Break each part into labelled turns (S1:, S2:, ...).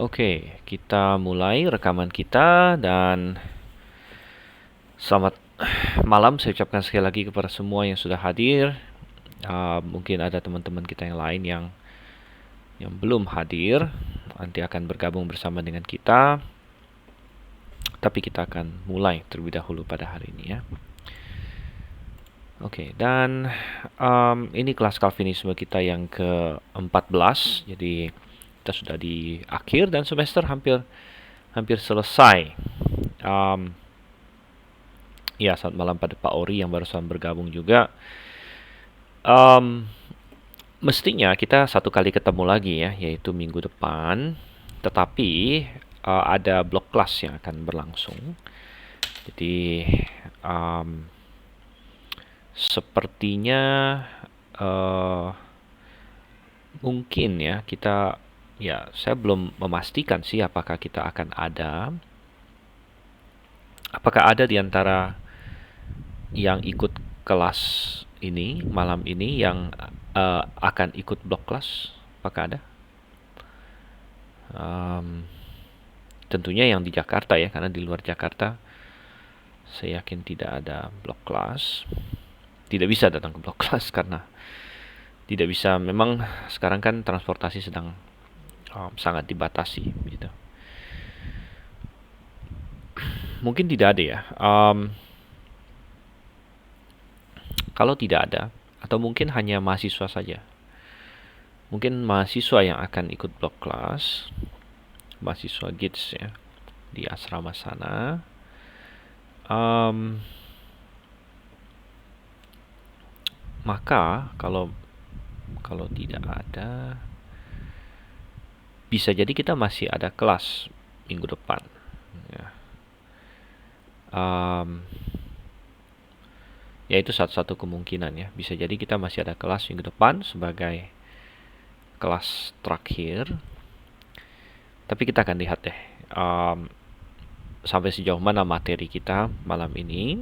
S1: Oke, kita mulai rekaman kita dan selamat malam saya ucapkan sekali lagi kepada semua yang sudah hadir. Mungkin ada teman-teman kita yang lain yang belum hadir, nanti akan bergabung bersama dengan kita. Tapi kita akan mulai terlebih dahulu pada hari ini ya. Oke, dan ini kelas Calvinisme kita yang ke-14. Jadi kita sudah di akhir dan semester hampir selesai. Ya, selamat malam pada Pak Ori yang barusan bergabung juga. Mestinya kita satu kali ketemu lagi ya, yaitu minggu depan. Tetapi ada blok kelas yang akan berlangsung. Jadi sepertinya mungkin ya saya belum memastikan sih apakah kita akan ada. Apakah ada di antara yang ikut kelas ini malam ini yang akan ikut blok kelas? Apakah ada? Tentunya yang di Jakarta ya, karena di luar Jakarta saya yakin tidak ada blok kelas. Tidak bisa datang ke blok kelas karena tidak bisa. Memang sekarang kan transportasi sedang sangat dibatasi gitu. Mungkin tidak ada ya. Kalau tidak ada, atau mungkin hanya mahasiswa saja. Mungkin mahasiswa yang akan ikut blok kelas, mahasiswa GITS ya, di asrama sana. Maka kalau tidak ada, bisa jadi kita masih ada kelas minggu depan. Ya. Ya itu satu kemungkinan ya. Bisa jadi kita masih ada kelas minggu depan sebagai kelas terakhir. Tapi kita akan lihat deh sampai sejauh mana materi kita malam ini.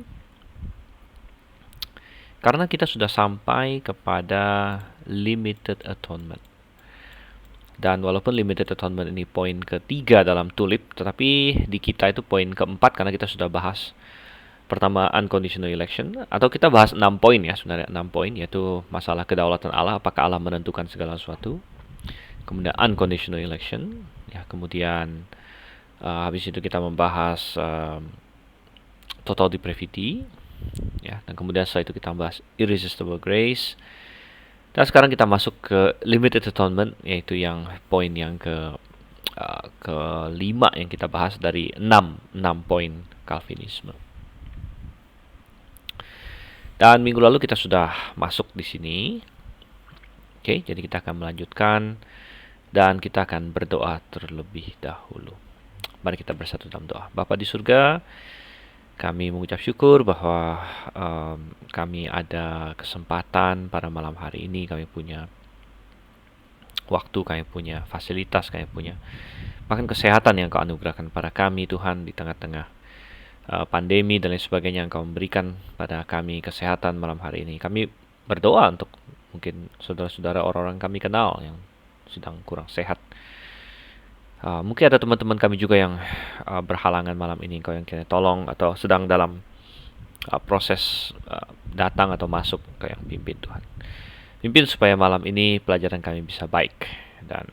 S1: Karena kita sudah sampai kepada limited atonement. Dan walaupun limited atonement ini poin ketiga dalam tulip, tetapi di kita itu poin keempat karena kita sudah bahas pertama unconditional election, atau kita bahas 6 poin ya, sebenarnya 6 poin, yaitu masalah kedaulatan Allah, apakah Allah menentukan segala sesuatu, kemudian unconditional election ya, kemudian habis itu kita membahas total depravity ya, dan kemudian setelah itu kita bahas irresistible grace, dan sekarang kita masuk ke limited atonement, yaitu yang poin yang kelima yang kita bahas dari 6 poin Calvinisme. Dan minggu lalu kita sudah masuk di sini. Oke, jadi kita akan melanjutkan dan kita akan berdoa terlebih dahulu. Mari kita bersatu dalam doa. Bapa di surga, kami mengucap syukur bahwa kami ada kesempatan pada malam hari ini. Kami punya waktu, kami punya fasilitas, kami punya bahkan kesehatan yang Kau anugerahkan pada kami, Tuhan, di tengah-tengah pandemi dan lain sebagainya yang Kau memberikan pada kami kesehatan malam hari ini. Kami berdoa untuk mungkin saudara-saudara orang-orang kami kenal yang sedang kurang sehat. Mungkin ada teman-teman kami juga yang berhalangan malam ini. Kau yang kira tolong, atau sedang dalam proses datang atau masuk, Kau yang pimpin, Tuhan. Pimpin supaya malam ini pelajaran kami bisa baik dan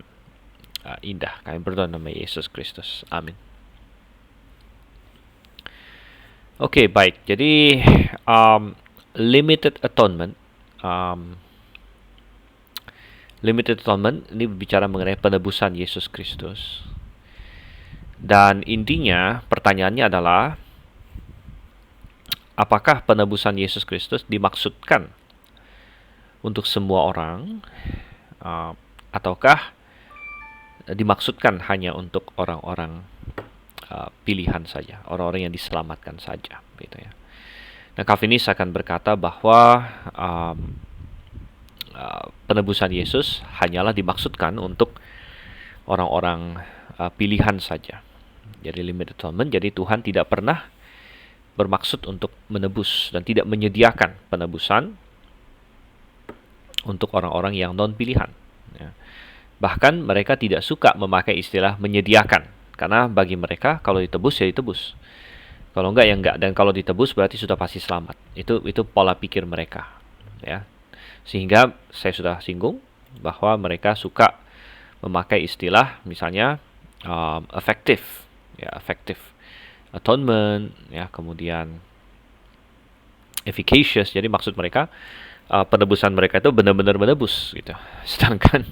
S1: indah. Kami berdoa nama Yesus Kristus. Amin. Oke, baik. Jadi limited atonement, limited atonement ini berbicara mengenai penebusan Yesus Kristus. Dan intinya pertanyaannya adalah, apakah penebusan Yesus Kristus dimaksudkan untuk semua orang, ataukah dimaksudkan hanya untuk orang-orang pilihan saja, orang-orang yang diselamatkan saja, gitu ya. Nah, Calvinis akan berkata bahwa penebusan Yesus hanyalah dimaksudkan untuk orang-orang pilihan saja. Jadi limited atonement, jadi Tuhan tidak pernah bermaksud untuk menebus dan tidak menyediakan penebusan untuk orang-orang yang non pilihan. Ya. Bahkan mereka tidak suka memakai istilah menyediakan, karena bagi mereka kalau ditebus ya ditebus. Kalau enggak ya enggak, dan kalau ditebus berarti sudah pasti selamat. Itu pola pikir mereka, ya. Sehingga saya sudah singgung bahwa mereka suka memakai istilah misalnya effective, ya, effective atonement, ya, kemudian efficacious. Jadi maksud mereka penebusan mereka itu benar-benar menebus gitu. Sedangkan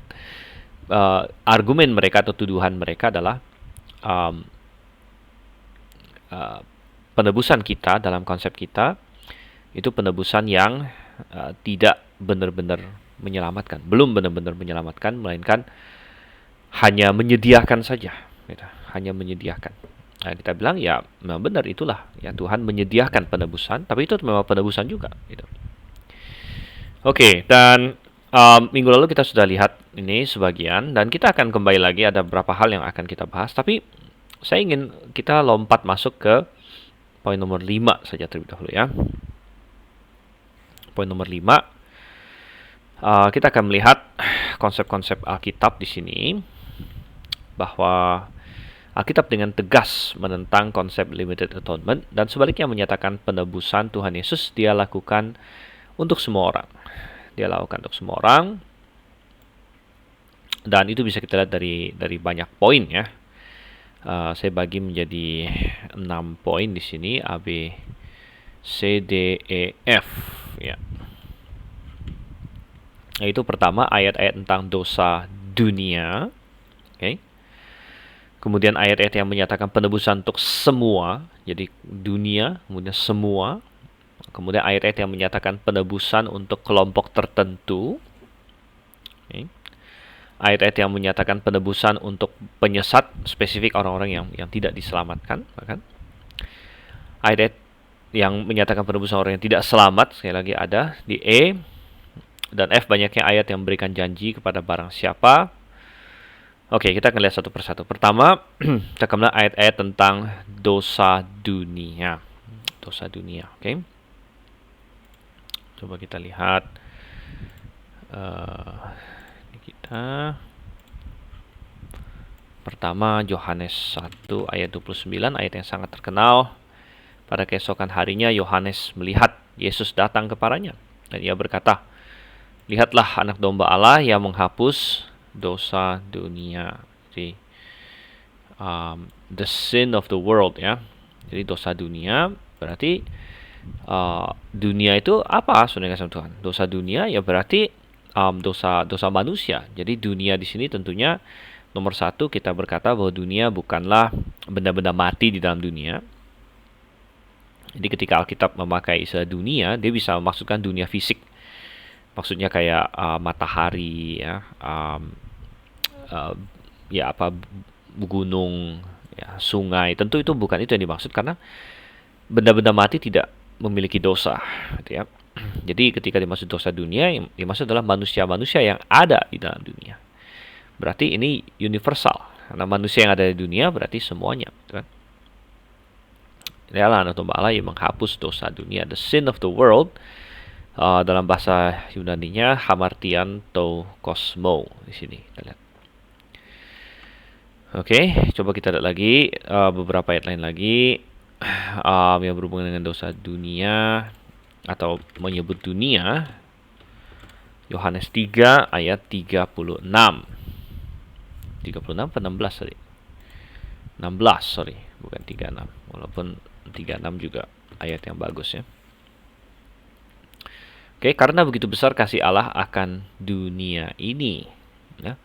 S1: argumen mereka atau tuduhan mereka adalah um, uh, penebusan kita dalam konsep kita itu penebusan yang tidak benar-benar menyelamatkan, belum benar-benar menyelamatkan, melainkan hanya menyediakan saja, gitu. Hanya menyediakan. Nah, kita bilang ya memang benar itulah ya, Tuhan menyediakan penebusan, tapi itu memang penebusan juga, gitu. Oke, dan minggu lalu kita sudah lihat ini sebagian, dan kita akan kembali lagi, ada beberapa hal yang akan kita bahas, tapi saya ingin kita lompat masuk ke poin nomor 5 saja terlebih dahulu ya. Poin nomor 5, kita akan melihat konsep-konsep Alkitab di sini, bahwa Alkitab dengan tegas menentang konsep limited atonement, dan sebaliknya menyatakan penebusan Tuhan Yesus dia lakukan untuk semua orang. Dia lakukan untuk semua orang, dan itu bisa kita lihat dari banyak poin ya. Saya bagi menjadi 6 poin di sini, A, B, C, D, E, F ya. Yaitu pertama ayat-ayat tentang dosa dunia, oke. Kemudian ayat-ayat yang menyatakan penebusan untuk semua, jadi dunia, kemudian semua. Kemudian ayat-ayat yang menyatakan penebusan untuk kelompok tertentu, okay. Ayat-ayat yang menyatakan penebusan untuk penyesat, spesifik orang-orang yang tidak diselamatkan, bahkan ayat-ayat yang menyatakan penebusan orang yang tidak selamat, sekali lagi ada di E. Dan F, banyaknya ayat yang memberikan janji kepada barang siapa. Oke, kita akan lihat satu persatu. Pertama, kita akan melihat ayat-ayat tentang dosa dunia. Dosa dunia, oke. Coba kita lihat. Ini kita. Pertama, Yohanes 1 ayat 29, ayat yang sangat terkenal. Pada keesokan harinya, Yohanes melihat Yesus datang kepadanya. Dan ia berkata, "Lihatlah anak domba Allah yang menghapus dosa dunia." Jadi, the sin of the world ya. Jadi dosa dunia berarti dunia itu apa? Saudara kasih Tuhan. Dosa dunia ya berarti dosa manusia. Jadi dunia di sini tentunya nomor satu, kita berkata bahwa dunia bukanlah benda-benda mati di dalam dunia. Jadi ketika Alkitab memakai istilah dunia, dia bisa memaksudkan dunia fisik. Maksudnya kayak matahari ya, ya apa, gunung, ya, sungai. Tentu itu bukan itu yang dimaksud, karena benda-benda mati tidak memiliki dosa, gitu ya. Jadi ketika dimaksud dosa dunia, yang dimaksud adalah manusia-manusia yang ada di dalam dunia. Berarti ini universal, karena manusia yang ada di dunia berarti semuanya, gitu kan. Ini adalah anak domba Allah yang menghapus dosa dunia, the sin of the world. Dalam bahasa Yunaninya hamartian to kosmo di sini kita lihat. Oke, coba kita lihat lagi beberapa ayat lain lagi yang berhubungan dengan dosa dunia atau menyebut dunia. Yohanes 3 ayat 36. 36 ke 16 sorry. 16 sorry, bukan 36. Walaupun 36 juga ayat yang bagus ya. Oke, karena begitu besar kasih Allah akan dunia ini, ya.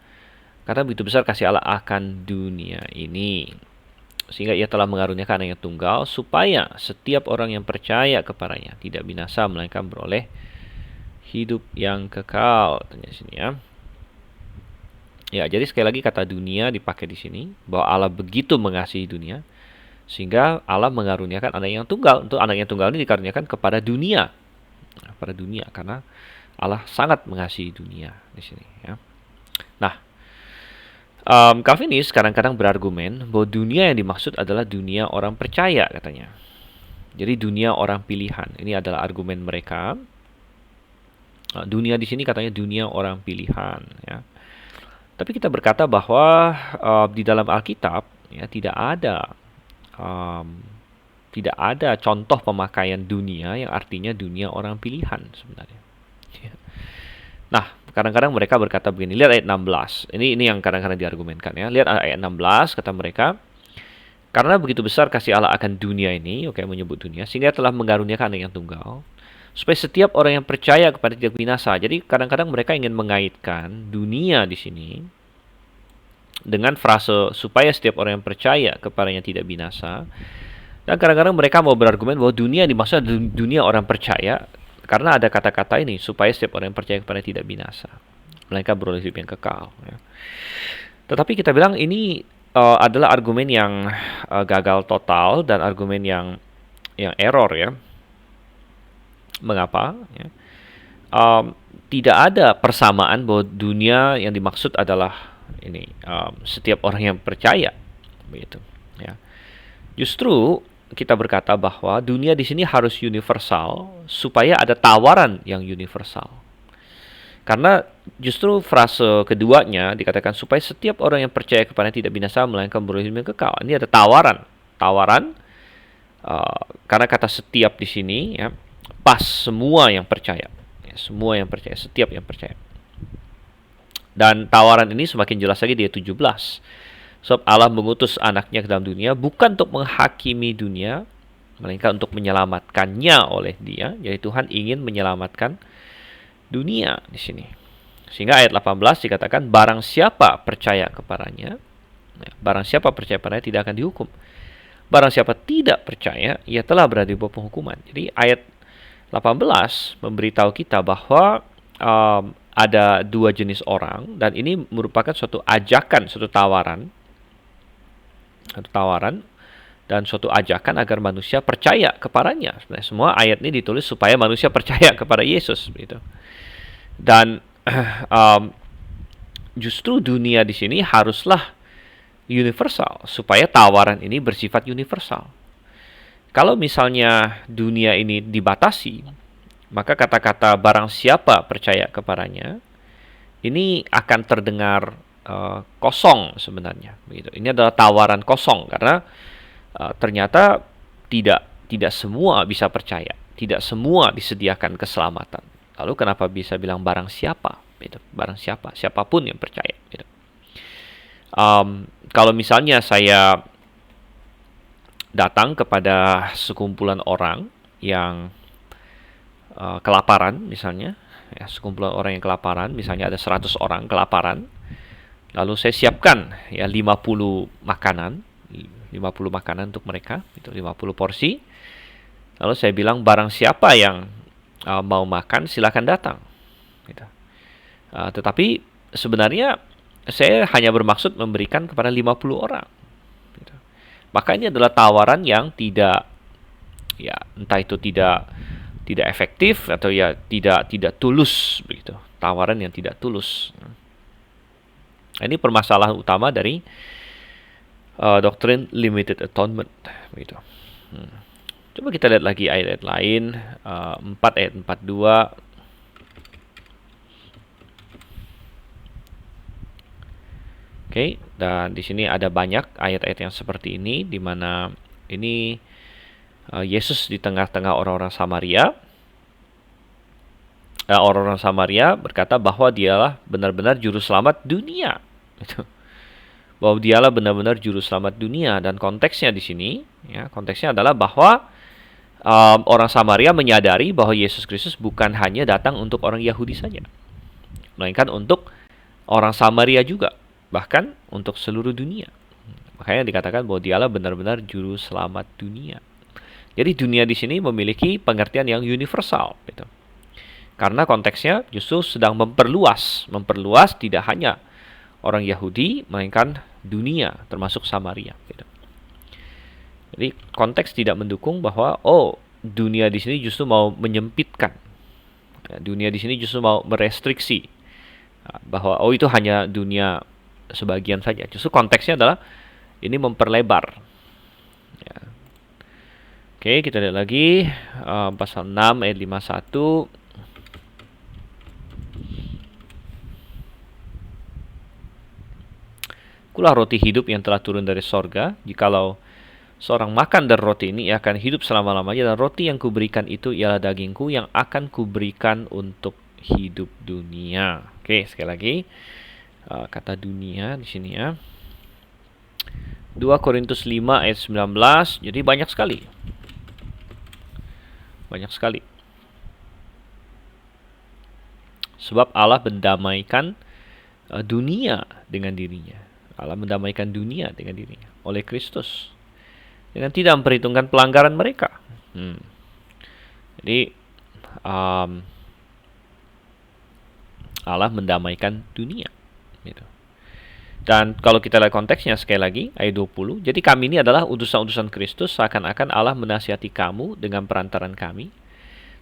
S1: Karena begitu besar kasih Allah akan dunia ini, sehingga ia telah mengaruniakan Anaknya tunggal, supaya setiap orang yang percaya kepadanya tidak binasa, melainkan beroleh hidup yang kekal. Tanya sini ya. Ya, jadi sekali lagi kata dunia dipakai di sini, bahwa Allah begitu mengasihi dunia, sehingga Allah mengaruniakan Anaknya yang tunggal. Untuk Anaknya tunggal ini dikaruniakan kepada dunia. Pada dunia, karena Allah sangat mengasihi dunia di sini ya. Nah, Calvinis kadang-kadang berargumen bahwa dunia yang dimaksud adalah dunia orang percaya katanya. Jadi dunia orang pilihan. Ini adalah argumen mereka. Dunia di sini katanya dunia orang pilihan ya. Tapi kita berkata bahwa di dalam Alkitab ya um, tidak ada contoh pemakaian dunia yang artinya dunia orang pilihan sebenarnya. Nah, kadang-kadang mereka berkata begini, lihat ayat 16. Ini yang kadang-kadang diargumenkan ya. Lihat ayat 16, kata mereka, karena begitu besar kasih Allah akan dunia ini, oke, menyebut dunia, sehingga telah mengaruniakan anak yang tunggal, supaya setiap orang yang percaya kepada tidak binasa. Jadi kadang-kadang mereka ingin mengaitkan dunia di sini dengan frase supaya setiap orang yang percaya kepadanya tidak binasa. Dan kadang-kadang mereka mau berargumen bahwa dunia dimaksud dunia orang percaya karena ada kata-kata ini supaya setiap orang yang percaya kepada tidak binasa, melainkan beroleh hidup yang kekal. Ya. Tetapi kita bilang ini adalah argumen yang gagal total dan argumen yang error ya. Mengapa? Ya. Tidak ada persamaan bahwa dunia yang dimaksud adalah ini setiap orang yang percaya, begitu. Ya. Justru kita berkata bahwa dunia di sini harus universal supaya ada tawaran yang universal. Karena justru frase keduanya dikatakan supaya setiap orang yang percaya kepada tidak binasa melainkan beroleh hidup yang kekal. Ini ada tawaran karena kata setiap di sini ya pas semua yang percaya, ya, semua yang percaya, setiap yang percaya. Dan tawaran ini semakin jelas lagi di ayat 17. Sebab Allah mengutus anaknya ke dalam dunia bukan untuk menghakimi dunia, melainkan untuk menyelamatkannya oleh dia. Jadi Tuhan ingin menyelamatkan dunia di sini. Sehingga ayat 18 dikatakan barang siapa percaya kepadanya, barang siapa percaya kepadanya tidak akan dihukum. Barang siapa tidak percaya, ia telah berada di bawah penghukuman. Jadi ayat 18 memberitahu kita bahwa ada dua jenis orang dan ini merupakan suatu ajakan, suatu tawaran dan suatu ajakan agar manusia percaya kepadanya. Sebenarnya semua ayat ini ditulis supaya manusia percaya kepada Yesus, gitu. Dan justru dunia di sini haruslah universal supaya tawaran ini bersifat universal. Kalau misalnya dunia ini dibatasi, maka kata-kata barang siapa percaya kepadanya ini akan terdengar kosong sebenarnya, begitu. Ini adalah tawaran kosong karena ternyata tidak semua bisa percaya, tidak semua disediakan keselamatan. Lalu kenapa bisa bilang barang siapa? Gitu. Barang siapa, siapapun yang percaya. Gitu. Kalau misalnya saya datang kepada sekumpulan orang yang kelaparan, misalnya, ya, sekumpulan orang yang kelaparan, misalnya ada 100 orang kelaparan. Lalu saya siapkan ya 50 makanan untuk mereka, itu 50 porsi. Lalu saya bilang barang siapa yang mau makan silakan datang. Gitu. Tetapi sebenarnya saya hanya bermaksud memberikan kepada 50 orang. Gitu. Maka ini adalah tawaran yang tidak, ya entah itu tidak efektif atau ya tidak tulus, begitu. Tawaran yang tidak tulus. Ini permasalahan utama dari doktrin limited atonement, begitu. Coba kita lihat lagi ayat-ayat lain, 4 ayat 42. Oke, dan di sini ada banyak ayat-ayat yang seperti ini, di mana ini Yesus di tengah-tengah orang-orang Samaria. Orang-orang Samaria berkata bahwa dialah benar-benar juru selamat dunia. Bahwa dialah benar-benar juru selamat dunia, dan konteksnya di sini, ya, konteksnya adalah bahwa orang Samaria menyadari bahwa Yesus Kristus bukan hanya datang untuk orang Yahudi saja, melainkan untuk orang Samaria juga, bahkan untuk seluruh dunia. Makanya dikatakan bahwa dialah benar-benar juru selamat dunia. Jadi dunia di sini memiliki pengertian yang universal, gitu. Karena konteksnya justru sedang memperluas tidak hanya orang Yahudi, melainkan dunia, termasuk Samaria. Gitu. Jadi konteks tidak mendukung bahwa dunia di sini justru mau menyempitkan, ya, dunia di sini justru mau merestriksi bahwa itu hanya dunia sebagian saja. Justru konteksnya adalah ini memperlebar. Ya. Oke, kita lihat lagi pasal 6 ayat 51. Akulah roti hidup yang telah turun dari sorga. Jikalau seorang makan dari roti ini, ia akan hidup selama-lamanya. Dan roti yang kuberikan itu ialah dagingku yang akan kuberikan untuk hidup dunia. Oke, sekali lagi kata dunia di sini ya. 2 Korintus 5 ayat 19. Jadi banyak sekali. Banyak sekali. Sebab Allah mendamaikan dunia dengan dirinya. Allah mendamaikan dunia dengan dirinya oleh Kristus, dengan tidak memperhitungkan pelanggaran mereka. Jadi Allah mendamaikan dunia gitu. Dan kalau kita lihat konteksnya sekali lagi ayat 20, jadi kami ini adalah utusan-utusan Kristus, seakan-akan Allah menasihati kamu dengan perantaran kami.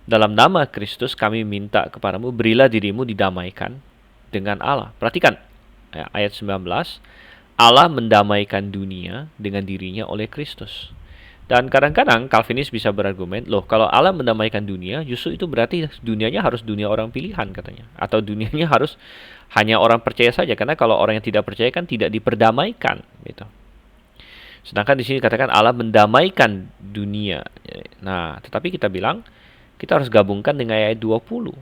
S1: Dalam nama Kristus kami minta kepadamu, berilah dirimu didamaikan dengan Allah. Perhatikan ya, ayat 19, Allah mendamaikan dunia dengan dirinya oleh Kristus. Dan kadang-kadang Calvinis bisa berargumen, loh kalau Allah mendamaikan dunia, justru itu berarti dunianya harus dunia orang pilihan katanya. Atau dunianya harus hanya orang percaya saja, karena kalau orang yang tidak percaya kan tidak diperdamaikan gitu. Sedangkan di sini katakan Allah mendamaikan dunia. Nah, tetapi kita bilang kita harus gabungkan dengan ayat 20.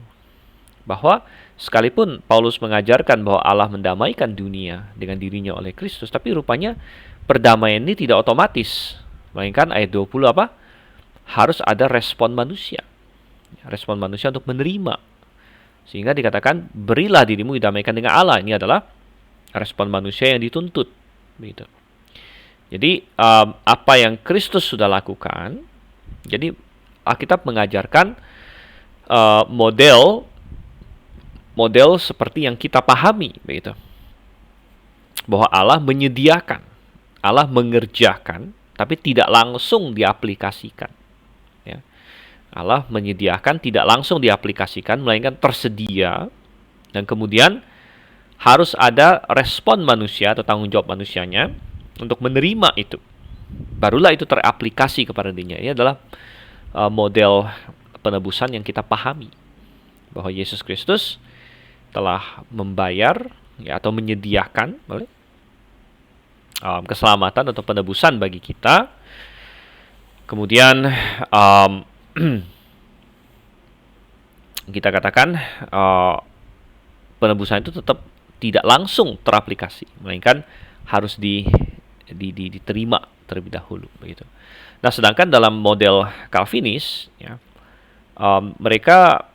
S1: Bahwa sekalipun Paulus mengajarkan bahwa Allah mendamaikan dunia dengan dirinya oleh Kristus, tapi rupanya perdamaian ini tidak otomatis. Melainkan ayat 20 apa? Harus ada respon manusia. Respon manusia untuk menerima. Sehingga dikatakan, berilah dirimu didamaikan dengan Allah. Ini adalah respon manusia yang dituntut. Begitu. Jadi, apa yang Kristus sudah lakukan, jadi Alkitab mengajarkan model seperti yang kita pahami. Begitu. Bahwa Allah menyediakan, Allah mengerjakan, tapi tidak langsung diaplikasikan. Ya. Allah menyediakan, tidak langsung diaplikasikan, melainkan tersedia, dan kemudian harus ada respon manusia atau tanggung jawab manusianya untuk menerima itu. Barulah itu teraplikasi kepada dirinya. Ini adalah model penebusan yang kita pahami, bahwa Yesus Kristus telah membayar ya, atau menyediakan keselamatan atau penebusan bagi kita. Kemudian kita katakan penebusan itu tetap tidak langsung teraplikasi, melainkan harus diterima terlebih dahulu begitu. Nah, sedangkan dalam model Calvinis ya, mereka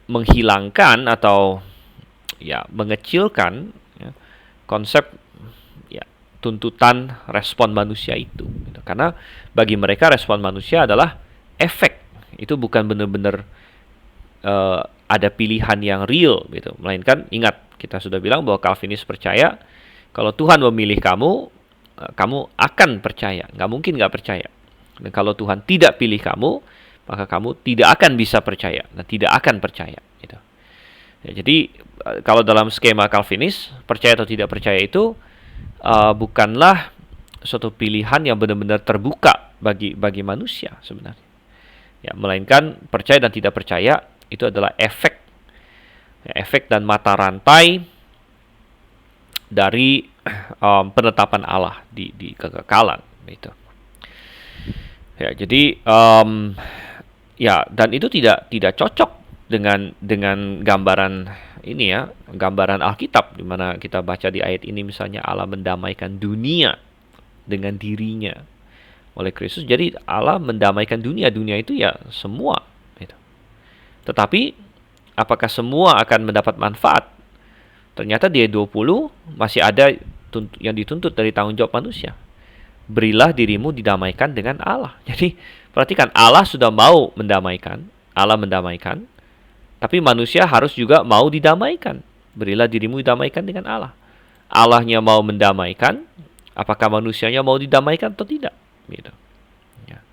S1: menghilangkan atau ya mengecilkan ya, konsep tuntutan respon manusia itu gitu. Karena bagi mereka respon manusia adalah efek, itu bukan benar-benar ada pilihan yang real gitu. Melainkan ingat, kita sudah bilang bahwa Calvinis percaya kalau Tuhan memilih kamu, kamu akan percaya, nggak mungkin nggak percaya. Dan kalau Tuhan tidak pilih kamu, maka kamu tidak akan bisa percaya dan tidak akan percaya gitu. Ya, jadi kalau dalam skema Calvinis, percaya atau tidak percaya itu bukanlah suatu pilihan yang benar-benar terbuka bagi manusia sebenarnya. Ya, melainkan percaya dan tidak percaya itu adalah efek dan mata rantai dari penetapan Allah di kekekalan itu. Ya, jadi ya, dan itu tidak cocok dengan gambaran ini ya, gambaran Alkitab di mana kita baca di ayat ini misalnya Allah mendamaikan dunia dengan dirinya oleh Kristus. Jadi Allah mendamaikan dunia itu ya semua gitu. Tetapi apakah semua akan mendapat manfaat? Ternyata di ayat 20 masih ada yang dituntut dari tanggung jawab manusia. Berilah dirimu didamaikan dengan Allah. Jadi perhatikan, Allah sudah mau mendamaikan, Allah mendamaikan, tapi manusia harus juga mau didamaikan. Berilah dirimu didamaikan dengan Allah. Allahnya mau mendamaikan, apakah manusianya mau didamaikan atau tidak? Gitu. Ya.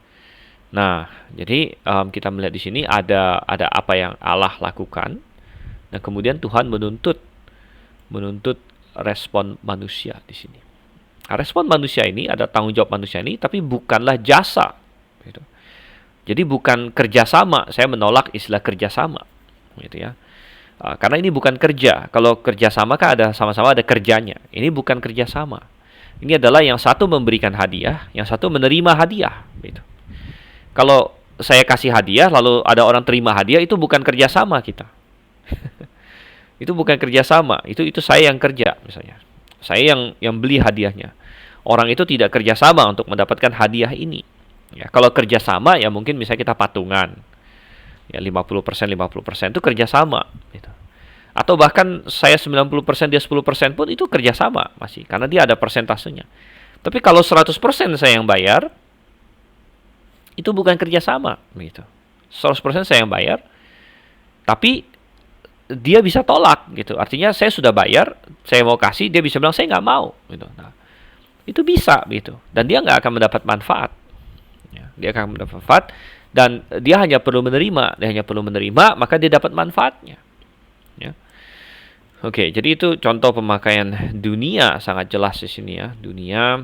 S1: Nah, jadi kita melihat di sini ada apa yang Allah lakukan, dan kemudian Tuhan menuntut respon manusia di sini. Nah, respon manusia ini ada tanggung jawab manusia ini, tapi bukanlah jasa. Gitu. Jadi bukan kerjasama. Saya menolak istilah kerjasama. Gitu ya. Karena ini bukan kerja. Kalau kerjasama kan ada sama-sama ada kerjanya. Ini bukan kerjasama. Ini adalah yang satu memberikan hadiah, yang satu menerima hadiah. Gitu. Kalau saya kasih hadiah, lalu ada orang terima hadiah, itu bukan kerjasama kita. Itu bukan kerjasama. Itu saya yang kerja, misalnya. Saya yang beli hadiahnya. Orang itu tidak kerjasama untuk mendapatkan hadiah ini. Ya, kalau kerjasama, ya mungkin misalnya kita patungan. Ya 50%, 50% itu kerjasama. Gitu. Atau bahkan saya 90%, dia 10% pun itu kerjasama masih. Karena dia ada persentasenya. Tapi kalau 100% saya yang bayar, itu bukan kerjasama. Gitu. 100% saya yang bayar, tapi dia bisa tolak. Gitu. Artinya saya sudah bayar, saya mau kasih, dia bisa bilang saya nggak mau. Gitu. Nah, itu bisa. Gitu. Dan dia nggak akan mendapat manfaat. Ya, dia akan mendapat manfaat. Dan dia hanya perlu menerima. Dia hanya perlu menerima, maka dia dapat manfaatnya. Ya. Oke, jadi itu contoh pemakaian dunia sangat jelas di sini ya. Dunia.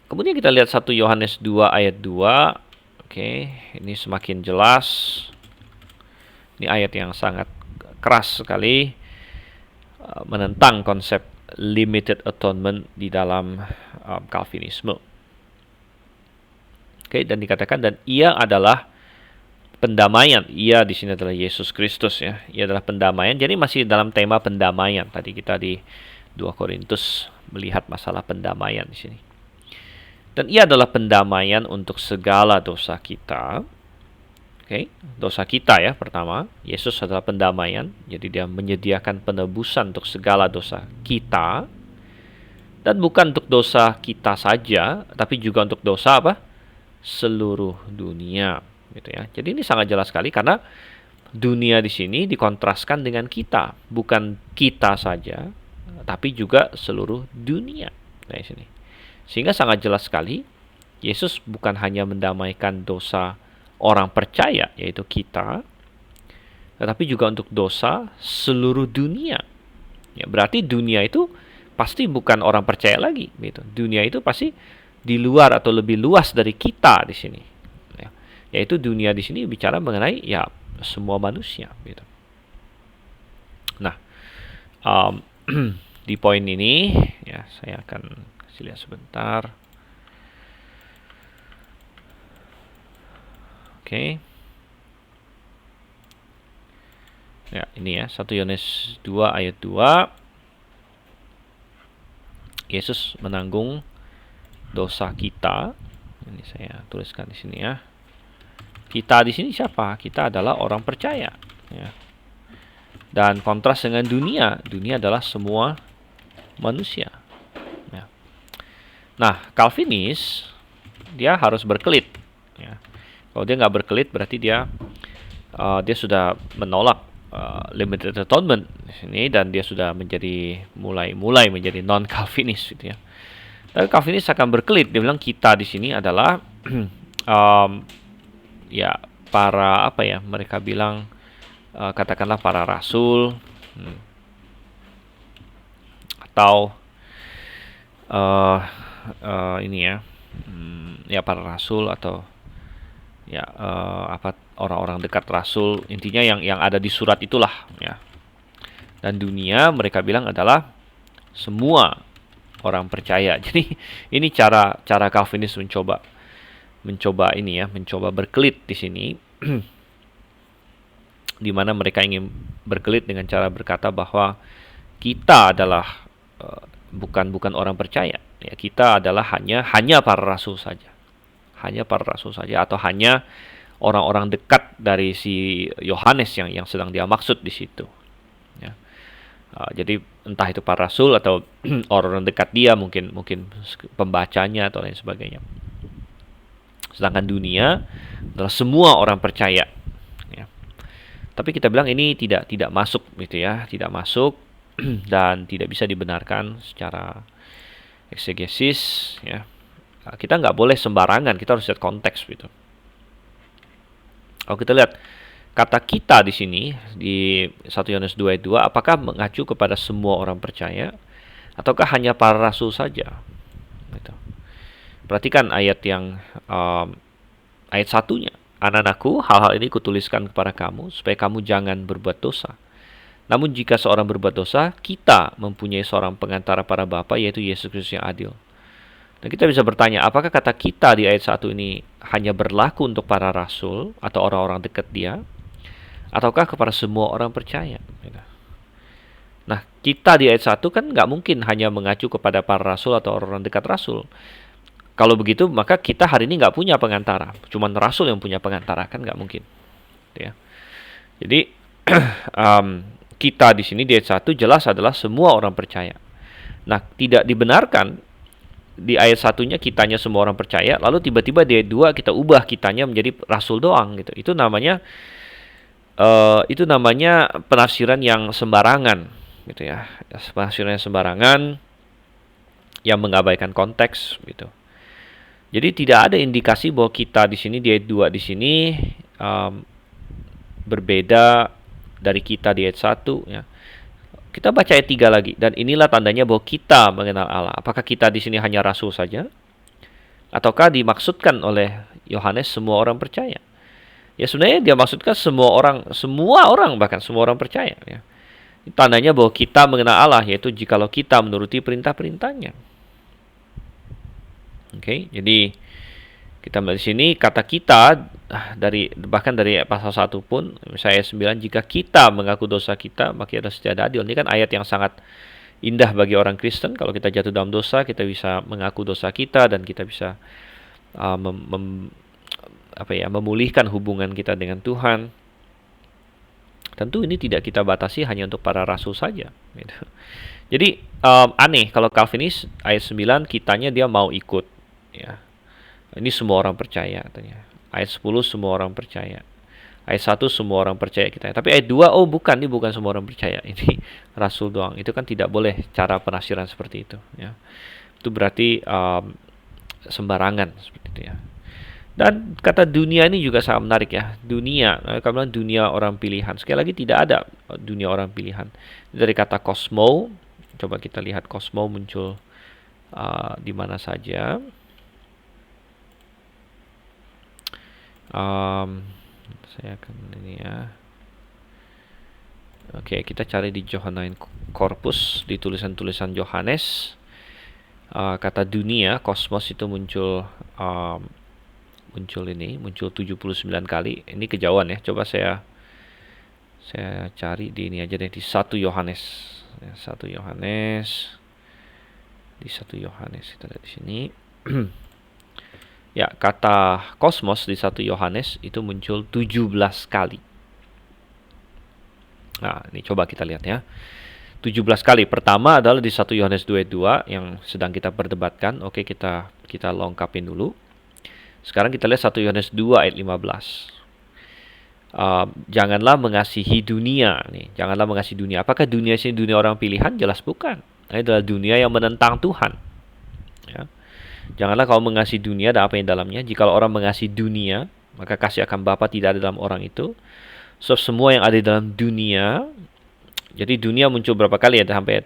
S1: Kemudian kita lihat 1 Yohanes 2 ayat 2. Oke, ini semakin jelas. Ini ayat yang sangat keras sekali menentang konsep limited atonement di dalam Calvinisme. Oke, dan dikatakan dan ia adalah pendamaian. Ia di sini adalah Yesus Kristus ya. Ia adalah pendamaian. Jadi masih dalam tema pendamaian. Tadi kita di 2 Korintus melihat masalah pendamaian di sini. Dan ia adalah pendamaian untuk segala dosa kita. Oke, dosa kita ya pertama. Yesus adalah pendamaian. Jadi dia menyediakan penebusan untuk segala dosa kita. Dan bukan untuk dosa kita saja, tapi juga untuk dosa apa? Seluruh dunia, gitu ya. Jadi ini sangat jelas sekali karena dunia di sini dikontraskan dengan kita, bukan kita saja, tapi juga seluruh dunia. Nah, di sini. Sehingga sangat jelas sekali Yesus bukan hanya mendamaikan dosa orang percaya, yaitu kita, tetapi juga untuk dosa seluruh dunia. Ya, berarti dunia itu pasti bukan orang percaya lagi, gitu. Dunia itu pasti di luar atau lebih luas dari kita di sini. Ya, yaitu dunia di sini bicara mengenai ya semua manusia, gitu. Nah, di poin ini ya saya akan kasih lihat sebentar. Oke. Ya, ini ya 1 Yohanes 2 ayat 2. Yesus menanggung dosa kita. Ini saya tuliskan di sini ya. Kita di sini siapa? Kita adalah orang percaya. Ya. Dan kontras dengan dunia. Dunia adalah semua manusia. Ya. Nah, Calvinis dia harus berkelit. Ya. Kalau dia nggak berkelit, berarti dia sudah menolak limited atonement di sini dan dia sudah menjadi mulai menjadi non Calvinis, gitu ya. Tapi Calvinis akan berkelit. Dia bilang kita di sini adalah ya para apa ya? Mereka bilang katakanlah para rasul atau ini ya, ya para rasul atau ya apa orang-orang dekat rasul. Intinya yang ada di surat itulah ya. Dan dunia mereka bilang adalah semua orang percaya. Jadi ini cara Calvinis mencoba ini ya, mencoba berkelit di sini, di mana mereka ingin berkelit dengan cara berkata bahwa kita adalah bukan orang percaya. Ya, kita adalah hanya para rasul saja, atau hanya orang-orang dekat dari si Yohanes yang sedang dia maksud di situ. Ya. Jadi entah itu para rasul atau orang dekat dia, mungkin pembacanya atau lain sebagainya. Sedangkan dunia adalah semua orang percaya. Ya. Tapi kita bilang ini tidak masuk, gitu ya, tidak masuk dan tidak bisa dibenarkan secara eksegesis. Ya. Kita nggak boleh sembarangan, kita harus lihat konteks, gitu. Kalau kita lihat kata kita di sini di 1 Yohanes 2 ayat 2, apakah mengacu kepada semua orang percaya ataukah hanya para rasul saja? Gitu. Perhatikan ayat yang ayat satunya. Anak-anakku, hal-hal ini kutuliskan kepada kamu, supaya kamu jangan berbuat dosa. Namun jika seorang berbuat dosa, kita mempunyai seorang pengantara para bapa, yaitu Yesus Kristus yang adil. Dan kita bisa bertanya, apakah kata kita di ayat 1 ini hanya berlaku untuk para rasul atau orang-orang dekat dia, ataukah kepada semua orang percaya? Nah, kita di ayat 1 kan nggak mungkin hanya mengacu kepada para rasul atau orang-orang dekat rasul. Kalau begitu, maka kita hari ini nggak punya pengantara. Cuman rasul yang punya pengantara, kan nggak mungkin. Ya. Jadi, kita di sini di ayat 1 jelas adalah semua orang percaya. Nah, tidak dibenarkan di ayat satunya kitanya semua orang percaya, lalu tiba-tiba di ayat 2 kita ubah kitanya menjadi rasul doang gitu. Itu namanya penafsiran yang sembarangan gitu ya. Penafsiran yang sembarangan yang mengabaikan konteks gitu. Jadi tidak ada indikasi bahwa kita di sini di ayat 2 di sini berbeda dari kita di ayat 1 ya. Kita baca ayat 3 lagi, dan inilah tandanya bahwa kita mengenal Allah. Apakah kita di sini hanya rasul saja? Ataukah dimaksudkan oleh Yohanes semua orang percaya? Ya sebenarnya dia maksudkan semua orang bahkan semua orang percaya. Ya. Tandanya bahwa kita mengenal Allah, yaitu jikalau kita menuruti perintah-perintahnya. Oke, jadi kita melihat di sini kata kita bahkan dari pasal 1 pun, misalnya ayat 9, jika kita mengaku dosa kita, maka kita setia adil. Ini kan ayat yang sangat indah bagi orang Kristen. Kalau kita jatuh dalam dosa, kita bisa mengaku dosa kita dan kita bisa memulihkan hubungan kita dengan Tuhan. Tentu ini tidak kita batasi hanya untuk para rasul saja. Gitu. Jadi aneh kalau Calvinis ayat 9 kitanya dia mau ikut. Ya. Ini semua orang percaya katanya. Ayat 10 semua orang percaya. Ayat 1 semua orang percaya kita. Tapi ayat 2 bukan, ini bukan semua orang percaya. Ini rasul doang. Itu kan tidak boleh cara penafsiran seperti itu ya. Itu berarti sembarangan seperti itu ya. Dan kata dunia ini juga sangat menarik ya. Dunia, kami bilang dunia orang pilihan. Sekali lagi tidak ada dunia orang pilihan. Dari kata kosmo, coba kita lihat kosmo muncul di mana saja. Saya akan ini ya. Oke, kita cari di Johannine Corpus, di tulisan-tulisan Yohanes. Kata dunia, kosmos itu muncul 79 kali. Ini kejauhan ya. Coba saya cari di ini aja deh, di 1 Yohanes. 1 Yohanes. Di 1 Yohanes kita lihat di sini. Ya, kata kosmos di 1 Yohanes itu muncul 17 kali. Nah, ini coba kita lihat ya. 17 kali. Pertama adalah di 1 Yohanes 2:2 yang sedang kita perdebatkan. Oke, kita lengkapin dulu. Sekarang kita lihat 1 Yohanes 2 ayat 15. Janganlah mengasihi dunia nih. Janganlah mengasihi dunia. Apakah dunia ini dunia orang pilihan? Jelas bukan. Ini adalah dunia yang menentang Tuhan. Ya. Janganlah kau mengasihi dunia dan apa yang dalamnya. Jika orang mengasihi dunia, maka kasih akan Bapa tidak ada dalam orang itu. So semua yang ada dalam dunia. Jadi dunia muncul berapa kali ya? Sampai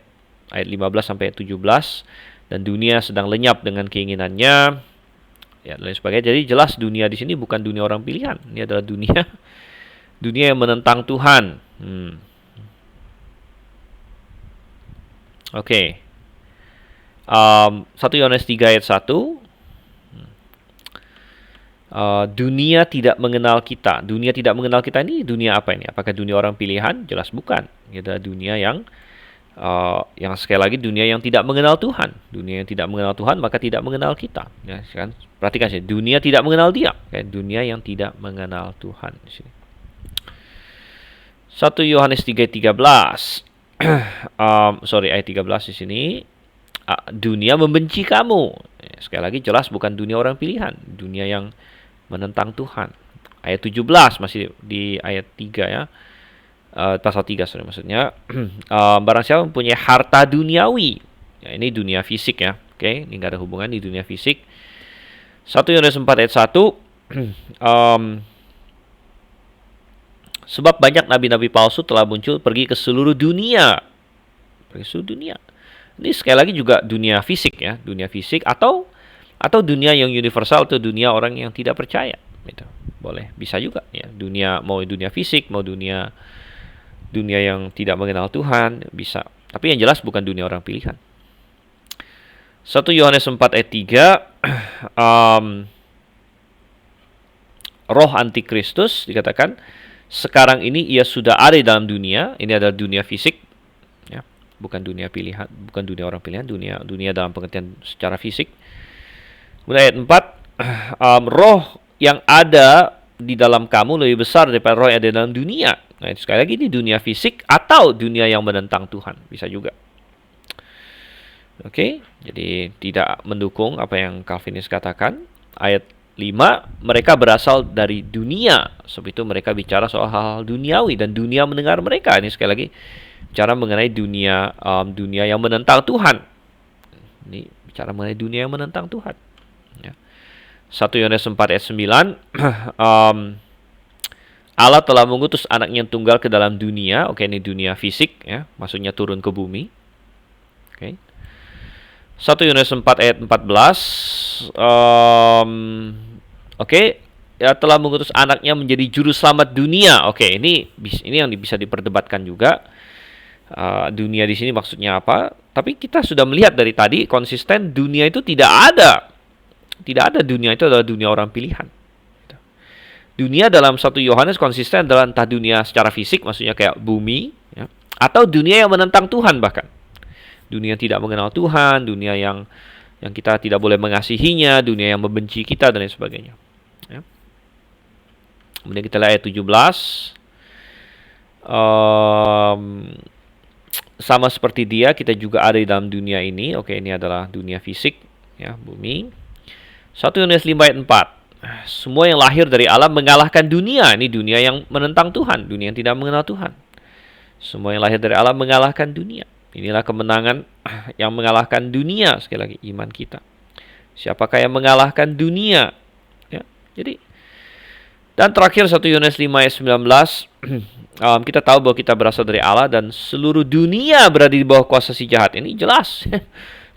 S1: ayat 15 sampai 17. Dan dunia sedang lenyap dengan keinginannya. Ya, dan lain sebagainya. Jadi jelas dunia di sini bukan dunia orang pilihan. Ini adalah dunia yang menentang Tuhan. Oke. 1 Yohanes 3 ayat 1. Dunia tidak mengenal kita. Dunia tidak mengenal kita ini dunia apa ini? Apakah dunia orang pilihan? Jelas bukan. Ini adalah dunia yang sekali lagi dunia yang tidak mengenal Tuhan. Dunia yang tidak mengenal Tuhan maka tidak mengenal kita. Ya, kan? Perhatikan sih, dunia tidak mengenal Dia. Dunia yang tidak mengenal Tuhan di sini. 1 Yohanes 3:13. Ayat 13 di sini. Dunia membenci kamu. Sekali lagi jelas bukan dunia orang pilihan, dunia yang menentang Tuhan. Ayat 17 masih di ayat 3 ya. Pasal 3 maksudnya. Barang siapa mempunyai harta duniawi. Ya, ini dunia fisik ya. Oke, ini enggak ada hubungan di dunia fisik. 1 Yohanes 4 ayat 1. Sebab banyak nabi-nabi palsu telah muncul pergi ke seluruh dunia. Pergi ke seluruh dunia. Ini sekali lagi juga dunia fisik ya, dunia fisik atau dunia yang universal atau dunia orang yang tidak percaya. Gitu. Boleh, bisa juga ya. Dunia, mau dunia fisik, mau dunia yang tidak mengenal Tuhan, bisa. Tapi yang jelas bukan dunia orang pilihan. 1 Yohanes 4 ayat 3, roh antikristus dikatakan sekarang ini ia sudah ada di dalam dunia. Ini adalah dunia fisik, ya, bukan dunia pilihan, bukan dunia orang pilihan, dunia dalam pengertian secara fisik. Kemudian ayat 4, roh yang ada di dalam kamu lebih besar daripada roh yang ada di dalam dunia. Nah, itu sekali lagi ini dunia fisik atau dunia yang menentang Tuhan, bisa juga. Oke, jadi tidak mendukung apa yang Calvinis katakan. Ayat 5, mereka berasal dari dunia. Sebab itu mereka bicara soal hal-hal duniawi dan dunia mendengar mereka. Ini sekali lagi bicara mengenai dunia yang menentang Tuhan. Ini bicara mengenai dunia yang menentang Tuhan. Ya. 1 Yohanes 4 ayat 9, Allah telah mengutus anaknya yang tunggal ke dalam dunia. Oke, ini dunia fisik, ya, maksudnya turun ke bumi. Oke. 1 Yohanes 4 ayat 14, oke, ya, telah mengutus anaknya menjadi juru selamat dunia. Oke, ini yang bisa diperdebatkan juga. Dunia di sini maksudnya apa? Tapi kita sudah melihat dari tadi konsisten dunia itu tidak ada. Tidak ada, dunia itu adalah dunia orang pilihan. Dunia dalam 1 Yohanes konsisten adalah entah dunia secara fisik, maksudnya kayak bumi, ya, atau dunia yang menentang Tuhan bahkan. Dunia yang tidak mengenal Tuhan, dunia yang kita tidak boleh mengasihinya, dunia yang membenci kita, dan lain sebagainya. Ya. Kemudian kita lihat ayat 17. Sama seperti dia, kita juga ada di dalam dunia ini. Oke, ini adalah dunia fisik, ya, bumi. 1 Yohanes 5 ayat 4. Semua yang lahir dari Allah mengalahkan dunia. Ini dunia yang menentang Tuhan, dunia yang tidak mengenal Tuhan. Semua yang lahir dari Allah mengalahkan dunia. Inilah kemenangan yang mengalahkan dunia. Sekali lagi, iman kita. Siapakah yang mengalahkan dunia? Ya, jadi, dan terakhir 1 Yohanes 5 ayat 19, kita tahu bahwa kita berasal dari Allah dan seluruh dunia berada di bawah kuasa si jahat. Ini jelas.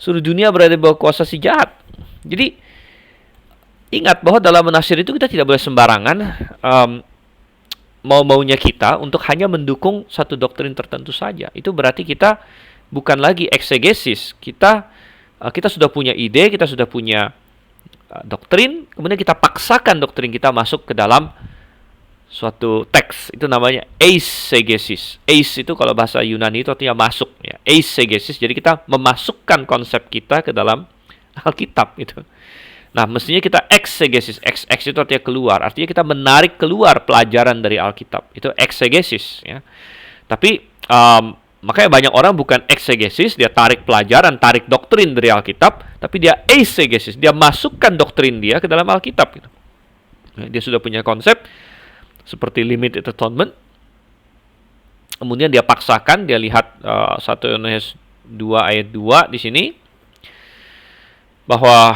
S1: Seluruh dunia berada di bawah kuasa si jahat. Jadi, ingat bahwa dalam menafsir itu kita tidak boleh sembarangan mau-maunya kita untuk hanya mendukung satu doktrin tertentu saja. Itu berarti kita bukan lagi eksegesis. Kita sudah punya ide, kita sudah punya doktrin, kemudian kita paksakan doktrin kita masuk ke dalam suatu teks. Itu namanya eisegesis. Eis itu kalau bahasa Yunani itu artinya masuk, ya. Eisegesis, jadi kita memasukkan konsep kita ke dalam Alkitab gitu. Nah, mestinya kita eksegesis. X itu artinya keluar. Artinya kita menarik keluar pelajaran dari Alkitab. Itu eksegesis, ya. Tapi makanya banyak orang bukan eksegesis, dia tarik pelajaran, tarik doktrin dari Alkitab, tapi dia eisegesis, dia masukkan doktrin dia ke dalam Alkitab gitu. Dia sudah punya konsep seperti limited atonement. Kemudian dia paksakan, dia lihat 1 Yohanes 2 ayat 2 di sini, bahwa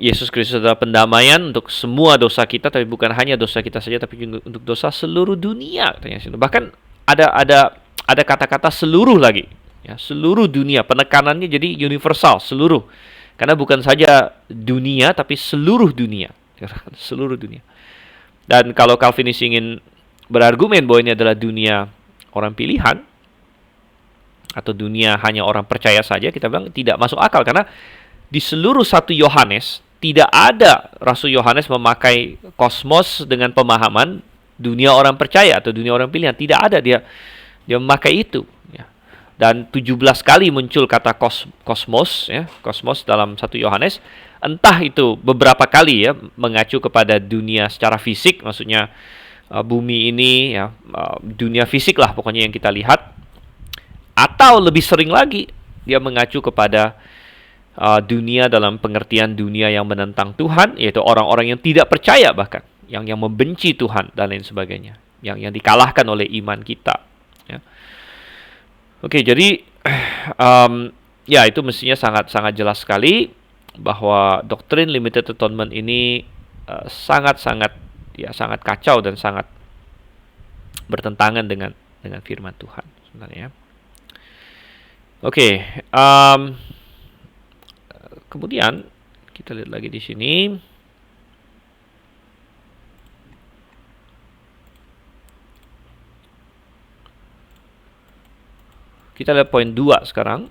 S1: Yesus Kristus adalah pendamaian untuk semua dosa kita, tapi bukan hanya dosa kita saja, tapi juga untuk dosa seluruh dunia. Bahkan ada kata-kata seluruh lagi, ya, seluruh dunia. Penekanannya jadi universal, seluruh. Karena bukan saja dunia, tapi seluruh dunia, seluruh dunia. Dan kalau Calvinis ingin berargumen bahwa ini adalah dunia orang pilihan atau dunia hanya orang percaya saja, kita bilang tidak masuk akal, karena di seluruh 1 Yohanes tidak ada Rasul Yohanes memakai kosmos dengan pemahaman dunia orang percaya atau dunia orang pilihan. Tidak ada dia memakai itu, ya. Dan 17 kali muncul kata kosmos, ya, kosmos dalam 1 Yohanes. Entah itu beberapa kali, ya, mengacu kepada dunia secara fisik, maksudnya bumi ini, ya, dunia fisik lah pokoknya yang kita lihat, atau lebih sering lagi dia mengacu kepada dunia dalam pengertian dunia yang menentang Tuhan, yaitu orang-orang yang tidak percaya, bahkan yang membenci Tuhan dan lain sebagainya, yang dikalahkan oleh iman kita, ya. Oke, jadi ya, itu mestinya sangat jelas sekali bahwa doktrin limited atonement ini sangat kacau dan sangat bertentangan dengan firman Tuhan sebenarnya. Oke, kemudian kita lihat lagi di sini. Kita lihat poin 2 sekarang.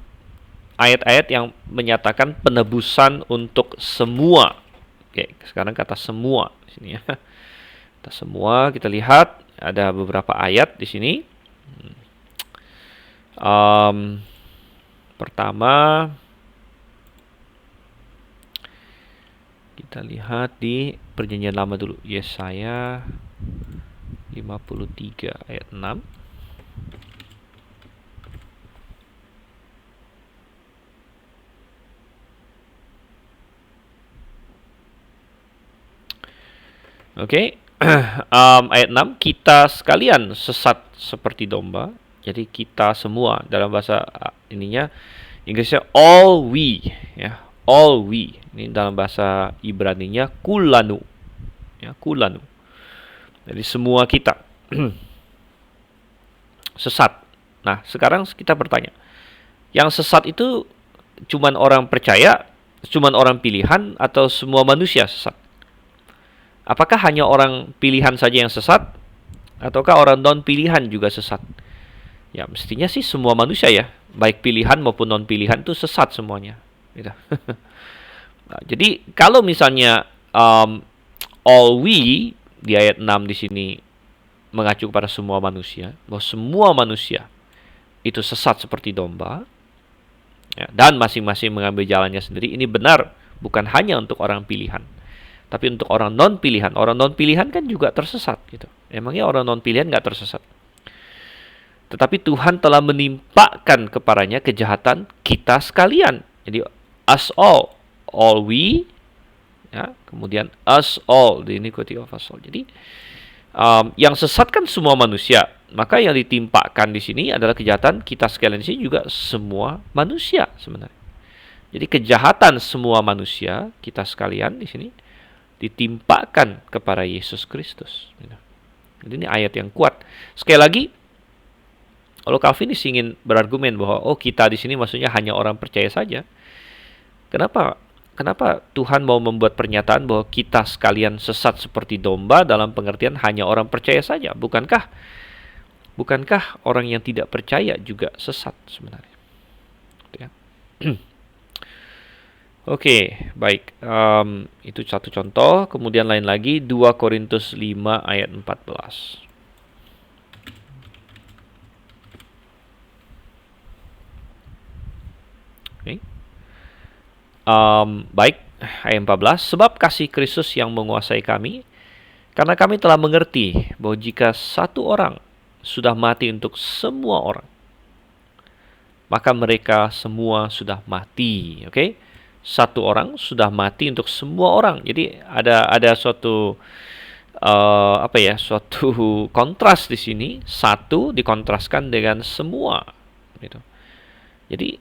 S1: Ayat-ayat yang menyatakan penebusan untuk semua. Oke, sekarang kata semua di sini ya. Kata semua, kita lihat ada beberapa ayat di sini. Pertama, kita lihat di Perjanjian Lama dulu. Yesaya 53 ayat 6. Oke. Ayat 6, kita sekalian sesat seperti domba. Jadi kita semua dalam bahasa ininya Inggrisnya all we ya. All we. Ini dalam bahasa Ibraninya kulanu. Ya, kulanu. Jadi semua kita sesat. Nah, sekarang kita bertanya. Yang sesat itu cuman orang percaya, cuman orang pilihan atau semua manusia sesat? Apakah hanya orang pilihan saja yang sesat? Ataukah orang non pilihan juga sesat? Ya, mestinya sih semua manusia ya, baik pilihan maupun non pilihan itu sesat semuanya. Gitu. Nah, jadi kalau misalnya all we di ayat 6 di sini mengacu kepada semua manusia, bahwa semua manusia itu sesat seperti domba, ya, dan masing-masing mengambil jalannya sendiri, ini benar bukan hanya untuk orang pilihan, tapi untuk orang non pilihan. Orang non pilihan kan juga tersesat gitu. Emangnya orang non pilihan nggak tersesat? Tetapi Tuhan telah menimpakan kepadanya kejahatan kita sekalian. Jadi us all we, ya, kemudian us all, the iniquity of us all. Jadi yang sesat kan semua manusia. Maka yang ditimpakan di sini adalah kejahatan kita sekalian. Di sini juga semua manusia sebenarnya. Jadi kejahatan semua manusia kita sekalian di sini ditimpakan kepada Yesus Kristus. Jadi ini ayat yang kuat. Sekali lagi, kalau Calvinis ingin berargumen bahwa kita di sini maksudnya hanya orang percaya saja. Kenapa Tuhan mau membuat pernyataan bahwa kita sekalian sesat seperti domba dalam pengertian hanya orang percaya saja? Bukankah orang yang tidak percaya juga sesat sebenarnya? Ya. Oke, baik. Itu satu contoh. Kemudian lain lagi 2 Korintus 5 ayat 14. Okay. Baik, ayat 14. Sebab kasih Kristus yang menguasai kami, karena kami telah mengerti bahwa jika satu orang sudah mati untuk semua orang, maka mereka semua sudah mati. Oke, satu orang sudah mati untuk semua orang. Jadi ada suatu suatu kontras di sini. Satu dikontraskan dengan semua. Gitu. Jadi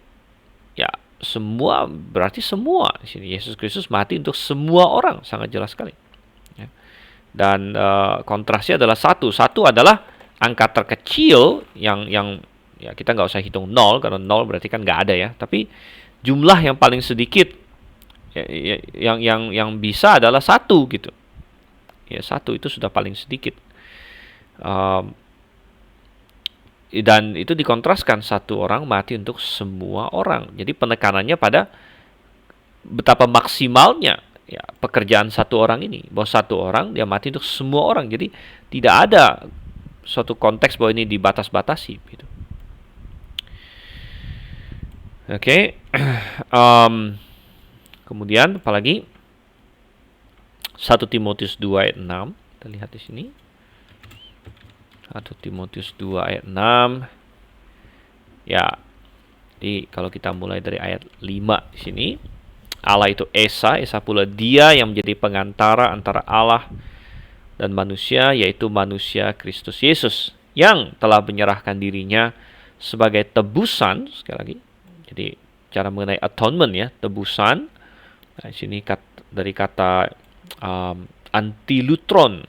S1: ya, semua berarti semua di sini. Yesus Kristus mati untuk semua orang, sangat jelas sekali. Ya. Dan kontrasnya adalah satu. Satu adalah angka terkecil yang ya kita nggak usah hitung 0 karena 0 berarti kan nggak ada ya. Tapi jumlah yang paling sedikit yang bisa adalah 1 gitu. Ya 1 itu sudah paling sedikit. Dan itu dikontraskan, satu orang mati untuk semua orang. Jadi penekanannya pada betapa maksimalnya ya pekerjaan satu orang ini, bahwa satu orang dia mati untuk semua orang. Jadi tidak ada suatu konteks bahwa ini dibatas-batasi gitu. Oke. Kemudian apalagi 1 Timotius 2 ayat 6, kita lihat di sini. 1 Timotius 2 ayat 6. Ya. Jadi kalau kita mulai dari ayat 5 di sini, Allah itu Esa pula Dia yang menjadi pengantara antara Allah dan manusia, yaitu manusia Kristus Yesus, yang telah menyerahkan dirinya sebagai tebusan. Sekali lagi, jadi cara mengenai atonement ya, tebusan. Nah, di sini dari kata antilutron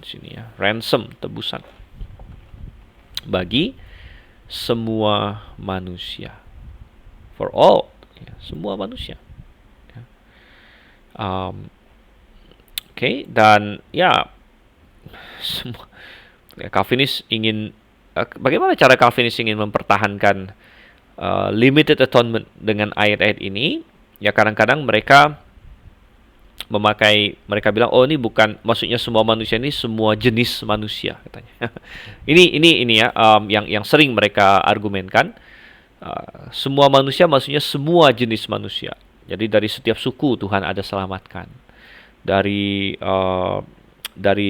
S1: di sini ya, ransom, tebusan bagi semua manusia, for all ya, semua manusia. Ya. Oke, dan ya semua ya, Calvinis ingin bagaimana cara Calvinis ingin mempertahankan limited atonement dengan ayat-ayat ini? Ya kadang-kadang mereka bilang, oh ini bukan maksudnya semua manusia, ini semua jenis manusia katanya. ini ya yang sering mereka argumenkan. Semua manusia maksudnya semua jenis manusia. Jadi dari setiap suku Tuhan ada selamatkan. Dari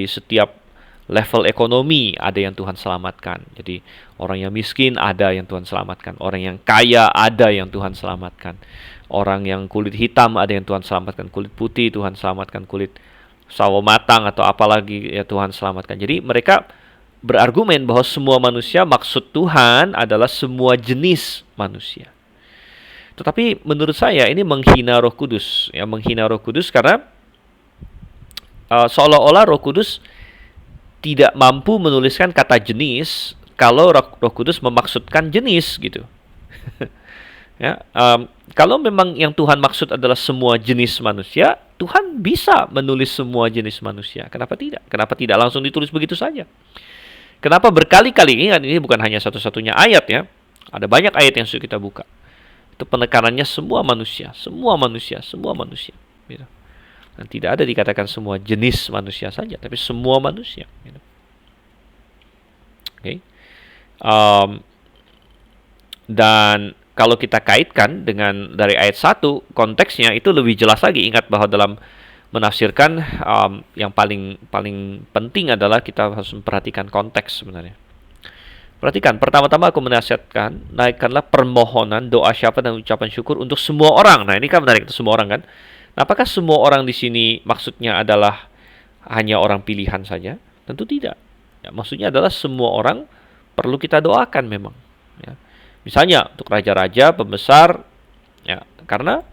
S1: setiap level ekonomi ada yang Tuhan selamatkan. Jadi orang yang miskin ada yang Tuhan selamatkan. Orang yang kaya ada yang Tuhan selamatkan. Orang yang kulit hitam ada yang Tuhan selamatkan. Kulit putih Tuhan selamatkan. Kulit sawo matang atau apalagi ya Tuhan selamatkan. Jadi mereka berargumen bahwa semua manusia, maksud Tuhan adalah semua jenis manusia. Tetapi menurut saya ini menghina Roh Kudus, ya, menghina Roh Kudus karena seolah-olah Roh Kudus tidak mampu menuliskan kata jenis kalau Roh Kudus memaksudkan jenis gitu. Ya, kalau memang yang Tuhan maksud adalah semua jenis manusia, Tuhan bisa menulis semua jenis manusia. Kenapa tidak? Kenapa tidak langsung ditulis begitu saja? Kenapa berkali-kali, ini bukan hanya satu-satunya ayat ya. Ada banyak ayat yang sudah kita buka. Itu penekanannya semua manusia, semua manusia, semua manusia. Gitu. Dan tidak ada dikatakan semua jenis manusia saja, tapi semua manusia. Gitu. Okay. Dan kalau kita kaitkan dengan dari ayat 1, konteksnya itu lebih jelas lagi. Ingat bahwa dalam menafsirkan yang paling penting adalah kita harus memperhatikan konteks sebenarnya. Perhatikan, pertama-tama aku menasihatkan, naikkanlah permohonan, doa syafaat dan ucapan syukur untuk semua orang. Nah, ini kan menarik, itu semua orang kan. Nah, apakah semua orang di sini maksudnya adalah hanya orang pilihan saja? Tentu tidak. Ya, maksudnya adalah semua orang perlu kita doakan memang. Ya. Misalnya untuk raja-raja, pembesar, ya, karena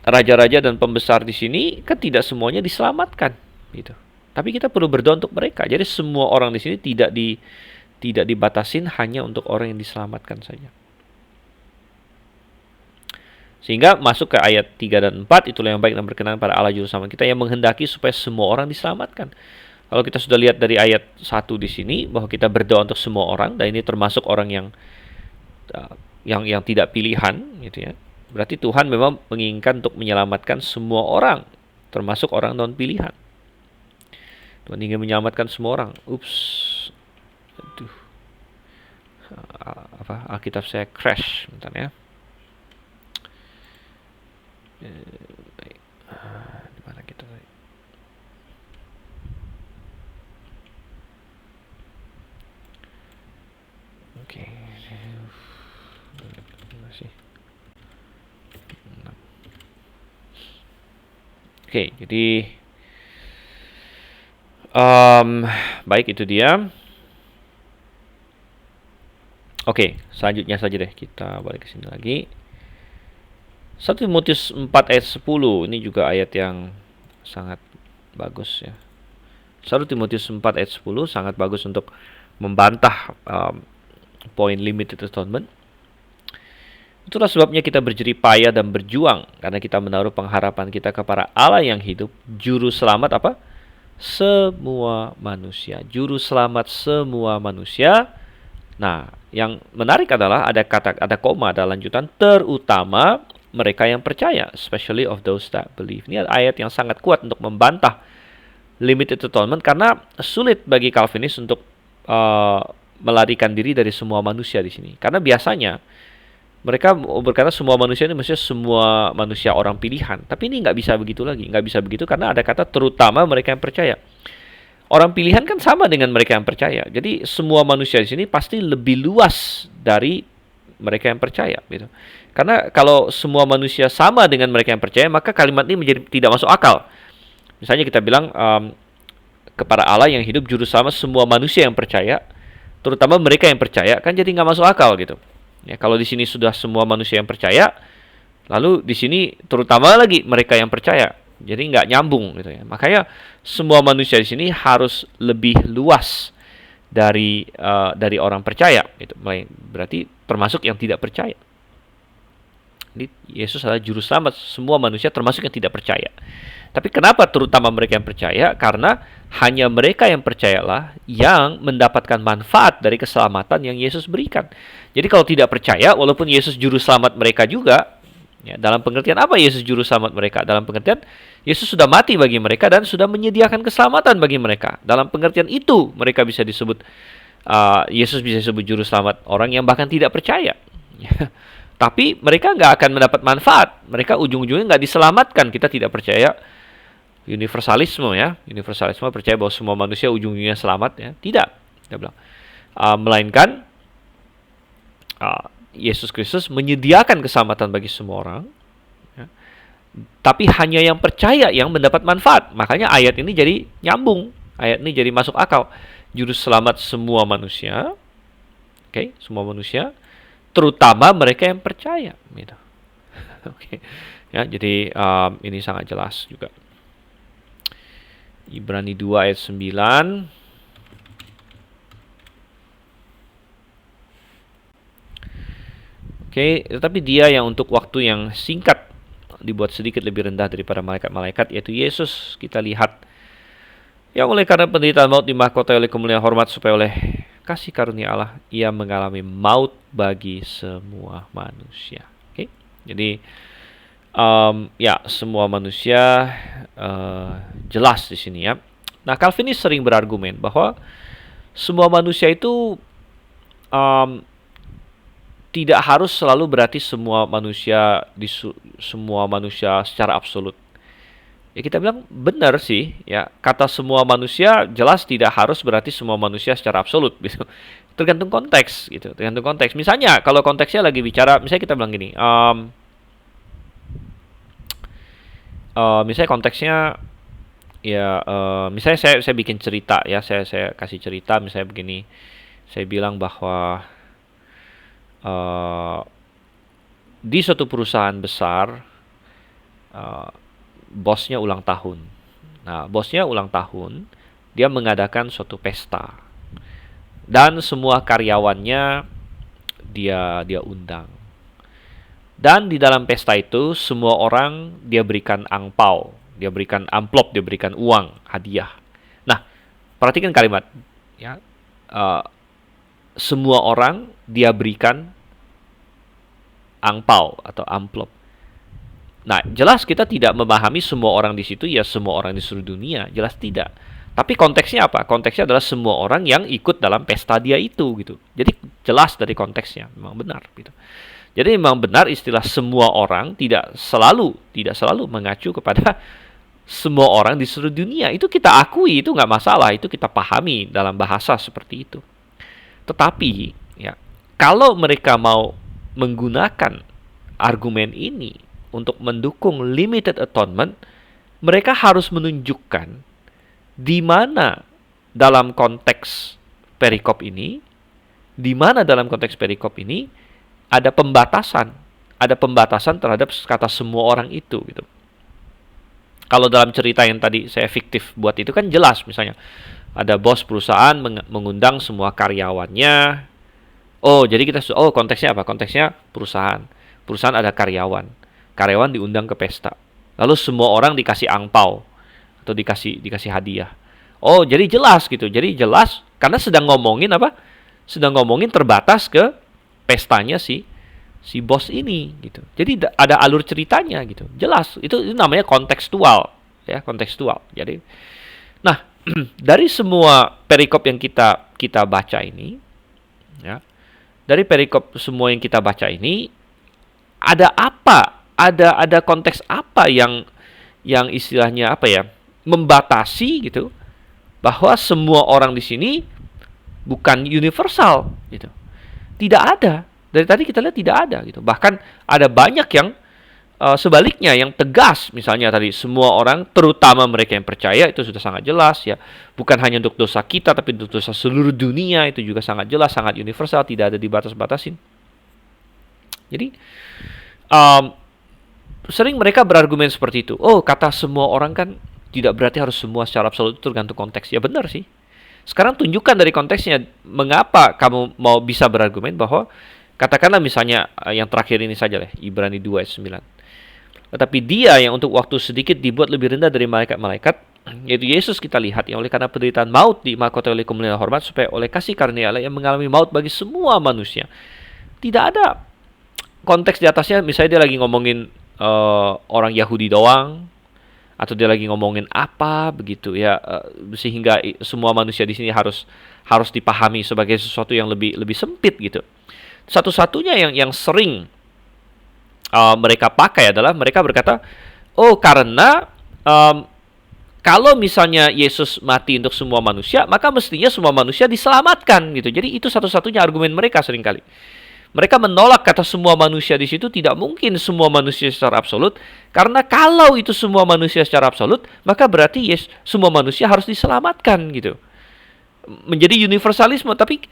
S1: raja-raja dan pembesar di sini kan tidak semuanya diselamatkan, gitu. Tapi kita perlu berdoa untuk mereka. Jadi semua orang di sini tidak dibatasin hanya untuk orang yang diselamatkan saja. Sehingga masuk ke ayat 3 dan 4, itulah yang baik dan berkenan pada Allah Juru Selamat kita yang menghendaki supaya semua orang diselamatkan. Kalau kita sudah lihat dari ayat 1 di sini bahwa kita berdoa untuk semua orang, dan ini termasuk orang yang tidak pilihan, gitu ya. Berarti Tuhan memang menginginkan untuk menyelamatkan semua orang, termasuk orang non pilihan. Tuhan ingin menyelamatkan semua orang. Aduh. Alkitab saya crash, bentar ya. Di mana kita tadi? Oke. Oke, jadi baik, itu dia. Oke, selanjutnya saja deh, kita balik ke sini lagi. 1 Timotius 4 ayat 10, ini juga ayat yang sangat bagus ya. 1 Timotius 4 ayat 10 sangat bagus untuk membantah poin limited atonement. Itulah sebabnya kita berjerih payah dan berjuang, karena kita menaruh pengharapan kita kepada Allah yang hidup, juru selamat apa? Semua manusia. Juru selamat semua manusia. Nah, yang menarik adalah ada koma, ada lanjutan, terutama mereka yang percaya, especially of those that believe. Ini ayat yang sangat kuat untuk membantah limited atonement, karena sulit bagi Calvinis untuk melarikan diri dari semua manusia di sini. Karena biasanya mereka berkata semua manusia ini maksudnya semua manusia orang pilihan. Tapi ini nggak bisa begitu lagi. Nggak bisa begitu karena ada kata terutama mereka yang percaya. Orang pilihan kan sama dengan mereka yang percaya. Jadi semua manusia di sini pasti lebih luas dari mereka yang percaya, gitu. Karena kalau semua manusia sama dengan mereka yang percaya, maka kalimat ini menjadi tidak masuk akal. Misalnya kita bilang kepada Allah yang hidup juru selamat semua manusia yang percaya, terutama mereka yang percaya, kan jadi nggak masuk akal, gitu. Ya, kalau di sini sudah semua manusia yang percaya, lalu di sini terutama lagi mereka yang percaya, jadi nggak nyambung, gitu ya. Makanya semua manusia di sini harus lebih luas dari orang percaya, itu berarti termasuk yang tidak percaya. Jadi Yesus adalah juru selamat semua manusia termasuk yang tidak percaya. Tapi kenapa terutama mereka yang percaya? Karena hanya mereka yang percayalah yang mendapatkan manfaat dari keselamatan yang Yesus berikan. Jadi kalau tidak percaya, walaupun Yesus juru selamat mereka juga, ya, dalam pengertian apa Yesus juru selamat mereka? Dalam pengertian Yesus sudah mati bagi mereka dan sudah menyediakan keselamatan bagi mereka. Dalam pengertian itu mereka bisa disebut Yesus bisa disebut juru selamat orang yang bahkan tidak percaya. Tapi mereka nggak akan mendapat manfaat. Mereka ujung-ujungnya nggak diselamatkan. Kita tidak percaya universalisme, ya. Universalisme percaya bahwa semua manusia ujung-ujungnya selamat, ya. Tidak. Dia bilang. Melainkan Yesus Kristus menyediakan keselamatan bagi semua orang, ya. Tapi hanya yang percaya yang mendapat manfaat. Makanya ayat ini jadi nyambung. Ayat ini jadi masuk akal. Juru selamat semua manusia. Oke, semua manusia, terutama mereka yang percaya, gitu. Oke. Ya, jadi ini sangat jelas juga. Ibrani 2 ayat 9. Oke, tetapi dia yang untuk waktu yang singkat dibuat sedikit lebih rendah daripada malaikat-malaikat, yaitu Yesus, kita lihat, yang oleh karena penderitaan maut dimahkotai oleh kemuliaan hormat, supaya oleh kasih karunia Allah ia mengalami maut bagi semua manusia. Oke, jadi ya, semua manusia jelas di sini, ya. Nah, Calvinis sering berargumen bahwa semua manusia itu tidak harus selalu berarti semua manusia semua manusia secara absolut. Ya, kita bilang benar sih, ya. Kata semua manusia jelas tidak harus berarti semua manusia secara absolut, gitu. Tergantung konteks, gitu. Tergantung konteks. Misalnya kalau konteksnya lagi bicara, misalnya kita bilang gini, misalnya konteksnya, ya, misalnya saya bikin cerita, ya, saya kasih cerita, misalnya begini, saya bilang bahwa di suatu perusahaan besar, bosnya ulang tahun. Nah, bosnya ulang tahun, dia mengadakan suatu pesta. Dan semua karyawannya dia undang. Dan di dalam pesta itu semua orang dia berikan angpau, dia berikan amplop, dia berikan uang, hadiah. Nah, perhatikan kalimat, ya. Semua orang dia berikan angpau atau amplop. Nah, jelas kita tidak memahami semua orang di situ, ya semua orang di seluruh dunia, jelas tidak. Tapi konteksnya apa? Konteksnya adalah semua orang yang ikut dalam pesta dia itu, gitu. Jadi jelas dari konteksnya, memang benar, gitu. Jadi memang benar istilah semua orang tidak selalu mengacu kepada semua orang di seluruh dunia. Itu kita akui, itu nggak masalah, itu kita pahami dalam bahasa seperti itu. Tetapi, ya, kalau mereka mau menggunakan argumen ini untuk mendukung limited atonement, mereka harus menunjukkan di mana dalam konteks perikop ini, ada pembatasan terhadap kata semua orang itu, gitu. Kalau dalam cerita yang tadi saya fiktif buat itu kan jelas, misalnya ada bos perusahaan mengundang semua karyawannya. Oh, jadi konteksnya apa? Konteksnya perusahaan ada karyawan diundang ke pesta. Lalu semua orang dikasih angpau atau dikasih hadiah. Oh, jadi jelas, gitu. Jadi jelas karena sedang ngomongin apa? Sedang ngomongin terbatas ke pestanya si bos ini, gitu. Jadi ada alur ceritanya, gitu. Jelas. Itu namanya kontekstual, ya, kontekstual. Jadi, nah, dari semua perikop yang kita baca ini, ya. Dari perikop semua yang kita baca ini, ada apa? Ada konteks apa yang istilahnya apa, ya? Membatasi, gitu. Bahwa semua orang di sini bukan universal, gitu. Tidak ada. Dari tadi kita lihat tidak ada, gitu. Bahkan ada banyak yang sebaliknya, yang tegas. Misalnya tadi semua orang, terutama mereka yang percaya, itu sudah sangat jelas, ya. Bukan hanya untuk dosa kita, tapi untuk dosa seluruh dunia, itu juga sangat jelas, sangat universal, tidak ada dibatas-batasin. Jadi sering mereka berargumen seperti itu. Oh, kata semua orang kan tidak berarti harus semua secara absolut, tergantung konteks. Ya benar sih. Sekarang tunjukkan dari konteksnya, mengapa kamu mau bisa berargumen bahwa Katakanlah misalnya yang terakhir ini saja lah, Ibrani 2 ayat 9. Tetapi dia yang untuk waktu sedikit dibuat lebih rendah dari malaikat-malaikat, yaitu Yesus kita lihat, yang oleh karena penderitaan maut dimahkota oleh kemuliaan hormat, supaya oleh kasih karunia Allah yang mengalami maut bagi semua manusia. Tidak ada konteks di atasnya, misalnya dia lagi ngomongin orang Yahudi doang, atau dia lagi ngomongin apa begitu ya, sehingga semua manusia di sini harus dipahami sebagai sesuatu yang lebih sempit gitu. Satu-satunya yang sering mereka pakai adalah mereka berkata, oh karena kalau misalnya Yesus mati untuk semua manusia, maka mestinya semua manusia diselamatkan gitu. Jadi itu satu-satunya argumen mereka seringkali. Mereka menolak kata semua manusia di situ, tidak mungkin semua manusia secara absolut, karena kalau itu semua manusia secara absolut, maka berarti semua manusia harus diselamatkan gitu. Menjadi universalisme, tapi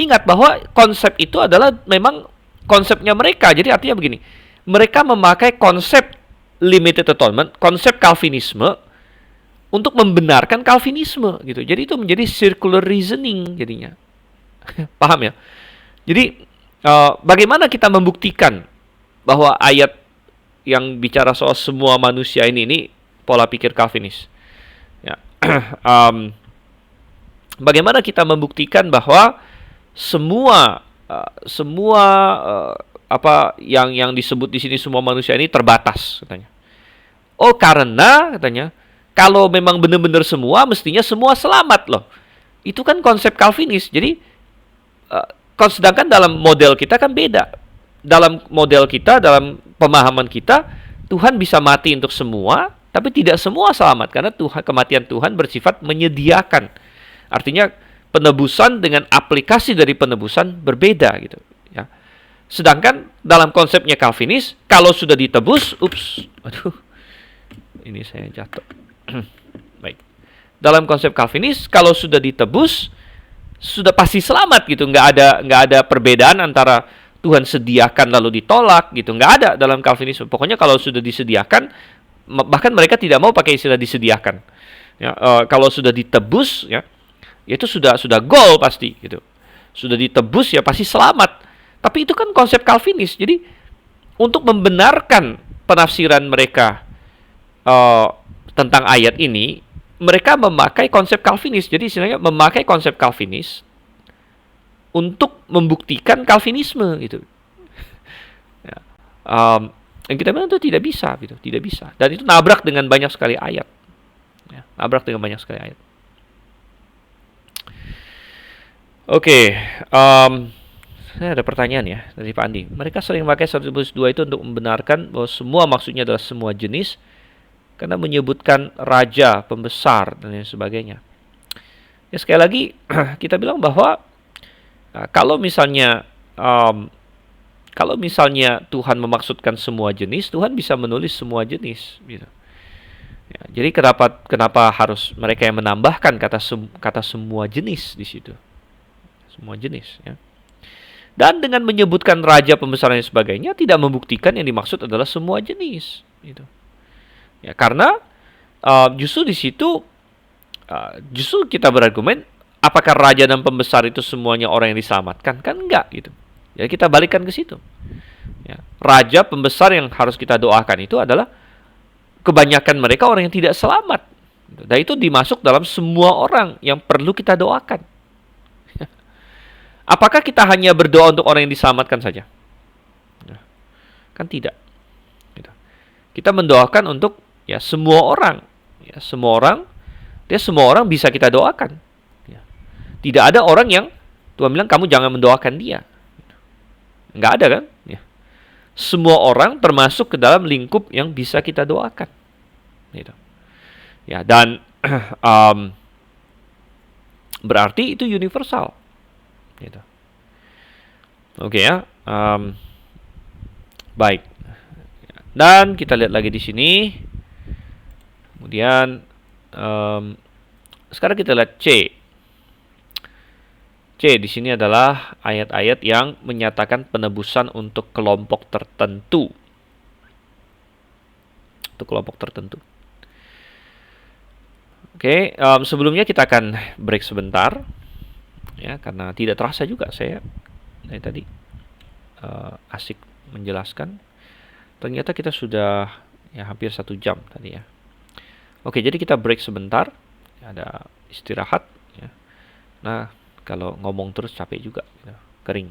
S1: ingat bahwa konsep itu adalah memang konsepnya mereka. Jadi artinya begini, mereka memakai konsep limited atonement, konsep Calvinisme untuk membenarkan Calvinisme gitu. Jadi itu menjadi circular reasoning jadinya. Paham ya? Jadi bagaimana kita membuktikan bahwa ayat yang bicara soal semua manusia ini pola pikir Calvinis? Ya. Bagaimana kita membuktikan bahwa semua apa yang disebut di sini semua manusia ini terbatas katanya? Oh karena katanya kalau memang benar-benar semua, mestinya semua selamat loh. Itu kan konsep Calvinis. Jadi sedangkan dalam model kita kan beda. Dalam model kita, dalam pemahaman kita, Tuhan bisa mati untuk semua, tapi tidak semua selamat. Karena kematian Tuhan bersifat menyediakan. Artinya penebusan dengan aplikasi dari penebusan berbeda gitu. Ya. Sedangkan dalam konsepnya Calvinis, kalau sudah ditebus, ini saya jatuh. Baik. Dalam konsep Calvinis, kalau sudah ditebus, sudah pasti selamat gitu. Nggak ada perbedaan antara Tuhan sediakan lalu ditolak gitu. Nggak ada dalam Calvinisme. Pokoknya kalau sudah disediakan, bahkan mereka tidak mau pakai istilah disediakan. Ya, kalau sudah ditebus, ya itu sudah goal pasti gitu. Sudah ditebus ya pasti selamat. Tapi itu kan konsep Calvinis. Jadi untuk membenarkan penafsiran mereka tentang ayat ini, mereka memakai konsep Calvinis. Jadi istilahnya memakai konsep Calvinis untuk membuktikan Calvinisme gitu. Ya. Yang kita bilang itu tidak bisa gitu, tidak bisa. Dan itu nabrak dengan banyak sekali ayat. Ya, nabrak dengan banyak sekali ayat. Oke, saya ada pertanyaan ya dari Pak Andi. Mereka sering pakai 112 itu untuk membenarkan bahwa semua maksudnya adalah semua jenis, karena menyebutkan raja, pembesar, dan lain sebagainya. Ya sekali lagi, kita bilang bahwa kalau misalnya Tuhan memaksudkan semua jenis, Tuhan bisa menulis semua jenis. Gitu. Ya, jadi kenapa harus mereka yang menambahkan kata semua jenis di situ? Semua jenis. Ya. Dan dengan menyebutkan raja, pembesar, dan sebagainya, tidak membuktikan yang dimaksud adalah semua jenis. Gitu. Ya, karena justru di situ justru kita berargumen, apakah raja dan pembesar itu semuanya orang yang diselamatkan? Kan enggak gitu. Jadi kita balikkan ke situ. Ya, raja, pembesar yang harus kita doakan itu adalah kebanyakan mereka orang yang tidak selamat. Dan itu dimasuk dalam semua orang yang perlu kita doakan. Apakah kita hanya berdoa untuk orang yang diselamatkan saja? Kan tidak. Kita mendoakan untuk ya semua orang, semua orang bisa kita doakan. Ya. Tidak ada orang yang Tuhan bilang kamu jangan mendoakan dia. Nggak ada kan? Ya. Semua orang termasuk ke dalam lingkup yang bisa kita doakan. Gitu. Ya, dan berarti itu universal. Gitu. Oke ya. Baik. Dan kita lihat lagi di sini. Kemudian sekarang kita lihat C. C di sini adalah ayat-ayat yang menyatakan penebusan untuk kelompok tertentu. Untuk kelompok tertentu. Oke, sebelumnya kita akan break sebentar. Ya, karena tidak terasa juga saya dari tadi. asik menjelaskan. Ternyata kita sudah ya hampir 1 jam tadi ya. Oke, jadi kita break sebentar, ada istirahat ya. Nah, kalau ngomong terus capek juga, gitu. Kering.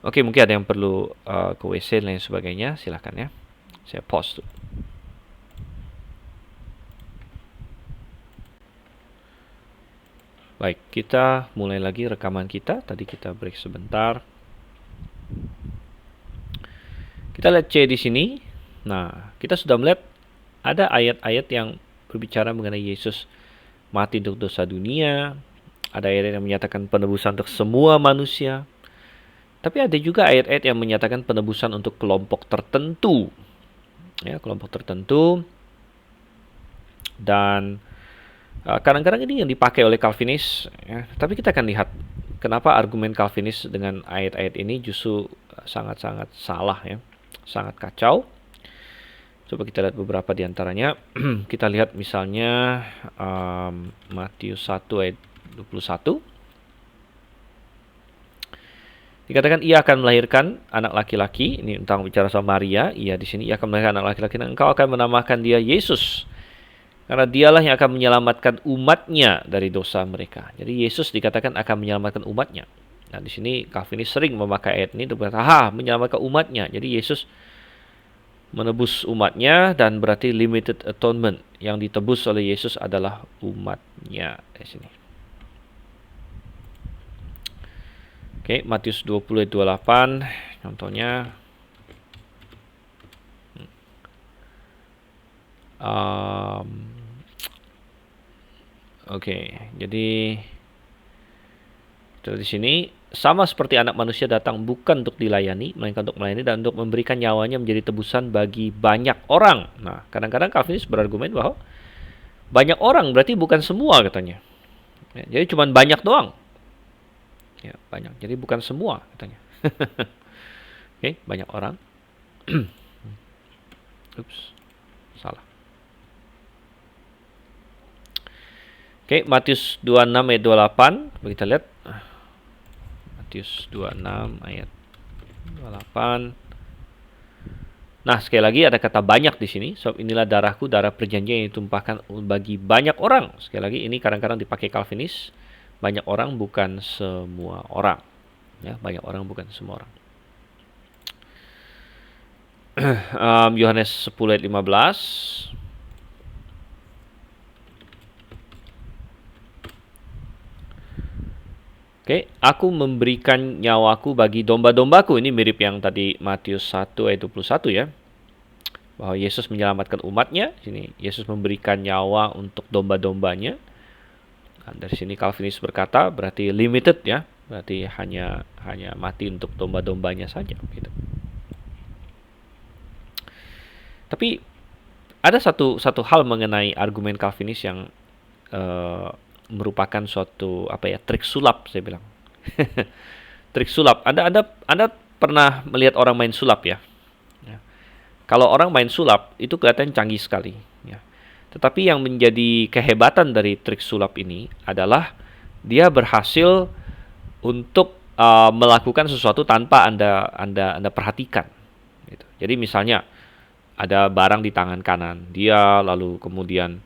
S1: Oke, mungkin ada yang perlu ke WC dan lain sebagainya, silakan ya. Saya pause tuh. Baik, kita mulai lagi rekaman kita. Tadi kita break sebentar. Kita lihat C di sini. Nah, kita sudah melihat ada ayat-ayat yang berbicara mengenai Yesus mati untuk dosa dunia. Ada ayat yang menyatakan penebusan untuk semua manusia. Tapi ada juga ayat-ayat yang menyatakan penebusan untuk kelompok tertentu. Ya, kelompok tertentu. Dan kadang-kadang ini yang dipakai oleh Calvinis. Ya. Tapi kita akan lihat kenapa argumen Calvinis dengan ayat-ayat ini justru sangat-sangat salah ya. Sangat kacau. Coba kita lihat beberapa di antaranya. Kita lihat misalnya Matius 1 ayat 21. Dikatakan ia akan melahirkan anak laki-laki. Ini tentang bicara sama Maria. Ia di sini ia akan melahirkan anak laki-laki dan engkau akan menamakan dia Yesus. Karena dialah yang akan menyelamatkan umatnya dari dosa mereka. Jadi Yesus dikatakan akan menyelamatkan umatnya. Nah, di sini Calvinis sering memakai ayat ini untuk berkata, menyelamatkan umatnya. Jadi Yesus menebus umatnya dan berarti limited atonement. Yang ditebus oleh Yesus adalah umatnya di sini. Oke, Matius 20 ayat 28 contohnya. Jadi di sini sama seperti anak manusia datang bukan untuk dilayani, melainkan untuk melayani dan untuk memberikan nyawanya menjadi tebusan bagi banyak orang. Nah, kadang-kadang Calvinis berargumen bahwa banyak orang berarti bukan semua katanya. Ya, jadi cuma banyak doang. Ya, banyak. Jadi bukan semua katanya. Oke, banyak orang. Ups, salah. Oke, Matius 26 ayat 28. Kita lihat. Matius 26 ayat 28. Nah, sekali lagi ada kata banyak di sini. Sebab inilah darahku, darah perjanjian yang ditumpahkan bagi banyak orang. Sekali lagi ini kadang-kadang dipakai Calvinis. Banyak orang bukan semua orang. Ya, banyak orang bukan semua orang. Yohanes 10 ayat 15. Oke, aku memberikan nyawaku bagi domba-dombaku. Ini mirip yang tadi Matius 1 ayat 21 ya. Bahwa Yesus menyelamatkan umatnya. Sini Yesus memberikan nyawa untuk domba-dombanya. Nah, dari sini Calvinis berkata berarti limited ya. Berarti hanya mati untuk domba-dombanya saja gitu. Tapi ada satu hal mengenai argumen Calvinis yang merupakan suatu trik sulap saya bilang. Trik sulap. Anda pernah melihat orang main sulap ya? Ya. Kalau orang main sulap itu kelihatan canggih sekali ya. Tetapi yang menjadi kehebatan dari trik sulap ini adalah dia berhasil untuk melakukan sesuatu tanpa Anda perhatikan gitu. Jadi misalnya ada barang di tangan kanan dia, lalu kemudian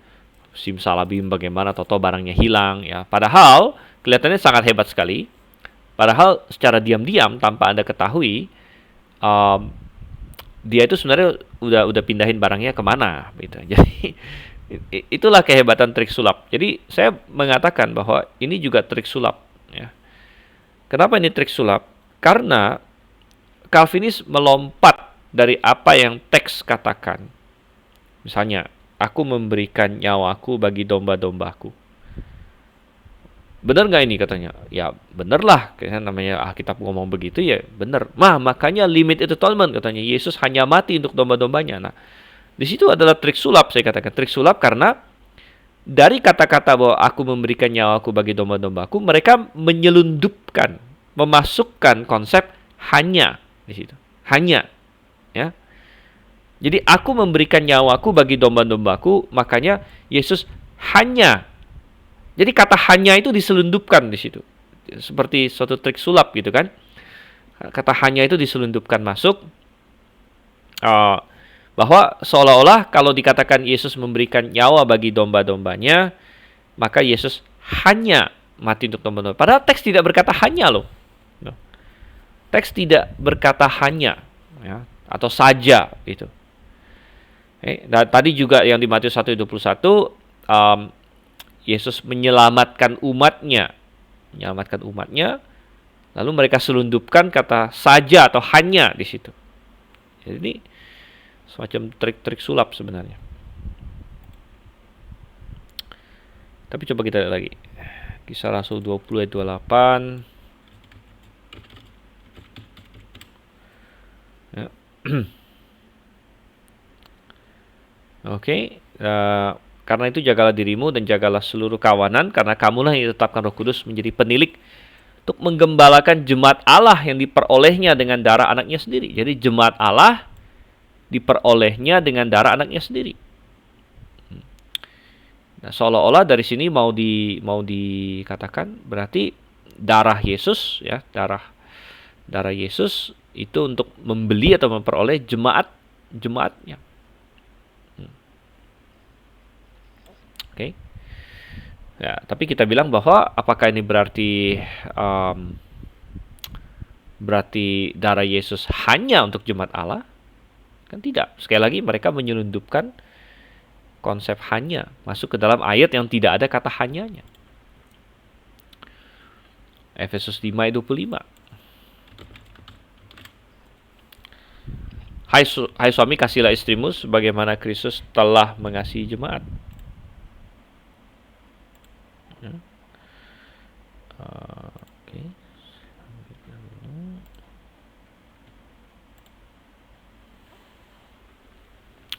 S1: simsalabim bagaimana toto barangnya hilang ya. Padahal kelihatannya sangat hebat sekali. Padahal secara diam-diam tanpa Anda ketahui dia itu sebenarnya udah pindahin barangnya kemana gitu. Jadi itulah kehebatan trik sulap. Jadi saya mengatakan bahwa ini juga trik sulap ya. Kenapa ini trik sulap? Karena Calvinis melompat dari apa yang teks katakan. Misalnya aku memberikan nyawaku bagi domba-dombaku. Benar nggak ini katanya? Ya benar lah. Kayaknya namanya Alkitab ngomong begitu ya benar. Makanya limited atonement katanya. Yesus hanya mati untuk domba-dombanya. Nah, di situ adalah trik sulap saya katakan. Trik sulap karena dari kata-kata bahwa aku memberikan nyawaku bagi domba-dombaku, mereka menyelundupkan, memasukkan konsep hanya di situ. Hanya, ya. Jadi aku memberikan nyawaku bagi domba-dombaku, makanya Yesus hanya. Jadi kata hanya itu diselundupkan di situ. Seperti suatu trik sulap gitu kan. Kata hanya itu diselundupkan masuk, bahwa seolah-olah kalau dikatakan Yesus memberikan nyawa bagi domba-dombanya, maka Yesus hanya mati untuk domba-domba. Padahal teks tidak berkata hanya loh. Teks tidak berkata hanya, ya, atau saja gitu. Dan tadi juga yang di Matius 1:21, Yesus menyelamatkan umatnya, lalu mereka selundupkan kata saja atau hanya di situ. Jadi semacam trik-trik sulap sebenarnya. Tapi coba kita lihat lagi. Kisah Rasul 20 ayat 28. Ya. Oke, karena itu jagalah dirimu dan jagalah seluruh kawanan, karena kamulah yang ditetapkan Roh Kudus menjadi penilik untuk menggembalakan jemaat Allah yang diperolehnya dengan darah anaknya sendiri. Jadi jemaat Allah diperolehnya dengan darah anaknya sendiri. Nah, seolah-olah dari sini mau dikatakan berarti darah Yesus, ya, darah Yesus itu untuk membeli atau memperoleh jemaatnya. Oke. Ya, tapi kita bilang bahwa apakah ini berarti darah Yesus hanya untuk jemaat Allah? Kan tidak. Sekali lagi mereka menyelundupkan konsep hanya masuk ke dalam ayat yang tidak ada kata hanyanya. Efesus 5 ayat 25. Hai suami, kasihilah istrimu sebagaimana Kristus telah mengasihi jemaat. Oke.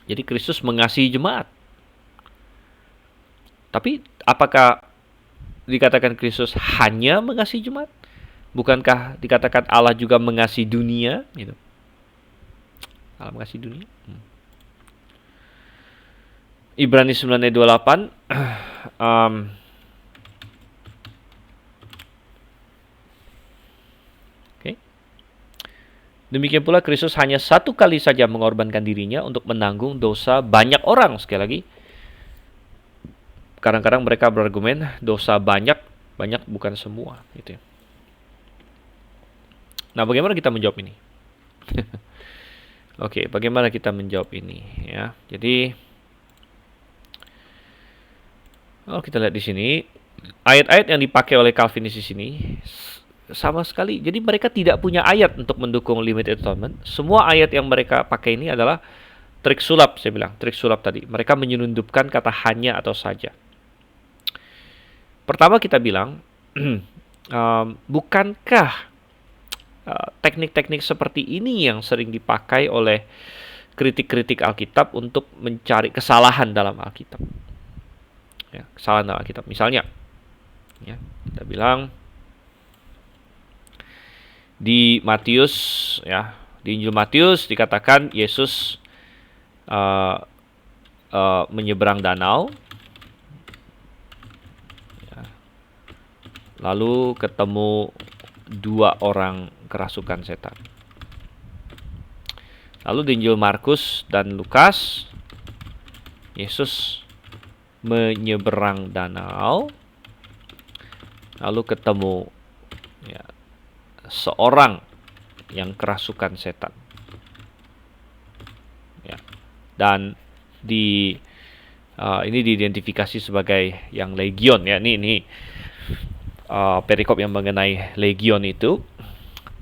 S1: Jadi Kristus mengasihi jemaat. Tapi apakah dikatakan Kristus hanya mengasihi jemaat? Bukankah dikatakan Allah juga mengasihi dunia? Gitu. Allah mengasihi dunia. Ibrani 9 ayat 28. Demikian pula Kristus hanya satu kali saja mengorbankan dirinya untuk menanggung dosa banyak orang. Sekali lagi, kadang-kadang mereka berargumen dosa banyak bukan semua. Gitu. Nah, bagaimana kita menjawab ini? Oke, bagaimana kita menjawab ini? Ya, jadi kita lihat di sini ayat-ayat yang dipakai oleh Calvinis di sini sama sekali. Jadi mereka tidak punya ayat untuk mendukung limited atonement. Semua ayat yang mereka pakai ini adalah trik sulap, saya bilang. Trik sulap tadi. Mereka menyelundupkan kata hanya atau saja. Pertama kita bilang, bukankah teknik-teknik seperti ini yang sering dipakai oleh kritik-kritik Alkitab untuk mencari kesalahan dalam Alkitab? Ya, kesalahan dalam Alkitab. Misalnya, ya, kita bilang, di Matius, ya, di Injil Matius dikatakan Yesus menyeberang danau, ya, lalu ketemu dua orang kerasukan setan. Lalu di Injil Markus dan Lukas, Yesus menyeberang danau, lalu ketemu, ya, seorang yang kerasukan setan, ya, dan ini diidentifikasi sebagai yang legion, ya. Ini perikop yang mengenai legion itu.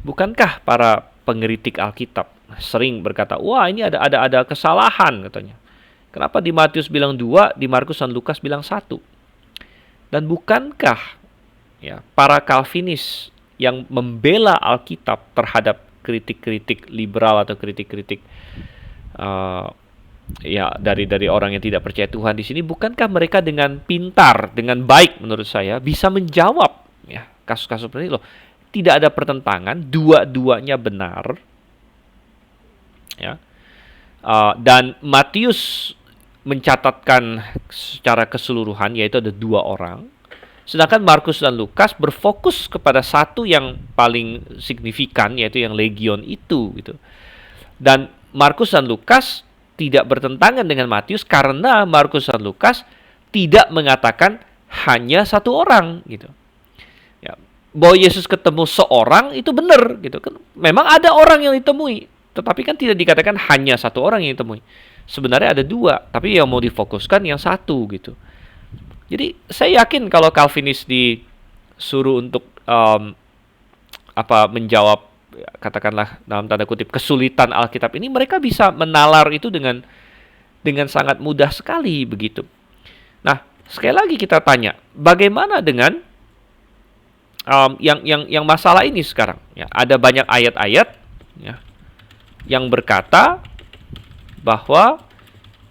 S1: Bukankah para pengkritik Alkitab sering berkata, wah, ini ada kesalahan, katanya. Kenapa di Matius bilang 2, di Markus dan Lukas bilang 1? Dan bukankah, ya, para Calvinis yang membela Alkitab terhadap kritik-kritik liberal atau kritik-kritik ya dari orang yang tidak percaya Tuhan di sini, bukankah mereka dengan pintar, dengan baik menurut saya bisa menjawab, ya, kasus-kasus seperti itu loh. Tidak ada pertentangan, dua-duanya benar, ya. Dan Matius mencatatkan secara keseluruhan, yaitu ada 2 orang. Sedangkan Markus dan Lukas berfokus kepada satu yang paling signifikan, yaitu yang legion itu gitu. Dan Markus dan Lukas tidak bertentangan dengan Matius karena Markus dan Lukas tidak mengatakan hanya satu orang gitu. Ya, bahwa Yesus ketemu seorang itu benar gitu kan. Memang ada orang yang ditemui, tetapi kan tidak dikatakan hanya satu orang yang ditemui. Sebenarnya ada dua, tapi yang mau difokuskan yang satu gitu. Jadi saya yakin kalau Calvinis disuruh untuk menjawab, katakanlah dalam tanda kutip, kesulitan Alkitab ini, mereka bisa menalar itu dengan sangat mudah sekali begitu. Nah, sekali lagi kita tanya, bagaimana dengan yang masalah ini sekarang? Ya, ada banyak ayat-ayat ya, yang berkata bahwa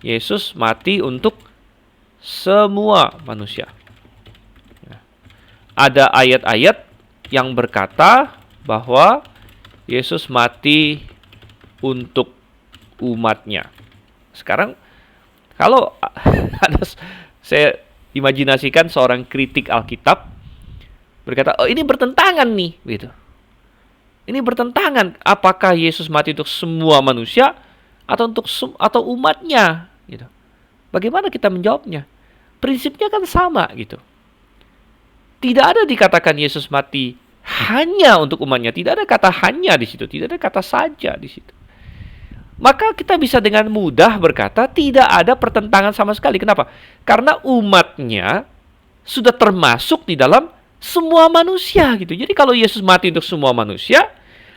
S1: Yesus mati untuk semua manusia. Ya. Ada ayat-ayat yang berkata bahwa Yesus mati untuk umatnya. Sekarang kalau ada, saya imajinasikan seorang kritik Alkitab berkata, oh ini bertentangan nih, gitu. Ini bertentangan. Apakah Yesus mati untuk semua manusia atau umatnya, gitu. Bagaimana kita menjawabnya? Prinsipnya kan sama gitu. Tidak ada dikatakan Yesus mati hanya untuk umatnya. Tidak ada kata hanya di situ. Tidak ada kata saja di situ. Maka kita bisa dengan mudah berkata tidak ada pertentangan sama sekali. Kenapa? Karena umatnya sudah termasuk di dalam semua manusia gitu. Jadi kalau Yesus mati untuk semua manusia,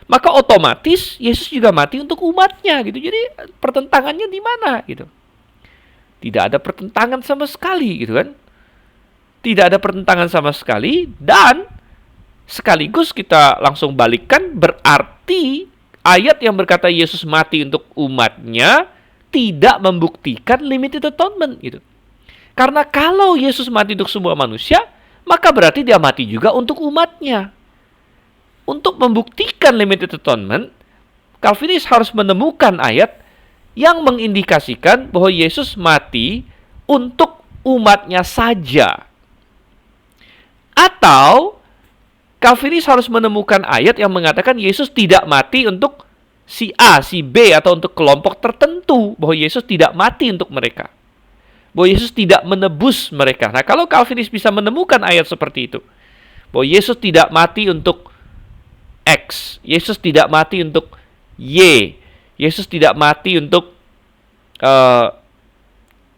S1: maka otomatis Yesus juga mati untuk umatnya gitu. Jadi pertentangannya di mana gitu? Tidak ada pertentangan sama sekali gitu kan. Tidak ada pertentangan sama sekali. Dan sekaligus kita langsung balikkan, berarti ayat yang berkata Yesus mati untuk umatnya tidak membuktikan limited atonement gitu. Karena kalau Yesus mati untuk semua manusia, maka berarti dia mati juga untuk umatnya. Untuk membuktikan limited atonement, Calvinis harus menemukan ayat yang mengindikasikan bahwa Yesus mati untuk umatnya saja. Atau Calvinis harus menemukan ayat yang mengatakan Yesus tidak mati untuk si A, si B, atau untuk kelompok tertentu. Bahwa Yesus tidak mati untuk mereka. Bahwa Yesus tidak menebus mereka. Nah, kalau Calvinis bisa menemukan ayat seperti itu, bahwa Yesus tidak mati untuk X, Yesus tidak mati untuk Y, Yesus tidak mati untuk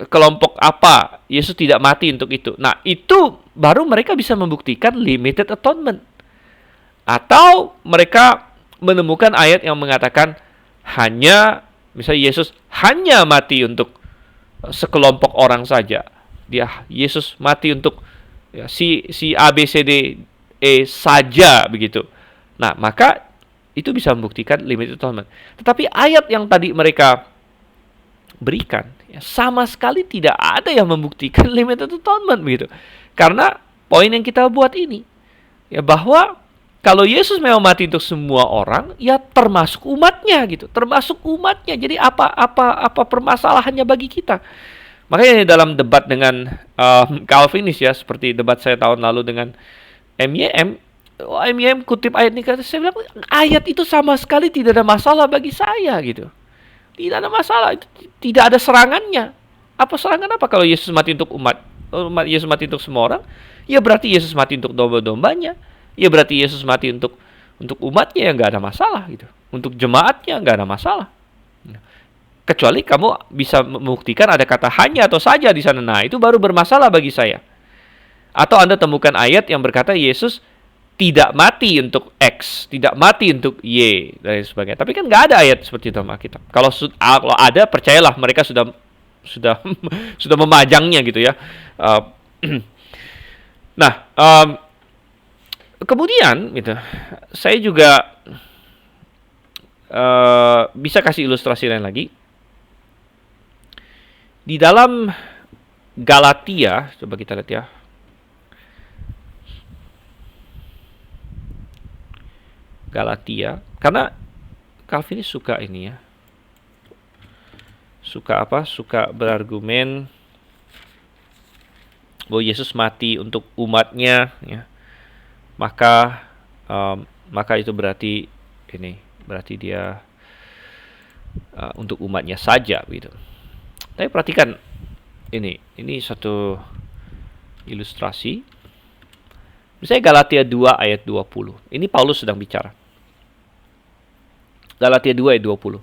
S1: kelompok apa, Yesus tidak mati untuk itu. Nah, itu baru mereka bisa membuktikan limited atonement. Atau mereka menemukan ayat yang mengatakan hanya, misalnya Yesus hanya mati untuk sekelompok orang saja. Yesus mati untuk si A, B, C, D, E saja begitu. Nah, maka itu bisa membuktikan limited atonement. Tetapi ayat yang tadi mereka berikan sama sekali tidak ada yang membuktikan limited atonement begitu. Karena poin yang kita buat ini bahwa kalau Yesus memang mati untuk semua orang, ya termasuk umatnya gitu, termasuk umatnya. Jadi apa permasalahannya bagi kita? Makanya dalam debat dengan Calvinis ya, seperti debat saya tahun lalu dengan MYM, MYM kutip ayat ini, kata saya bilang ayat itu sama sekali tidak ada masalah bagi saya gitu. Tidak ada masalah, itu tidak ada serangannya. Apa serangan apa kalau Yesus mati untuk umat? Yesus mati untuk semua orang, ya berarti Yesus mati untuk domba-dombanya. Ya berarti Yesus mati untuk umatnya, ya nggak ada masalah gitu. Untuk jemaatnya nggak ada masalah. Kecuali kamu bisa membuktikan ada kata hanya atau saja di sana. Nah, itu baru bermasalah bagi saya. Atau Anda temukan ayat yang berkata Yesus tidak mati untuk X, tidak mati untuk Y, dan sebagainya. Tapi kan nggak ada ayat seperti itu dalam Alkitab. Kalau ada, percayalah mereka sudah sudah memajangnya gitu ya. Nah, kemudian gitu, saya juga bisa kasih ilustrasi lain lagi. Di dalam Galatia, coba kita lihat ya. Galatia, karena Calvinis suka ini ya. Suka apa? Suka berargumen bahwa Yesus mati untuk umatnya, ya, maka maka itu berarti dia untuk umatnya saja, gitu. Tapi perhatikan ini satu ilustrasi. Misalnya Galatia 2 ayat 20. Ini Paulus sedang bicara. Galatia 2 ayat 20.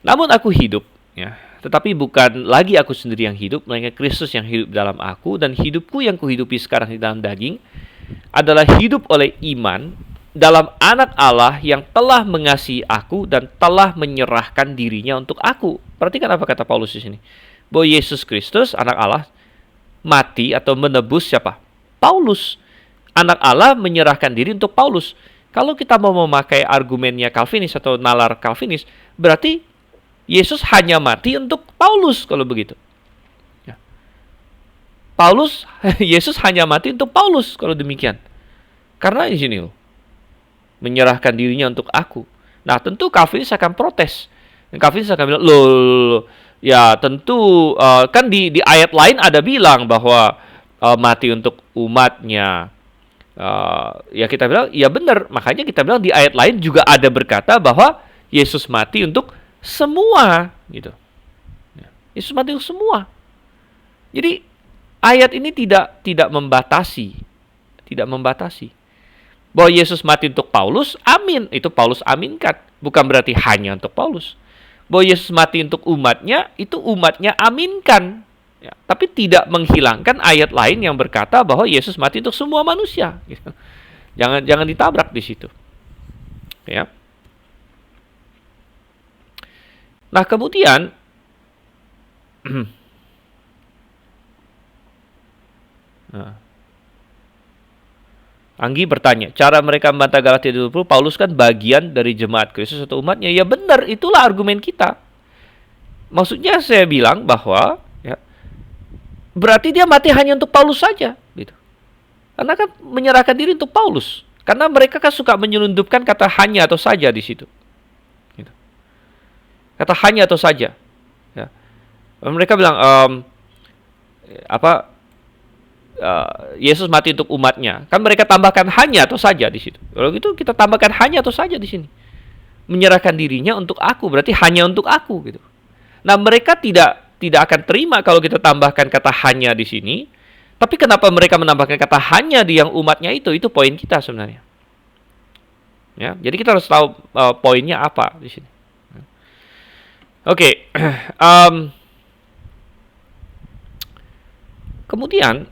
S1: Namun aku hidup, ya, tetapi bukan lagi aku sendiri yang hidup, melainkan Kristus yang hidup dalam aku, dan hidupku yang kuhidupi sekarang di dalam daging adalah hidup oleh iman dalam Anak Allah yang telah mengasihi aku dan telah menyerahkan dirinya untuk aku. Perhatikan apa kata Paulus di sini. Bahwa Yesus Kristus, Anak Allah, mati atau menebus siapa? Paulus. Anak Allah menyerahkan diri untuk Paulus. Kalau kita mau memakai argumennya Calvinis atau nalar Calvinis, berarti Yesus hanya mati untuk Paulus kalau begitu. Ya. Yesus hanya mati untuk Paulus kalau demikian. Karena di sini loh, menyerahkan dirinya untuk aku. Nah, tentu Calvinis akan protes. Dan Calvinis akan bilang, loh, ya tentu kan di ayat lain ada bilang bahwa mati untuk umatnya. Ya kita bilang, ya benar. Makanya kita bilang di ayat lain juga ada berkata bahwa Yesus mati untuk semua, gitu. Yesus mati untuk semua. Jadi ayat ini tidak membatasi, bahwa Yesus mati untuk Paulus, amin. Itu Paulus aminkan. Bukan berarti hanya untuk Paulus. Bahwa Yesus mati untuk umatnya, itu umatnya aminkan. Ya, tapi tidak menghilangkan ayat lain yang berkata bahwa Yesus mati untuk semua manusia. Gitu. Jangan ditabrak di situ. Ya. Nah, kemudian Anggi bertanya, cara mereka membantah Galatia 20, Paulus kan bagian dari jemaat Kristus atau umatnya. Ya benar, itulah argumen kita. Maksudnya saya bilang bahwa berarti dia mati hanya untuk Paulus saja, gitu. Karena kan menyerahkan diri untuk Paulus. Karena mereka kan suka menyelundupkan kata hanya atau saja di situ. Gitu. Kata hanya atau saja. Ya. Mereka bilang Yesus mati untuk umatnya. Kan mereka tambahkan hanya atau saja di situ. Kalau gitu kita tambahkan hanya atau saja di sini. Menyerahkan dirinya untuk aku, berarti hanya untuk aku, gitu. Nah, mereka tidak akan terima kalau kita tambahkan kata hanya di sini. Tapi kenapa mereka menambahkan kata hanya di yang umatnya itu? Itu poin kita sebenarnya. Ya, jadi kita harus tahu poinnya apa di sini. Oke. Kemudian,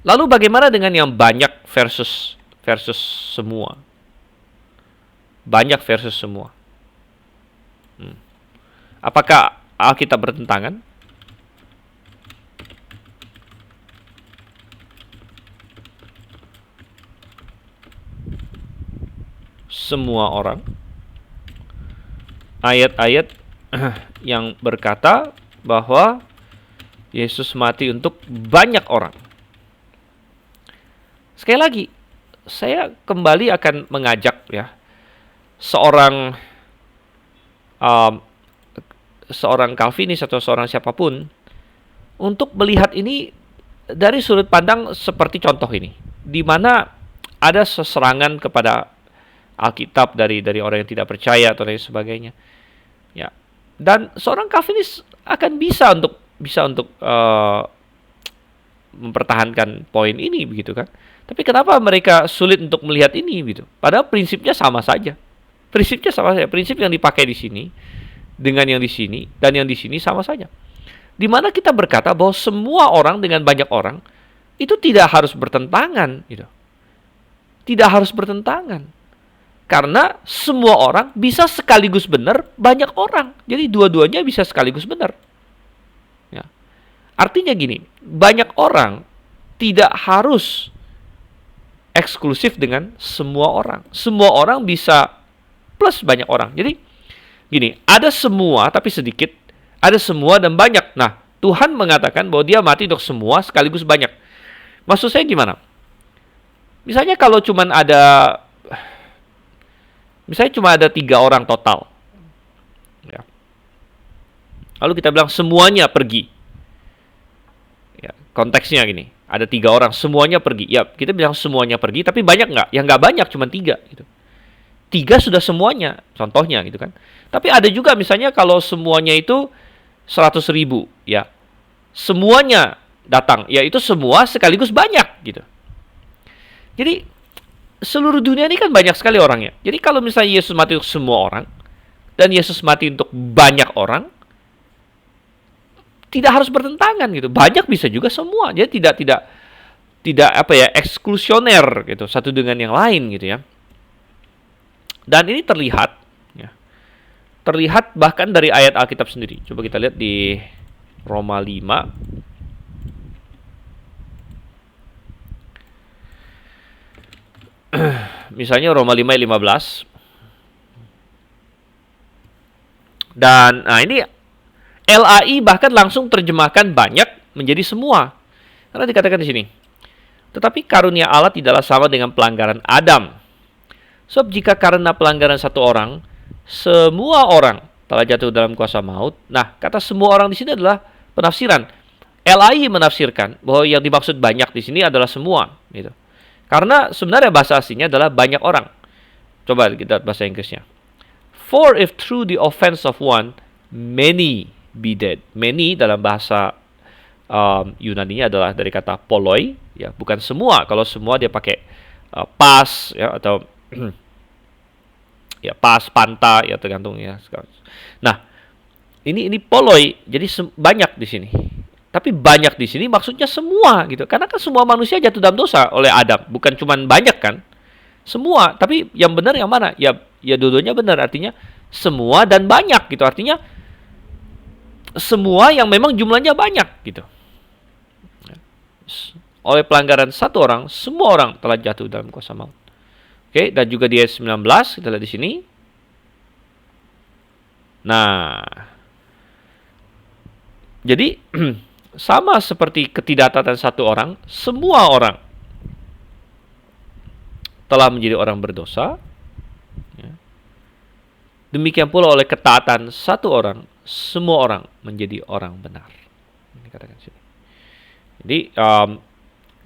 S1: lalu bagaimana dengan yang banyak versus semua? Banyak versus semua. Apakah Alkitab bertentangan? Semua orang. Ayat-ayat yang berkata bahwa Yesus mati untuk banyak orang. Sekali lagi, saya kembali akan mengajak ya seorang Calvinis atau seorang siapapun untuk melihat ini dari sudut pandang seperti contoh ini, di mana ada serangan kepada Alkitab dari orang yang tidak percaya atau lain sebagainya. Ya, dan seorang Calvinis akan bisa untuk mempertahankan poin ini, begitu kan? Tapi kenapa mereka sulit untuk melihat ini, gitu? Padahal prinsipnya sama saja. Prinsip yang dipakai di sini dengan yang di sini dan yang di sini sama saja. Di mana kita berkata bahwa semua orang dengan banyak orang itu tidak harus bertentangan, gitu. Tidak harus bertentangan. Karena semua orang bisa sekaligus benar banyak orang. Jadi dua-duanya bisa sekaligus benar. Ya. Artinya gini, banyak orang tidak harus eksklusif dengan semua orang. Semua orang bisa plus banyak orang. Jadi gini, ada semua tapi sedikit, ada semua dan banyak. Nah, Tuhan mengatakan bahwa dia mati untuk semua sekaligus banyak. Maksud saya gimana? Misalnya kalau cuma ada 3 orang total. Ya. Lalu kita bilang semuanya pergi. Ya. konteksnya gini, ada 3 orang, semuanya pergi. Ya, kita bilang semuanya pergi, tapi banyak nggak? Ya nggak banyak, cuma 3 gitu. 3 sudah semuanya, contohnya gitu kan. Tapi ada juga misalnya kalau semuanya itu 100.000, ya semuanya datang, ya itu semua sekaligus banyak gitu. Jadi seluruh dunia ini kan banyak sekali orangnya. Jadi kalau misalnya Yesus mati untuk semua orang dan Yesus mati untuk banyak orang, tidak harus bertentangan gitu. Banyak bisa juga semua. Jadi tidak apa ya, eksklusioner gitu, satu dengan yang lain gitu ya. Dan ini terlihat ya. Terlihat bahkan dari ayat Alkitab sendiri. Coba kita lihat di Roma 5. Misalnya Roma 5 ayat 15. Dan nah ini LAI bahkan langsung terjemahkan banyak menjadi semua. Karena dikatakan di sini, tetapi karunia Allah tidaklah sama dengan pelanggaran Adam. Sebab jika karena pelanggaran satu orang, semua orang telah jatuh dalam kuasa maut. Nah, kata semua orang di sini adalah penafsiran. LAI menafsirkan bahwa yang dimaksud banyak di sini adalah semua, gitu. Karena sebenarnya bahasa aslinya adalah banyak orang. Coba kita bahasa Inggrisnya. For if through the offense of one, many be dead. Many dalam bahasa Yunani-nya adalah dari kata poloi, ya, bukan semua. Kalau semua dia pakai pas, ya, atau ya pas, panta, ya tergantung ya. Nah, ini poloi, jadi banyak di sini. Tapi banyak di sini maksudnya semua gitu. Karena kan semua manusia jatuh dalam dosa oleh Adam, bukan cuma banyak kan? Semua. Tapi yang benar yang mana? Ya dua-duanya benar, artinya semua dan banyak gitu. Artinya semua yang memang jumlahnya banyak gitu. Oleh pelanggaran satu orang, semua orang telah jatuh dalam kuasa maut. Oke, dan juga di ayat 19 kita lihat di sini. Nah, jadi sama seperti ketidaktaatan satu orang, semua orang telah menjadi orang berdosa. Demikian pula oleh ketaatan satu orang, semua orang menjadi orang benar. Ini katakan sini. Jadi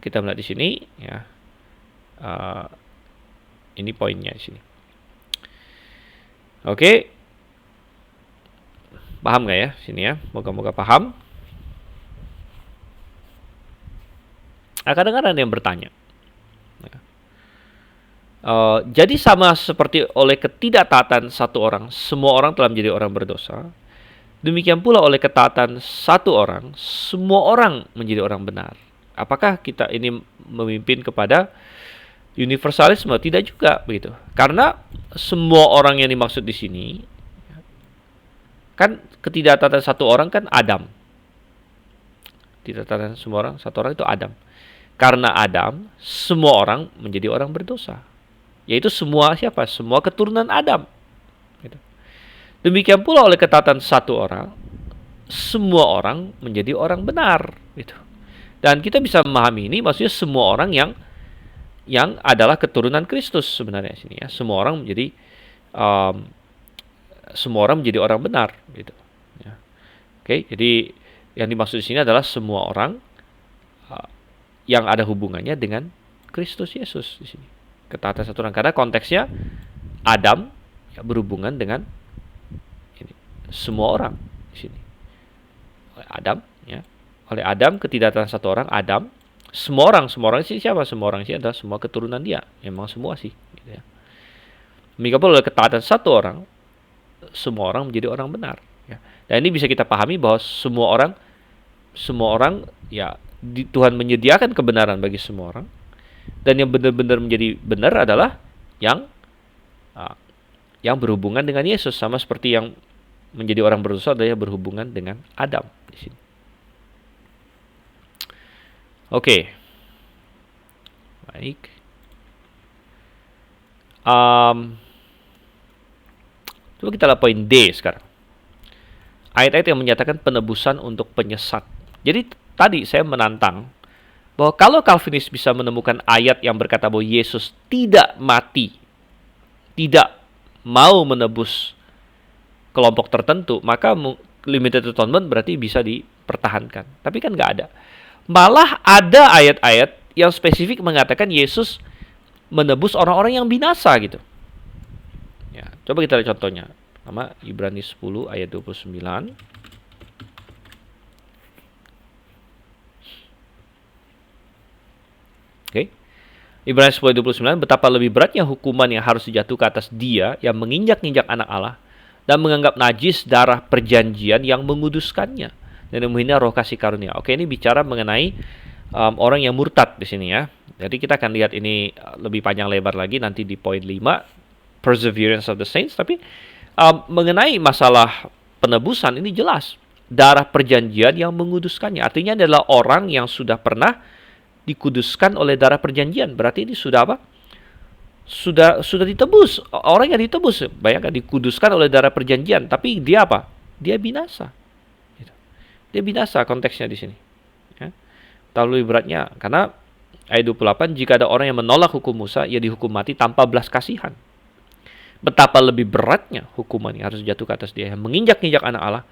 S1: kita melihat di sini, ya, ini poinnya di sini. Oke, paham nggak ya sini ya? Moga-moga paham. Kadang-kadang ada yang bertanya. Jadi sama seperti oleh ketidaktaatan satu orang, semua orang telah menjadi orang berdosa. Demikian pula oleh ketaatan satu orang, semua orang menjadi orang benar. Apakah kita ini memimpin kepada universalisme? Tidak juga begitu. Karena semua orang yang dimaksud di sini, kan ketidaktaatan satu orang kan Adam. Ketidaktaatan semua orang, satu orang itu Adam. Karena Adam, semua orang menjadi orang berdosa. Yaitu semua siapa? Semua keturunan Adam. Gitu. Demikian pula oleh ketaatan satu orang, semua orang menjadi orang benar. Gitu. Dan kita bisa memahami ini, maksudnya semua orang yang adalah keturunan Kristus sebenarnya sini ya. Semua orang menjadi orang benar. Gitu. Ya. Oke, jadi yang dimaksud di sini adalah semua orang yang ada hubungannya dengan Kristus Yesus di sini. Ketaatan satu orang, karena konteksnya Adam ya, berhubungan dengan ini, semua orang di sini. Oleh Adam, ya, oleh Adam ketidaktaatan satu orang, Adam, semua orang sih siapa? Semua orang sih adalah semua keturunan dia, memang semua sih. Gitu ya. Demikian pula oleh ketaatan satu orang, semua orang menjadi orang benar. Ya. Dan ini bisa kita pahami bahwa semua orang ya Tuhan menyediakan kebenaran bagi semua orang. Dan yang benar-benar menjadi benar adalah yang berhubungan dengan Yesus, sama seperti yang menjadi orang berdosa adalah yang berhubungan dengan Adam di sini. Oke. Baik. Coba kita lihat poin D sekarang. Ayat-ayat yang menyatakan penebusan untuk penyesat. Jadi tadi saya menantang bahwa kalau Calvinis bisa menemukan ayat yang berkata bahwa Yesus tidak mati, tidak mau menebus kelompok tertentu, maka limited atonement berarti bisa dipertahankan. Tapi kan nggak ada. Malah ada ayat-ayat yang spesifik mengatakan Yesus menebus orang-orang yang binasa gitu. Ya, coba kita lihat contohnya. Sama Ibrani 10 ayat 29. Oke. Ibrani 10:29, betapa lebih beratnya hukuman yang harus dijatuhkan atas dia yang menginjak-injak anak Allah dan menganggap najis darah perjanjian yang menguduskannya dan menghina roh kasih karunia. Oke, ini bicara mengenai orang yang murtad di sini ya. Jadi kita akan lihat ini lebih panjang lebar lagi nanti di poin 5, perseverance of the saints. Tapi mengenai masalah penebusan ini jelas. Darah perjanjian yang menguduskannya. Artinya adalah orang yang sudah pernah dikuduskan oleh darah perjanjian. Berarti ini sudah apa? Sudah ditebus. Orang yang ditebus, bayangkan dikuduskan oleh darah perjanjian, tapi dia apa? Dia binasa. Dia binasa konteksnya di sini. Ya. Terlalu beratnya karena ayat 28, jika ada orang yang menolak hukum Musa, ia dihukum mati tanpa belas kasihan. Betapa lebih beratnya hukuman yang harus jatuh ke atas dia yang menginjak-injak anak Allah,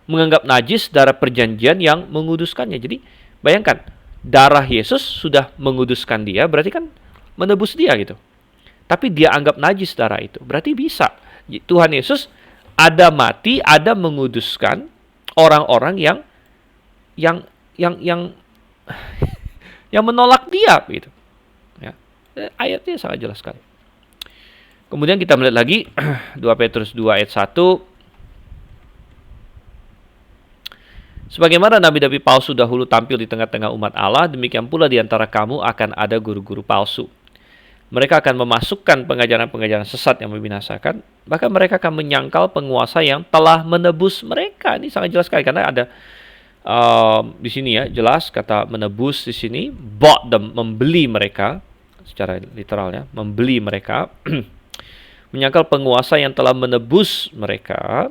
S1: menganggap najis darah perjanjian yang menguduskannya. Jadi bayangkan, darah Yesus sudah menguduskan dia, berarti kan menebus dia gitu. Tapi dia anggap najis darah itu. Berarti bisa. Tuhan Yesus ada mati, ada menguduskan orang-orang yang yang menolak dia gitu. Ya. Ayatnya sangat jelas sekali. Kemudian kita melihat lagi 2 Petrus 2 ayat 1. Sebagaimana nabi-nabi palsu dahulu tampil di tengah-tengah umat Allah, demikian pula di antara kamu akan ada guru-guru palsu. Mereka akan memasukkan pengajaran-pengajaran sesat yang membinasakan, bahkan mereka akan menyangkal penguasa yang telah menebus mereka. Ini sangat jelas sekali karena ada di sini ya, jelas kata menebus di sini, bought them, membeli mereka, secara literal ya, membeli mereka, menyangkal penguasa yang telah menebus mereka.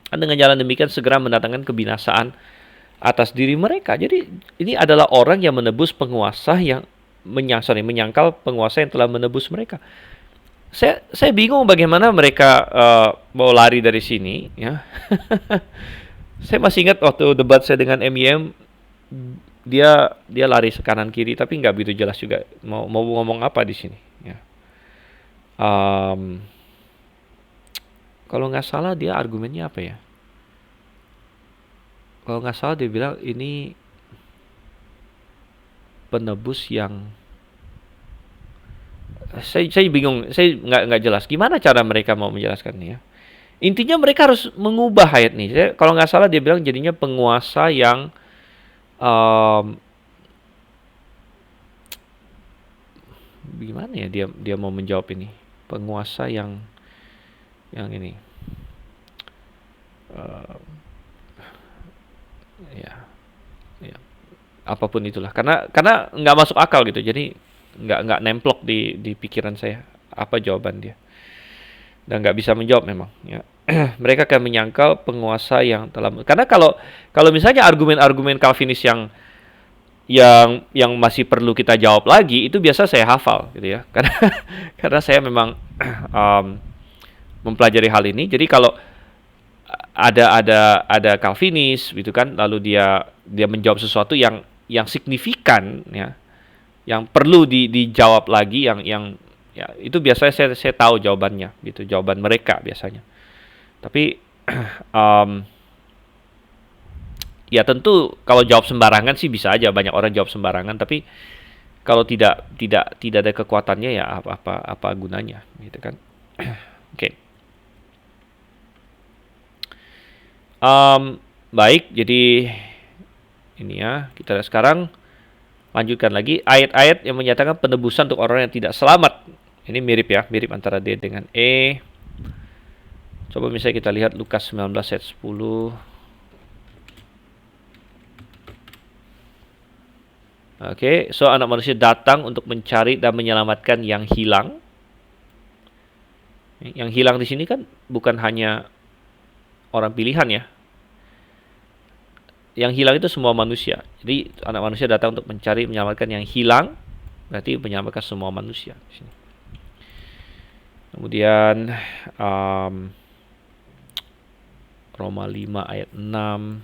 S1: Dan dengan jalan demikian segera mendatangkan kebinasaan atas diri mereka. Jadi ini adalah orang yang menebus penguasa yang menyangkal penguasa yang telah menebus mereka. Saya bingung bagaimana mereka mau lari dari sini ya. Saya masih ingat waktu debat saya dengan MIM, dia lari ke kanan kiri tapi nggak begitu jelas juga mau ngomong apa di sini ya. Kalau nggak salah dia argumennya apa ya? Kalau nggak salah dia bilang ini penebus yang saya bingung, saya nggak jelas gimana cara mereka mau menjelaskannya. Intinya mereka harus mengubah ayat ini. Kalau nggak salah dia bilang jadinya penguasa yang gimana ya dia mau menjawab ini, penguasa yang ini ya apapun itulah karena nggak masuk akal gitu, jadi nggak nemplok di pikiran saya apa jawaban dia dan nggak bisa menjawab memang ya. Mereka akan menyangkal penguasa yang telah, karena kalau misalnya argumen-argumen Calvinis yang masih perlu kita jawab lagi itu biasa saya hafal gitu ya, karena saya memang mempelajari hal ini. Jadi kalau ada Calvinis gitu kan, lalu dia menjawab sesuatu yang signifikan ya, yang perlu dijawab lagi, yang ya itu biasanya saya tahu jawabannya gitu, jawaban mereka biasanya. Tapi ya tentu kalau jawab sembarangan sih bisa aja, banyak orang jawab sembarangan, tapi kalau tidak ada kekuatannya ya apa gunanya gitu kan. Oke. Baik, jadi ini ya, kita sekarang lanjutkan lagi ayat-ayat yang menyatakan penebusan untuk orang yang tidak selamat. Ini mirip ya, mirip antara D dengan E. Coba misalnya kita lihat Lukas 19 ayat 10. Oke, so anak manusia datang untuk mencari dan menyelamatkan yang hilang. Yang hilang di sini kan bukan hanya orang pilihan ya. Yang hilang itu semua manusia. Jadi anak manusia datang untuk mencari, menyelamatkan yang hilang, berarti menyelamatkan semua manusia di sini. Kemudian Roma 5 ayat 6.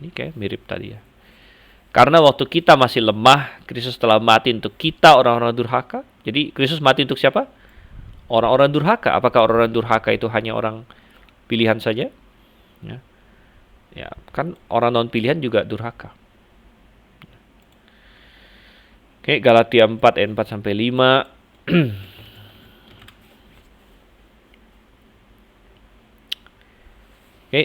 S1: Ini kayak mirip tadi ya. Karena waktu kita masih lemah, Kristus telah mati untuk kita orang-orang durhaka. Jadi Kristus mati untuk siapa? Orang-orang durhaka. Apakah orang-orang durhaka itu hanya orang pilihan saja? Ya, ya kan orang non pilihan juga durhaka. Oke, Galatia 4 ayat 4 sampai 5. Oke,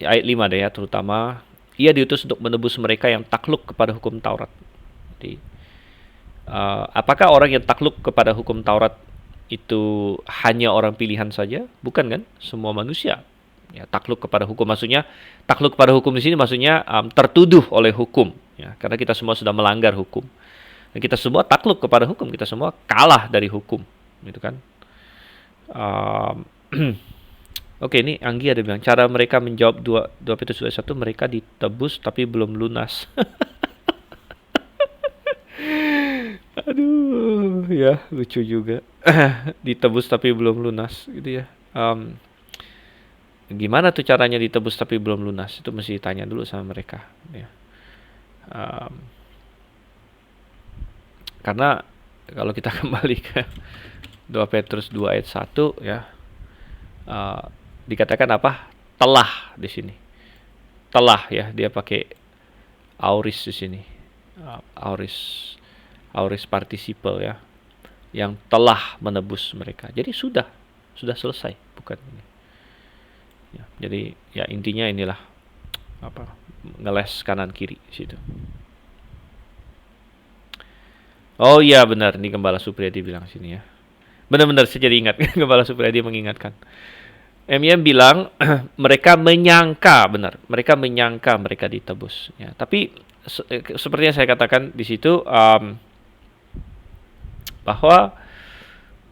S1: ayat 5 deh ya, terutama ia diutus untuk menebus mereka yang takluk kepada hukum Taurat. Jadi, apakah orang yang takluk kepada hukum Taurat itu hanya orang pilihan saja? Bukan kan? Semua manusia. Ya, takluk kepada hukum maksudnya takluk kepada hukum di sini maksudnya tertuduh oleh hukum. Ya, karena kita semua sudah melanggar hukum. Dan kita semua takluk kepada hukum. Kita semua kalah dari hukum, gitu kan? Oke, ini Anggi ada bilang cara mereka menjawab 2 Petrus 2:1, mereka ditebus tapi belum lunas. Aduh, ya lucu juga. Ditebus tapi belum lunas, gitu ya. Gimana tuh caranya ditebus tapi belum lunas? Itu mesti tanya dulu sama mereka. Ya. Karena kalau kita kembali ke 2 Petrus 2 ayat 1 ya, dikatakan apa? Telah di sini. Telah ya, dia pakai auris di sini. Auris participle ya. Yang telah menebus mereka. Jadi sudah selesai, bukan ini. Ya, jadi ya intinya inilah apa? Ngeles kanan kiri situ. Oh iya benar, nih Gembala Supriyadi bilang sini ya. Benar-benar saya jadi ingat Gembala Supriyadi mengingatkan. MIM bilang mereka menyangka benar, mereka menyangka mereka ditebus. Ya, tapi seperti yang saya katakan di situ bahwa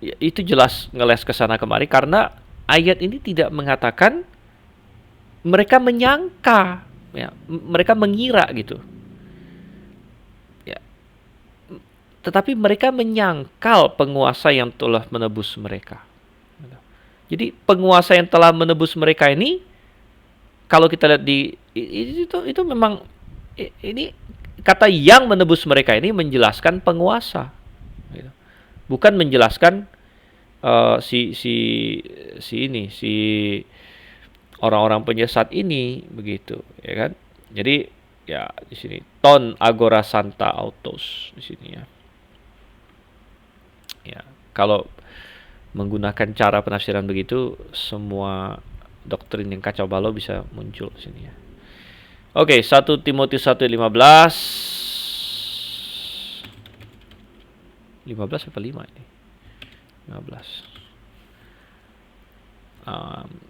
S1: ya, itu jelas ngeles ke sana kemari karena ayat ini tidak mengatakan mereka menyangka, ya, mereka mengira gitu. Ya, tetapi mereka menyangkal penguasa yang telah menebus mereka. Jadi penguasa yang telah menebus mereka ini, kalau kita lihat di itu memang ini kata yang menebus mereka ini menjelaskan penguasa, gitu. Bukan menjelaskan si orang-orang penyesat ini, begitu, ya kan? Jadi ya di sini ton agora santa autos di sini ya. Ya kalau menggunakan cara penafsiran begitu, semua doktrin yang kacau balau bisa muncul di sini ya. Oke, 1 Timotius 1:15. 15 apa 5 ini? 15.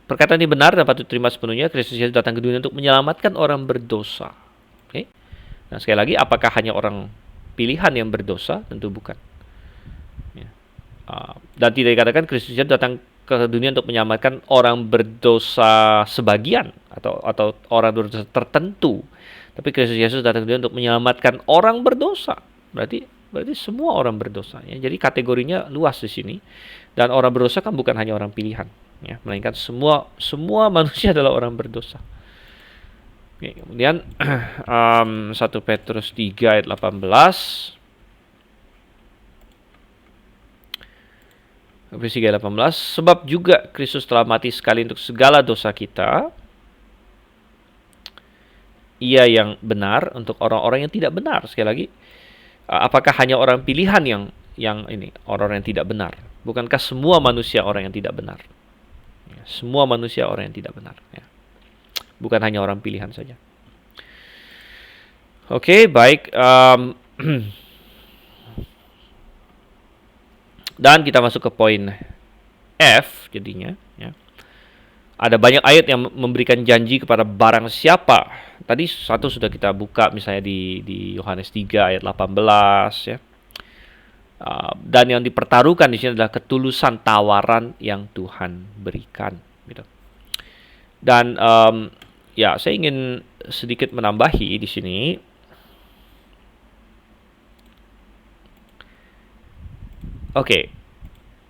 S1: Perkataan ini benar dan patut diterima sepenuhnya. Kristus Yesus datang ke dunia untuk menyelamatkan orang berdosa. Oke. Nah, sekali lagi, apakah hanya orang pilihan yang berdosa? Tentu bukan. Dan tidak dikatakan Kristus datang ke dunia untuk menyelamatkan orang berdosa sebagian atau orang berdosa tertentu. Tapi Kristus Yesus datang ke dunia untuk menyelamatkan orang berdosa. Berarti semua orang berdosa. Ya. Jadi kategorinya luas di sini. Dan orang berdosa kan bukan hanya orang pilihan, ya, melainkan semua manusia adalah orang berdosa. Oke, kemudian 1 Petrus 3 ayat 18. Efesus 3:18, sebab juga Kristus telah mati sekali untuk segala dosa kita. Ia yang benar untuk orang-orang yang tidak benar. Sekali lagi, apakah hanya orang pilihan yang ini orang yang tidak benar? Bukankah semua manusia orang yang tidak benar? Ya, semua manusia orang yang tidak benar. Ya. Bukan hanya orang pilihan saja. Oke, baik. Dan kita masuk ke poin F jadinya. Ya. Ada banyak ayat yang memberikan janji kepada barang siapa. Tadi satu sudah kita buka misalnya di Yohanes 3 ayat 18 ya. Dan yang dipertaruhkan di sini adalah ketulusan tawaran yang Tuhan berikan. Gitu. Dan ya saya ingin sedikit menambahi di sini. Oke,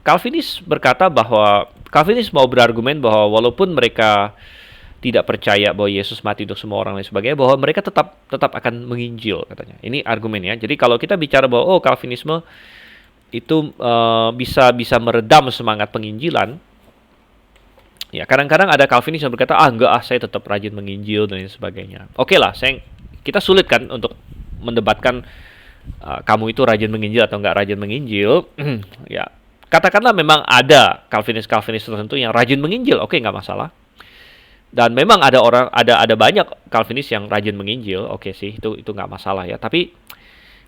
S1: Calvinis berkata bahwa Calvinis mau berargumen bahwa walaupun mereka tidak percaya bahwa Yesus mati untuk semua orang dan sebagainya, bahwa mereka tetap akan menginjil katanya. Ini argumennya. Jadi kalau kita bicara bahwa Calvinisme itu bisa meredam semangat penginjilan, ya kadang-kadang ada Calvinis yang berkata, enggak, saya tetap rajin menginjil dan sebagainya. Oke lah, kita sulit kan untuk mendebatkan kamu itu rajin menginjil atau enggak rajin menginjil. Ya, katakanlah memang ada Calvinis tertentu yang rajin menginjil, oke, nggak masalah. Dan memang ada banyak Calvinis yang rajin menginjil, oke sih, itu nggak masalah ya. Tapi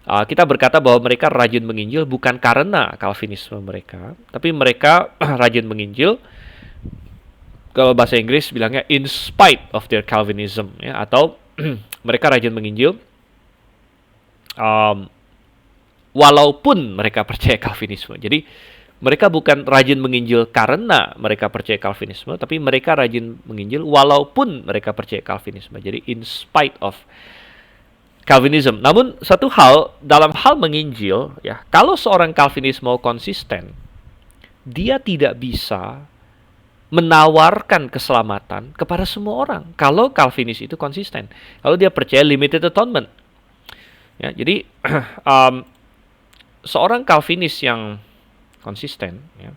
S1: kita berkata bahwa mereka rajin menginjil bukan karena Calvinisme mereka, tapi mereka rajin menginjil, kalau bahasa Inggris bilangnya in spite of their Calvinism, ya, atau mereka rajin menginjil walaupun mereka percaya Calvinisme. Jadi mereka bukan rajin menginjil karena mereka percaya Calvinisme, tapi mereka rajin menginjil walaupun mereka percaya Calvinisme. Jadi in spite of Calvinism. Namun satu hal dalam hal menginjil, ya, kalau seorang Calvinis mau konsisten, dia tidak bisa menawarkan keselamatan kepada semua orang. Kalau Calvinis itu konsisten, kalau dia percaya limited atonement, ya, jadi seorang Calvinis yang konsisten, ya,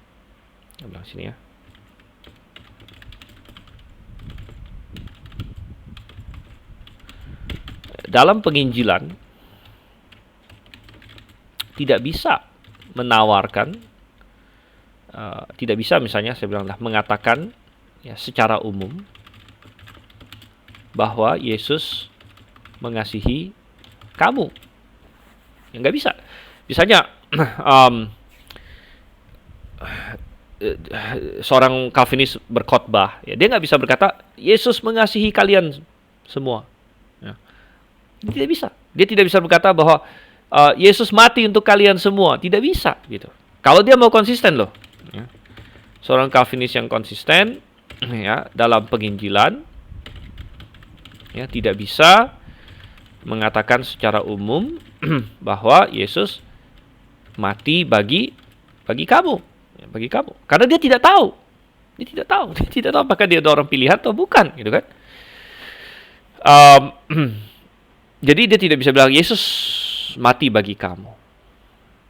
S1: bilang sini ya. Dalam penginjilan tidak bisa menawarkan, tidak bisa misalnya saya bilang mengatakan ya secara umum bahwa Yesus mengasihi kamu. Ya, nggak bisa. Misalnya seorang Calvinis berkhotbah, ya, dia nggak bisa berkata Yesus mengasihi kalian semua. Ya. Dia tidak bisa. Dia tidak bisa berkata bahwa Yesus mati untuk kalian semua. Tidak bisa gitu. Kalau dia mau konsisten loh. Ya. Seorang Calvinis yang konsisten ya dalam penginjilan, ya, tidak bisa mengatakan secara umum bahwa Yesus mati bagi kamu, ya, bagi kamu. Karena dia tidak tahu. Dia tidak tahu apakah dia orang pilihan atau bukan, gitu kan? Jadi dia tidak bisa bilang Yesus mati bagi kamu.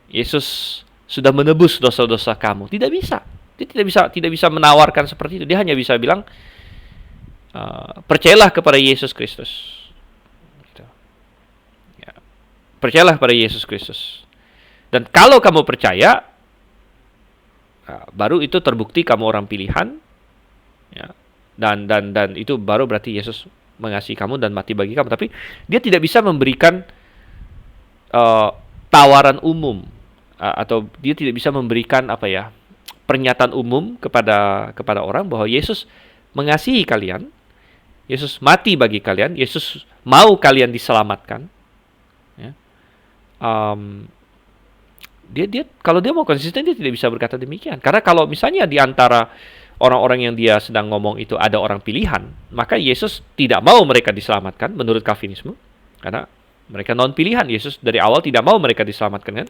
S1: Yesus sudah menebus dosa-dosa kamu. Tidak bisa. Dia tidak bisa menawarkan seperti itu. Dia hanya bisa bilang percayalah kepada Yesus Kristus. Gitu. Ya. Percayalah kepada Yesus Kristus. Dan kalau kamu percaya, baru itu terbukti kamu orang pilihan, ya. Dan itu baru berarti Yesus mengasihi kamu dan mati bagi kamu. Tapi dia tidak bisa memberikan tawaran umum, atau dia tidak bisa memberikan pernyataan umum kepada orang bahwa Yesus mengasihi kalian, Yesus mati bagi kalian, Yesus mau kalian diselamatkan. Ya. Dia kalau dia mau konsisten, dia tidak bisa berkata demikian. Karena kalau misalnya di antara orang-orang yang dia sedang ngomong itu ada orang pilihan, maka Yesus tidak mau mereka diselamatkan menurut Calvinisme, karena mereka non pilihan. Yesus dari awal tidak mau mereka diselamatkan, kan?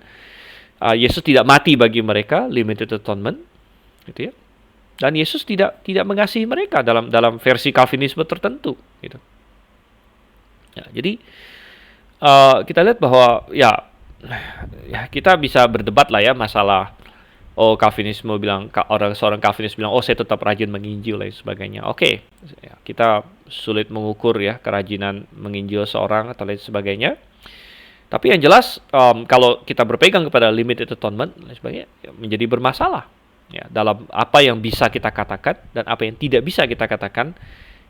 S1: Yesus tidak mati bagi mereka, limited atonement, gitu ya. Dan Yesus tidak mengasihi mereka dalam versi Calvinisme tertentu, gitu. Ya, jadi kita lihat bahwa ya kita bisa berdebat lah ya masalah Calvinisme bilang, seorang Calvinis bilang saya tetap rajin menginjil dan sebagainya. Oke, ya, kita sulit mengukur ya kerajinan menginjil seorang atau lain sebagainya. Tapi yang jelas kalau kita berpegang kepada limited atonement dan sebagainya, ya, menjadi bermasalah ya dalam apa yang bisa kita katakan dan apa yang tidak bisa kita katakan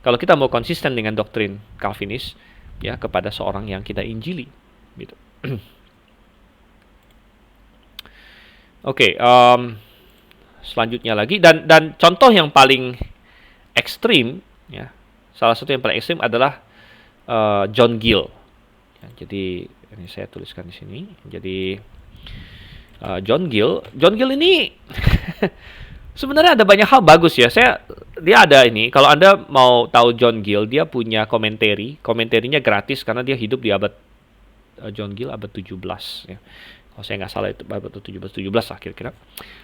S1: kalau kita mau konsisten dengan doktrin Calvinis ya kepada seorang yang kita injili, gitu. Oke, selanjutnya lagi dan contoh yang paling ekstrim ya, salah satu yang paling ekstrim adalah John Gill. Ya, jadi ini saya tuliskan di sini. Jadi John Gill ini sebenarnya ada banyak hal bagus ya. Dia ada ini. Kalau Anda mau tahu John Gill, dia punya komenterinya gratis karena dia hidup di abad John Gill abad 17 ya. Kalau saya nggak salah itu abad 17 lah kira-kira.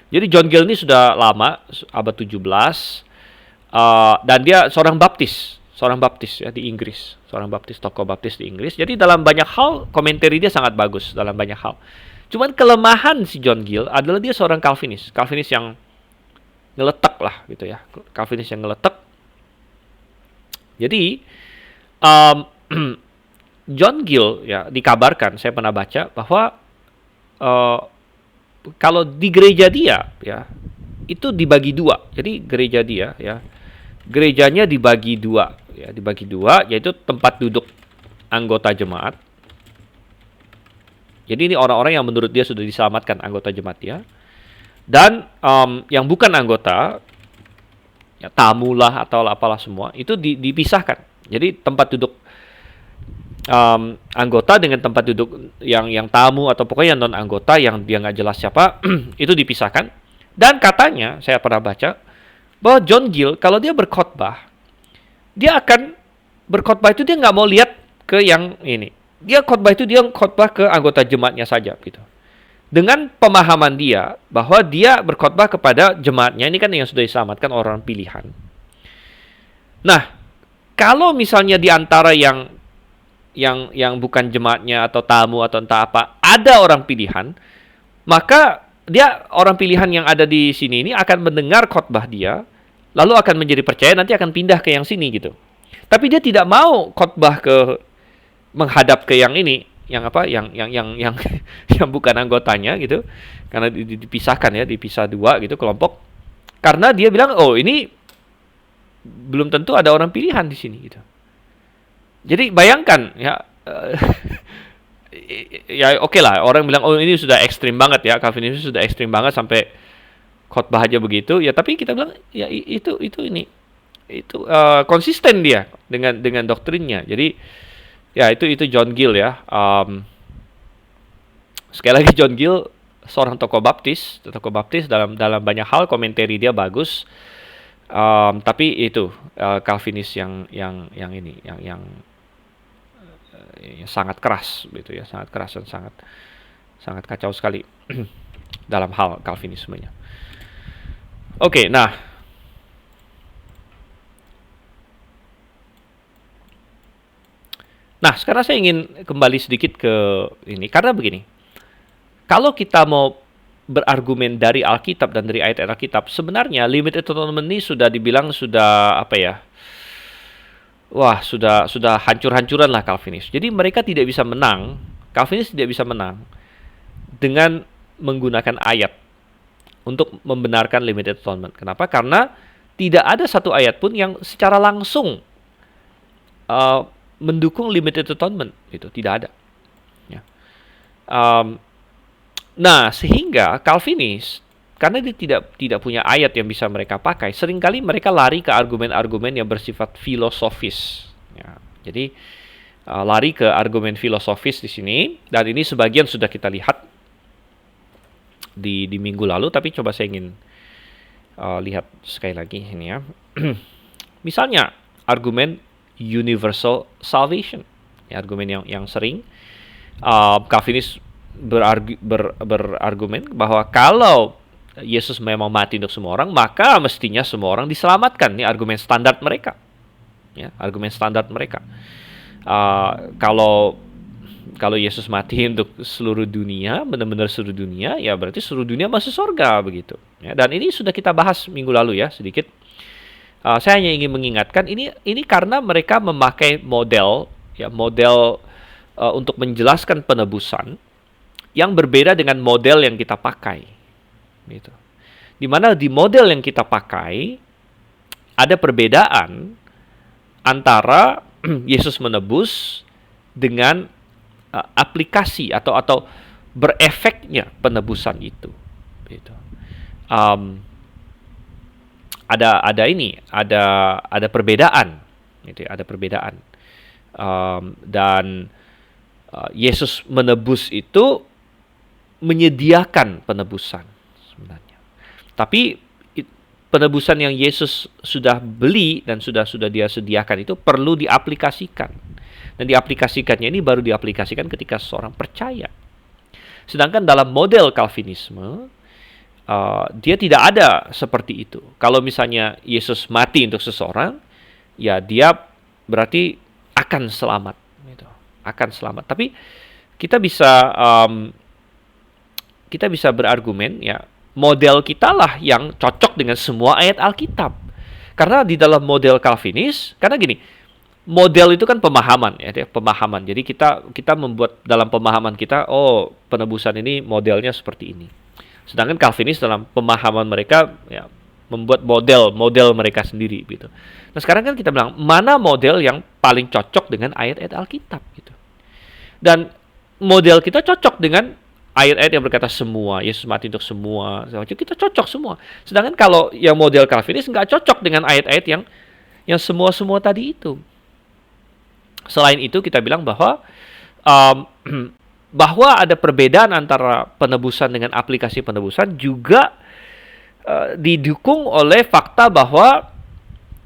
S1: Jadi John Gill ini sudah lama, abad 17. Dan dia seorang baptis ya di Inggris, seorang baptis, tokoh baptis di Inggris. Jadi dalam banyak hal komentari dia sangat bagus dalam banyak hal. Cuman kelemahan si John Gill adalah dia seorang Calvinis yang ngeletek lah gitu ya, Calvinis yang ngeletek. Jadi um, John Gill ya dikabarkan, saya pernah baca bahwa uh, kalau di gereja dia ya itu dibagi dua. Jadi gereja dia ya, gerejanya dibagi dua ya, yaitu tempat duduk anggota jemaat. Jadi ini orang-orang yang menurut dia sudah diselamatkan anggota jemaat dia. Dan yang bukan anggota, ya, tamu lah atau apalah semua, itu dipisahkan. Jadi tempat duduk anggota dengan tempat duduk yang tamu atau pokoknya yang non anggota yang dia nggak jelas siapa itu dipisahkan. Dan katanya saya pernah baca bahwa John Gill kalau dia berkhotbah, dia akan berkhotbah itu dia nggak mau lihat ke yang ini. Dia khotbah ke anggota jemaatnya saja gitu. Dengan pemahaman dia bahwa dia berkhotbah kepada jemaatnya, ini kan yang sudah diselamatkan orang pilihan. Nah, kalau misalnya di antara yang bukan jemaatnya atau tamu atau entah apa, ada orang pilihan, maka dia orang pilihan yang ada di sini ini akan mendengar khotbah dia, lalu akan menjadi percaya, nanti akan pindah ke yang sini gitu. Tapi dia tidak mau khotbah menghadap ke yang ini, yang yang bukan anggotanya gitu, karena dipisahkan ya, dipisah dua gitu kelompok. Karena dia bilang, oh ini belum tentu ada orang pilihan di sini gitu. Jadi bayangkan ya, ya oke lah, orang bilang oh ini sudah ekstrim banget ya, Calvinisme sudah ekstrim banget sampai khotbah aja begitu ya. Tapi kita bilang ya itu konsisten dia dengan doktrinnya. Jadi ya itu John Gill ya. Sekali lagi John Gill seorang tokoh baptis dalam banyak hal komentari dia bagus. Tapi itu Calvinis yang sangat keras gitu ya, sangat keras dan sangat kacau sekali dalam hal Calvinismenya. Oke, nah sekarang saya ingin kembali sedikit ke ini, karena begini, kalau kita mau berargumen dari Alkitab dan dari ayat Alkitab, sebenarnya limited atonement ini sudah dibilang sudah apa ya? Wah, sudah hancur-hancuran lah Calvinis. Jadi mereka tidak bisa menang, Calvinis tidak bisa menang dengan menggunakan ayat untuk membenarkan limited atonement. Kenapa? Karena tidak ada satu ayat pun yang secara langsung mendukung limited atonement, itu tidak ada. Ya. Nah, sehingga Calvinis, karena dia tidak punya ayat yang bisa mereka pakai, seringkali mereka lari ke argumen-argumen yang bersifat filosofis. Ya. Jadi lari ke argumen filosofis di sini, dan ini sebagian sudah kita lihat di minggu lalu, tapi coba saya ingin lihat sekali lagi ini ya. Misalnya argumen universal salvation, ya, argumen yang sering Calvinis berargumen bahwa kalau Yesus memang mati untuk semua orang, maka mestinya semua orang diselamatkan. Ini argumen standar mereka, ya, argumen standar mereka. Kalau Yesus mati untuk seluruh dunia, benar-benar seluruh dunia, ya berarti seluruh dunia masuk surga begitu. Ya, dan ini sudah kita bahas minggu lalu ya sedikit. Saya hanya ingin mengingatkan ini karena mereka memakai model untuk menjelaskan penebusan yang berbeda dengan model yang kita pakai, gitu. Dimana di model yang kita pakai ada perbedaan antara Yesus menebus dengan aplikasi atau berefeknya penebusan itu, gitu. Ada perbedaan, gitu, ada perbedaan. Dan Yesus menebus itu menyediakan penebusan sebenarnya. Tapi penebusan yang Yesus sudah beli dan sudah dia sediakan itu perlu diaplikasikan. Dan diaplikasikannya ini baru diaplikasikan ketika seseorang percaya. Sedangkan dalam model Calvinisme, dia tidak ada seperti itu. Kalau misalnya Yesus mati untuk seseorang, ya dia berarti akan selamat, gitu. Akan selamat. Tapi kita bisa berargumen, ya model kita lah yang cocok dengan semua ayat Alkitab. Karena di dalam model Calvinis, karena gini, model itu kan pemahaman, ya pemahaman. Jadi kita membuat dalam pemahaman kita, oh penebusan ini modelnya seperti ini. Sedangkan Calvinis dalam pemahaman mereka, ya membuat model mereka sendiri gitu. Nah sekarang kan kita bilang mana model yang paling cocok dengan ayat-ayat Alkitab gitu. Dan model kita cocok dengan ayat-ayat yang berkata semua, Yesus mati untuk semua, kita cocok semua. Sedangkan kalau yang model Calvinis nggak cocok dengan ayat-ayat yang semua tadi itu. Selain itu kita bilang bahwa bahwa ada perbedaan antara penebusan dengan aplikasi penebusan juga didukung oleh fakta bahwa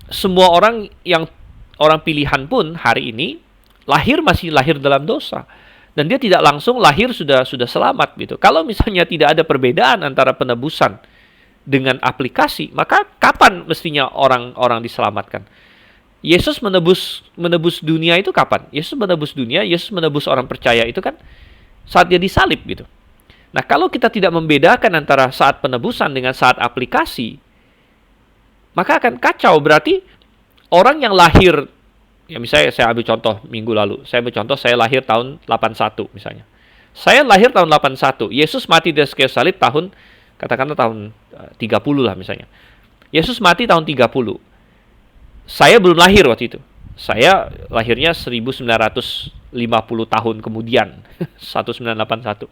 S1: semua orang pilihan pun hari ini masih lahir dalam dosa, dan dia tidak langsung lahir sudah selamat gitu. Kalau misalnya tidak ada perbedaan antara penebusan dengan aplikasi, maka kapan mestinya orang diselamatkan? Yesus menebus dunia itu kapan? Yesus menebus orang percaya itu kan saat dia disalib gitu. Nah, kalau kita tidak membedakan antara saat penebusan dengan saat aplikasi, maka akan kacau. Berarti orang yang lahir, ya misalnya saya ambil contoh minggu lalu, saya lahir tahun 81 misalnya. Saya lahir tahun 81, Yesus mati di kayu salib katakanlah tahun 30 lah misalnya. Yesus mati tahun 30. Saya belum lahir waktu itu. Saya lahirnya 1950 tahun kemudian, 1981.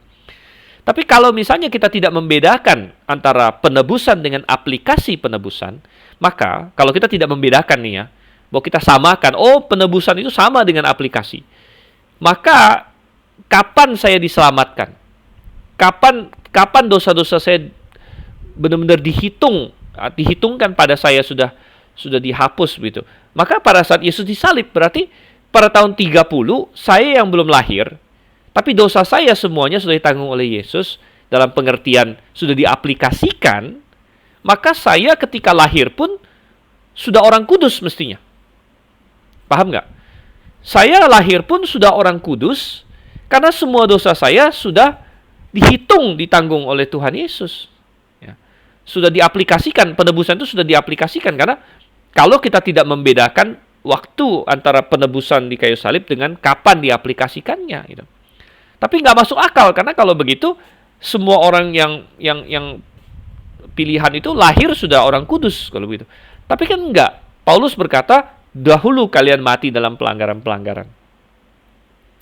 S1: Tapi kalau misalnya kita tidak membedakan antara penebusan dengan aplikasi penebusan, maka kalau kita tidak membedakan nih ya, bahwa kita samakan, oh penebusan itu sama dengan aplikasi, maka kapan saya diselamatkan? Kapan dosa-dosa saya benar-benar dihitungkan pada saya sudah dihapus begitu. Maka pada saat Yesus disalib, berarti pada tahun 30 saya yang belum lahir, tapi dosa saya semuanya sudah ditanggung oleh Yesus dalam pengertian sudah diaplikasikan, maka saya ketika lahir pun sudah orang kudus mestinya. Paham nggak? Saya lahir pun sudah orang kudus karena semua dosa saya sudah ditanggung oleh Tuhan Yesus. Ya. Sudah diaplikasikan, penebusan itu sudah diaplikasikan, karena kalau kita tidak membedakan waktu antara penebusan di kayu salib dengan kapan diaplikasikannya gitu. Tapi nggak masuk akal, karena kalau begitu semua orang yang pilihan itu lahir sudah orang kudus kalau begitu. Tapi kan enggak. Paulus berkata, dahulu kalian mati dalam pelanggaran-pelanggaran.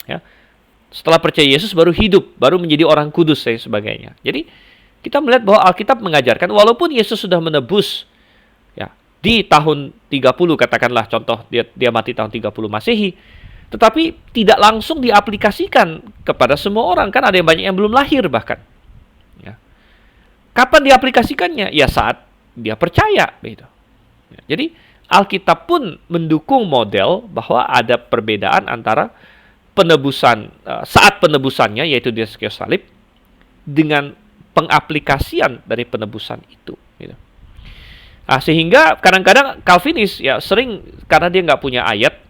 S1: Ya. Setelah percaya Yesus baru hidup, baru menjadi orang kudus dan sebagainya. Jadi kita melihat bahwa Alkitab mengajarkan walaupun Yesus sudah menebus ya di tahun 30, katakanlah contoh dia mati tahun 30 Masehi, tetapi tidak langsung diaplikasikan kepada semua orang, kan ada yang banyak yang belum lahir bahkan. Ya. Kapan diaplikasikannya? Ya saat dia percaya begitu. Ya. Jadi Alkitab pun mendukung model bahwa ada perbedaan antara penebusan saat penebusannya yaitu di kayu salib dengan pengaplikasian dari penebusan itu. Gitu. Nah, sehingga kadang-kadang Calvinis ya sering karena dia nggak punya ayat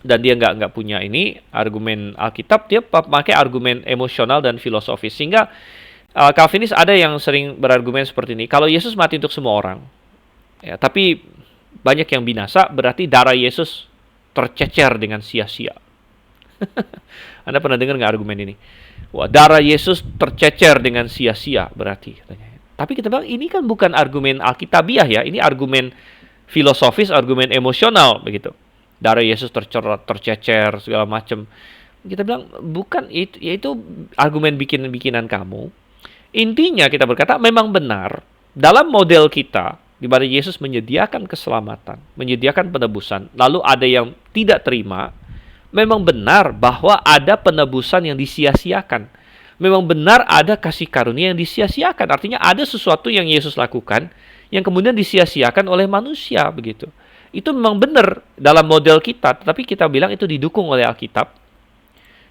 S1: dan dia nggak punya argumen Alkitab, dia pakai argumen emosional dan filosofis. Sehingga Calvinis ada yang sering berargumen seperti ini. Kalau Yesus mati untuk semua orang, ya, tapi banyak yang binasa, berarti darah Yesus tercecer dengan sia-sia. Anda pernah dengar nggak argumen ini? Wah, darah Yesus tercecer dengan sia-sia berarti katanya. Tapi kita bilang ini kan bukan argumen Alkitabiah ya, ini argumen filosofis, argumen emosional begitu. Darah Yesus tercecer segala macam. Kita bilang bukan itu argumen bikinan kamu. Intinya kita berkata memang benar dalam model kita di mana Yesus menyediakan keselamatan, menyediakan penebusan, lalu ada yang tidak terima. Memang benar bahwa ada penebusan yang disia-siakan. Memang benar ada kasih karunia yang disia-siakan. Artinya ada sesuatu yang Yesus lakukan yang kemudian disia-siakan oleh manusia begitu. Itu memang benar dalam model kita, tetapi kita bilang itu didukung oleh Alkitab.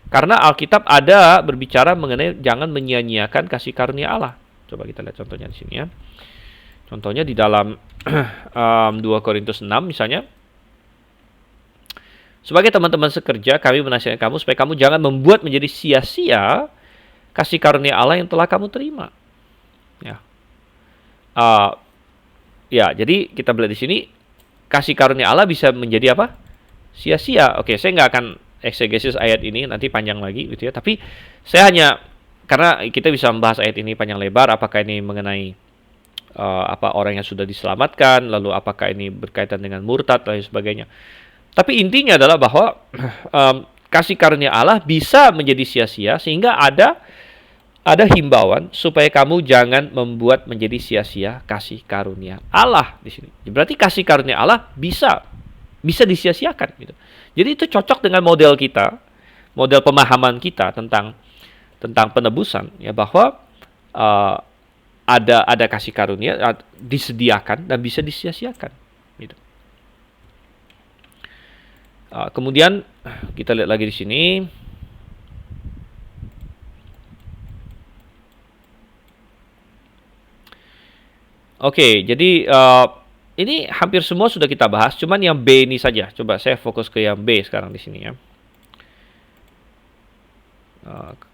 S1: Karena Alkitab ada berbicara mengenai jangan menyia-nyiakan kasih karunia Allah. Coba kita lihat contohnya di sini ya. Contohnya di dalam 2 Korintus 6 misalnya. Sebagai teman-teman sekerja, kami menasihatkan kamu supaya kamu jangan membuat menjadi sia-sia kasih karunia Allah yang telah kamu terima. Ya. Ya, jadi kita melihat di sini kasih karunia Allah bisa menjadi apa? Sia-sia. Oke, saya nggak akan eksegesis ayat ini, nanti panjang lagi gitu ya. Tapi saya hanya, karena kita bisa membahas ayat ini panjang lebar, apakah ini mengenai apa orang yang sudah diselamatkan, lalu apakah ini berkaitan dengan murtad dan sebagainya. Tapi intinya adalah bahwa kasih karunia Allah bisa menjadi sia-sia, sehingga ada himbauan supaya kamu jangan membuat menjadi sia-sia kasih karunia Allah di sini. Berarti kasih karunia Allah bisa disia-siakan gitu. Jadi itu cocok dengan model kita, model pemahaman kita tentang penebusan ya, bahwa ada kasih karunia disediakan dan bisa disia-siakan gitu. Kemudian kita lihat lagi di sini. Oke, jadi ini hampir semua sudah kita bahas, cuman yang B ini saja. Coba saya fokus ke yang B sekarang di sini ya.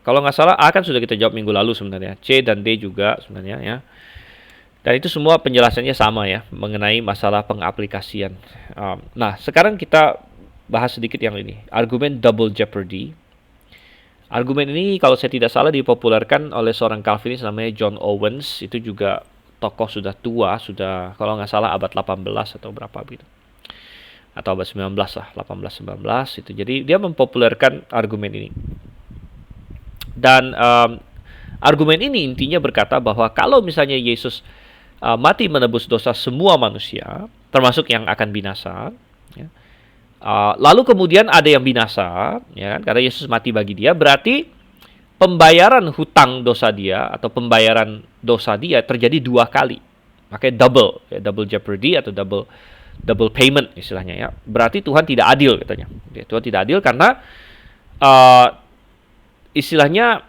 S1: Kalau nggak salah A kan sudah kita jawab minggu lalu sebenarnya. C dan D juga sebenarnya ya. Dan itu semua penjelasannya sama ya, mengenai masalah pengaplikasian. Nah, sekarang kita bahas sedikit yang ini, argumen double jeopardy. Argumen ini kalau saya tidak salah dipopulerkan oleh seorang Calvinis namanya John Owens. Itu juga tokoh sudah tua, sudah kalau nggak salah abad 18 atau berapa gitu. Atau abad 19 lah, 18-19 itu. Jadi dia mempopulerkan argumen ini. Dan argumen ini intinya berkata bahwa kalau misalnya Yesus mati menebus dosa semua manusia, termasuk yang akan binasa, ya, lalu kemudian ada yang binasa, ya kan, karena Yesus mati bagi dia, berarti pembayaran hutang dosa dia atau pembayaran dosa dia terjadi 2 kali. Makanya double, ya, double jeopardy atau double payment istilahnya ya. Berarti Tuhan tidak adil katanya. Ya, Tuhan tidak adil karena istilahnya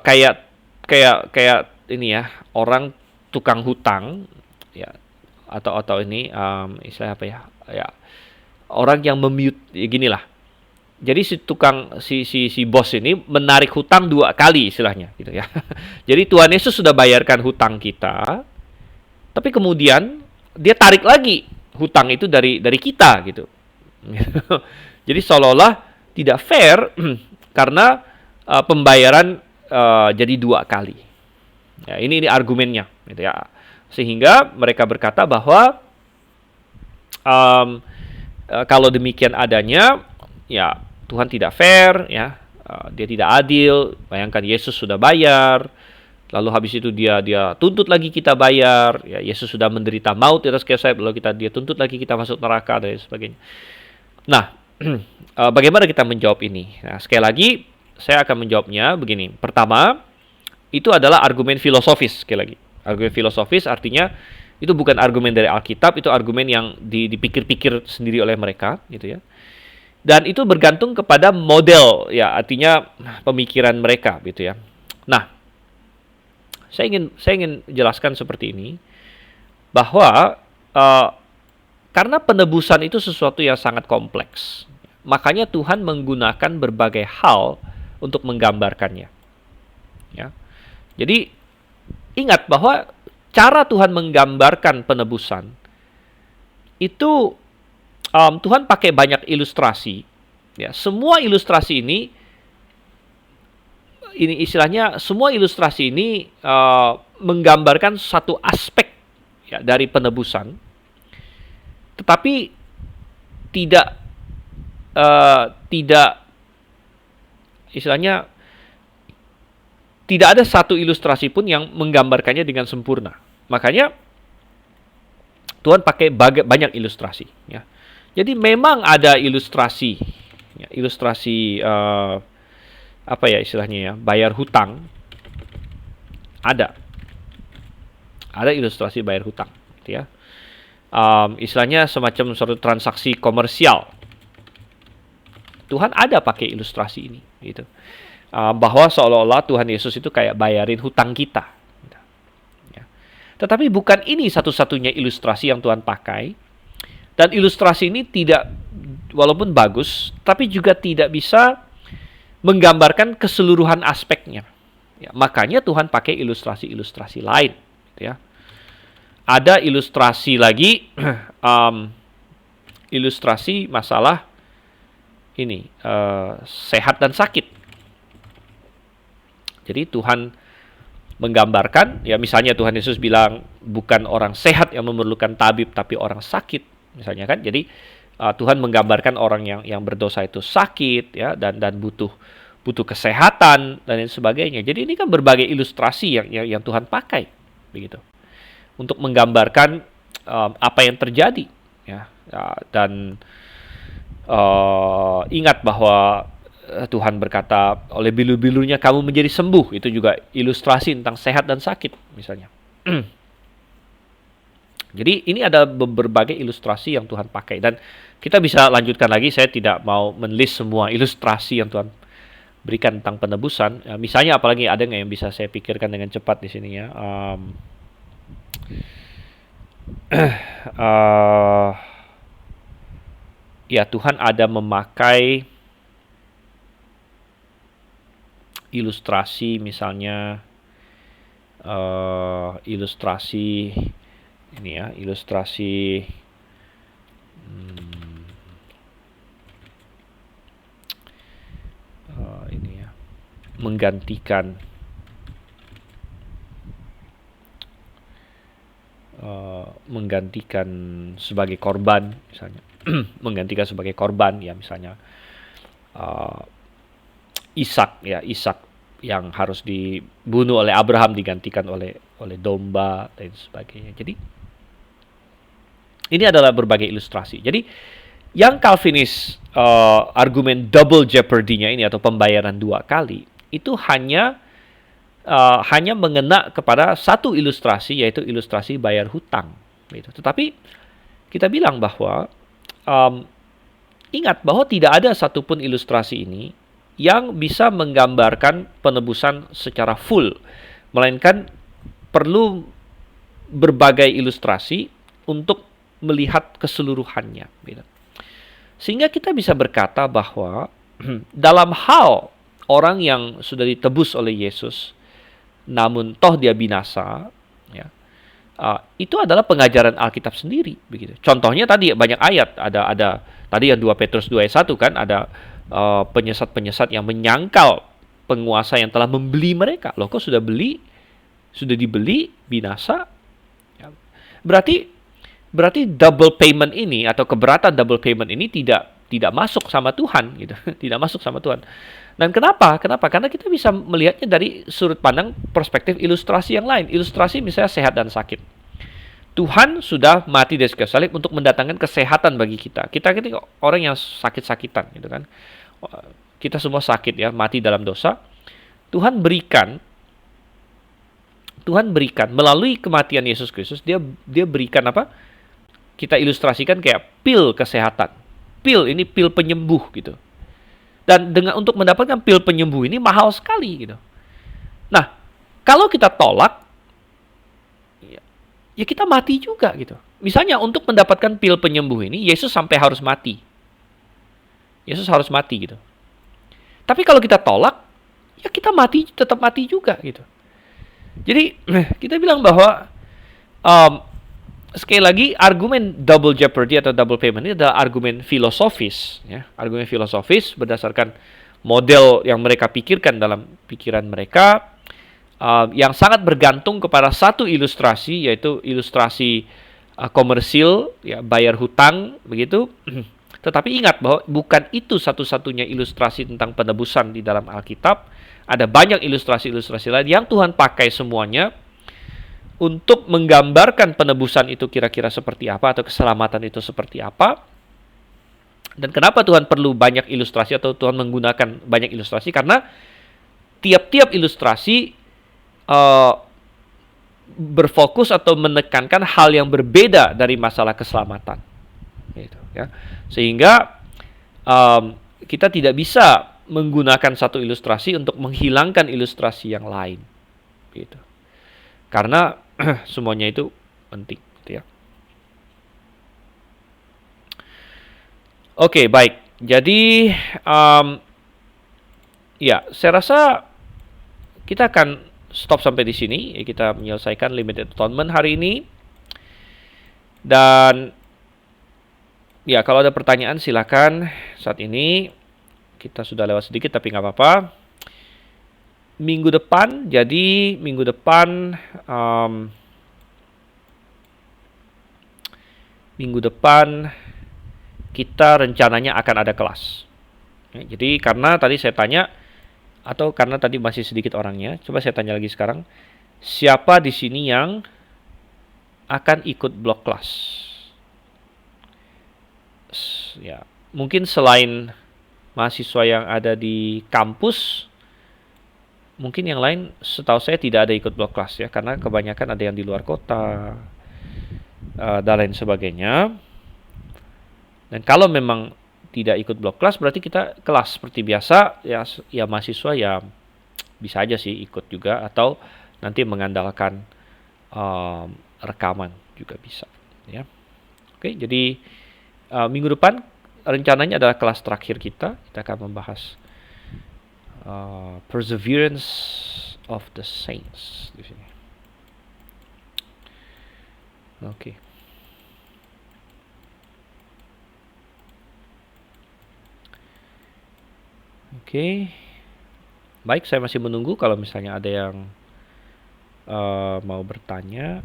S1: kayak ini ya, orang tukang hutang ya, atau ini istilah apa ya? Ya, orang yang memute ya, ginilah. Jadi si bos ini menarik hutang 2 kali istilahnya gitu ya. Jadi Tuhan Yesus sudah bayarkan hutang kita, tapi kemudian dia tarik lagi hutang itu dari kita gitu. Jadi seolah-olah tidak fair karena pembayaran jadi 2 kali. Ya, ini argumennya gitu ya. Sehingga mereka berkata bahwa kalau demikian adanya, ya Tuhan tidak fair, ya, dia tidak adil. Bayangkan Yesus sudah bayar, lalu habis itu dia tuntut lagi kita bayar. Ya, Yesus sudah menderita maut di atas kayu salib, lalu dia tuntut lagi kita masuk neraka dan sebagainya. Nah, bagaimana kita menjawab ini? Nah, sekali lagi saya akan menjawabnya begini. Pertama, itu adalah argumen filosofis. Sekali lagi, argumen filosofis artinya itu bukan argumen dari Alkitab, itu argumen yang dipikir-pikir sendiri oleh mereka, gitu ya. Dan itu bergantung kepada model, ya, artinya pemikiran mereka, gitu ya. Nah, saya ingin jelaskan seperti ini, bahwa karena penebusan itu sesuatu yang sangat kompleks, makanya Tuhan menggunakan berbagai hal untuk menggambarkannya. Ya, jadi ingat bahwa cara Tuhan menggambarkan penebusan itu Tuhan pakai banyak ilustrasi. Ya, semua ilustrasi ini istilahnya semua ilustrasi ini menggambarkan satu aspek ya, dari penebusan, tetapi tidak istilahnya tidak ada satu ilustrasi pun yang menggambarkannya dengan sempurna. Makanya Tuhan pakai banyak ilustrasi. Ya. Jadi memang ada ilustrasi, ya, ilustrasi apa ya istilahnya ya, bayar hutang. Ada ilustrasi bayar hutang, gitu ya. Istilahnya semacam suatu transaksi komersial. Tuhan ada pakai ilustrasi ini, gitu. bahwa seolah-olah Tuhan Yesus itu kayak bayarin hutang kita. Ya. Tetapi bukan ini satu-satunya ilustrasi yang Tuhan pakai. Dan ilustrasi ini tidak, walaupun bagus, tapi juga tidak bisa menggambarkan keseluruhan aspeknya. Ya, makanya Tuhan pakai ilustrasi-ilustrasi lain. Gitu ya. Ada ilustrasi lagi, ilustrasi masalah ini sehat dan sakit. Jadi Tuhan menggambarkan, ya misalnya Tuhan Yesus bilang bukan orang sehat yang memerlukan tabib, tapi orang sakit, misalnya kan. Jadi Tuhan menggambarkan orang yang berdosa itu sakit, ya, dan butuh kesehatan dan lain sebagainya. Jadi ini kan berbagai ilustrasi yang Tuhan pakai, begitu, untuk menggambarkan apa yang terjadi, ya. Dan ingat bahwa Tuhan berkata, oleh bilu-bilunya kamu menjadi sembuh. Itu juga ilustrasi tentang sehat dan sakit, misalnya. Jadi ini ada berbagai ilustrasi yang Tuhan pakai. Dan kita bisa lanjutkan lagi, saya tidak mau menulis semua ilustrasi yang Tuhan berikan tentang penebusan. Misalnya apalagi ada nggak yang bisa saya pikirkan dengan cepat di sini ya. Ya, Tuhan ada memakai ilustrasi, misalnya ilustrasi ini ya, ilustrasi ini ya, menggantikan sebagai korban, misalnya. Menggantikan sebagai korban, ya, misalnya Ishak yang harus dibunuh oleh Abraham digantikan oleh domba dan sebagainya. Jadi ini adalah berbagai ilustrasi. Jadi yang Calvinis argumen double jeopardy-nya ini atau pembayaran dua kali itu hanya mengena kepada satu ilustrasi, yaitu ilustrasi bayar hutang. Gitu. Tetapi kita bilang bahwa ingat bahwa tidak ada satupun ilustrasi ini yang bisa menggambarkan penebusan secara full, melainkan perlu berbagai ilustrasi untuk melihat keseluruhannya. Sehingga kita bisa berkata bahwa dalam hal orang yang sudah ditebus oleh Yesus, namun toh dia binasa, ya, itu adalah pengajaran Alkitab sendiri, begitu. Contohnya tadi banyak ayat, ada tadi yang 2 Petrus 2 ayat 1 kan, ada penyesat-penyesat yang menyangkal penguasa yang telah membeli mereka. Loh, kok sudah dibeli, binasa? Ya. Berarti double payment ini atau keberatan double payment ini tidak masuk sama Tuhan, gitu. Tidak masuk sama Tuhan. Dan kenapa? Karena kita bisa melihatnya dari sudut pandang perspektif ilustrasi yang lain. Ilustrasi misalnya sehat dan sakit. Tuhan sudah mati di kayu salib untuk mendatangkan kesehatan bagi kita. Kita ini orang yang sakit-sakitan, gitu kan. Kita semua sakit, ya, mati dalam dosa. Tuhan berikan melalui kematian Yesus Kristus, dia berikan apa? Kita ilustrasikan kayak pil kesehatan. Pil penyembuh, gitu. Dan untuk mendapatkan pil penyembuh ini mahal sekali, gitu. Nah, kalau kita tolak, ya kita mati juga, gitu. Misalnya untuk mendapatkan pil penyembuh ini, Yesus sampai harus mati. Yesus harus mati, gitu. Tapi kalau kita tolak, ya kita tetap mati juga, gitu. Jadi kita bilang bahwa sekali lagi argumen double jeopardy atau double payment ini adalah argumen filosofis, ya. Argumen filosofis berdasarkan model yang mereka pikirkan dalam pikiran mereka, yang sangat bergantung kepada satu ilustrasi, yaitu ilustrasi komersil, ya, bayar hutang, begitu. Tetapi ingat bahwa bukan itu satu-satunya ilustrasi tentang penebusan di dalam Alkitab. Ada banyak ilustrasi-ilustrasi lain yang Tuhan pakai semuanya untuk menggambarkan penebusan itu kira-kira seperti apa, atau keselamatan itu seperti apa. Dan kenapa Tuhan perlu banyak ilustrasi atau Tuhan menggunakan banyak ilustrasi? Karena tiap-tiap ilustrasi berfokus atau menekankan hal yang berbeda dari masalah keselamatan. Gitu, ya. Sehingga kita tidak bisa menggunakan satu ilustrasi untuk menghilangkan ilustrasi yang lain, gitu. Karena semuanya itu penting, gitu ya. Oke, baik. Jadi, ya, saya rasa kita akan stop sampai di sini. Kita menyelesaikan limited atonement hari ini. Dan ya, kalau ada pertanyaan silakan. Saat ini kita sudah lewat sedikit, tapi nggak apa-apa. Minggu depan kita rencananya akan ada kelas. Ya, jadi karena tadi saya tanya, atau karena tadi masih sedikit orangnya, coba saya tanya lagi sekarang. Siapa di sini yang akan ikut blok kelas? Ya, mungkin selain mahasiswa yang ada di kampus, mungkin yang lain setahu saya tidak ada ikut blok kelas ya, karena kebanyakan ada yang di luar kota dan lain sebagainya. Dan kalau memang tidak ikut blok kelas, berarti kita kelas seperti biasa ya, ya mahasiswa ya bisa aja sih ikut juga, atau nanti mengandalkan rekaman juga bisa ya. Oke, jadi minggu depan rencananya adalah kelas terakhir kita akan membahas perseverance of the saints di sini. Oke. Oke. Baik, saya masih menunggu kalau misalnya ada yang mau bertanya.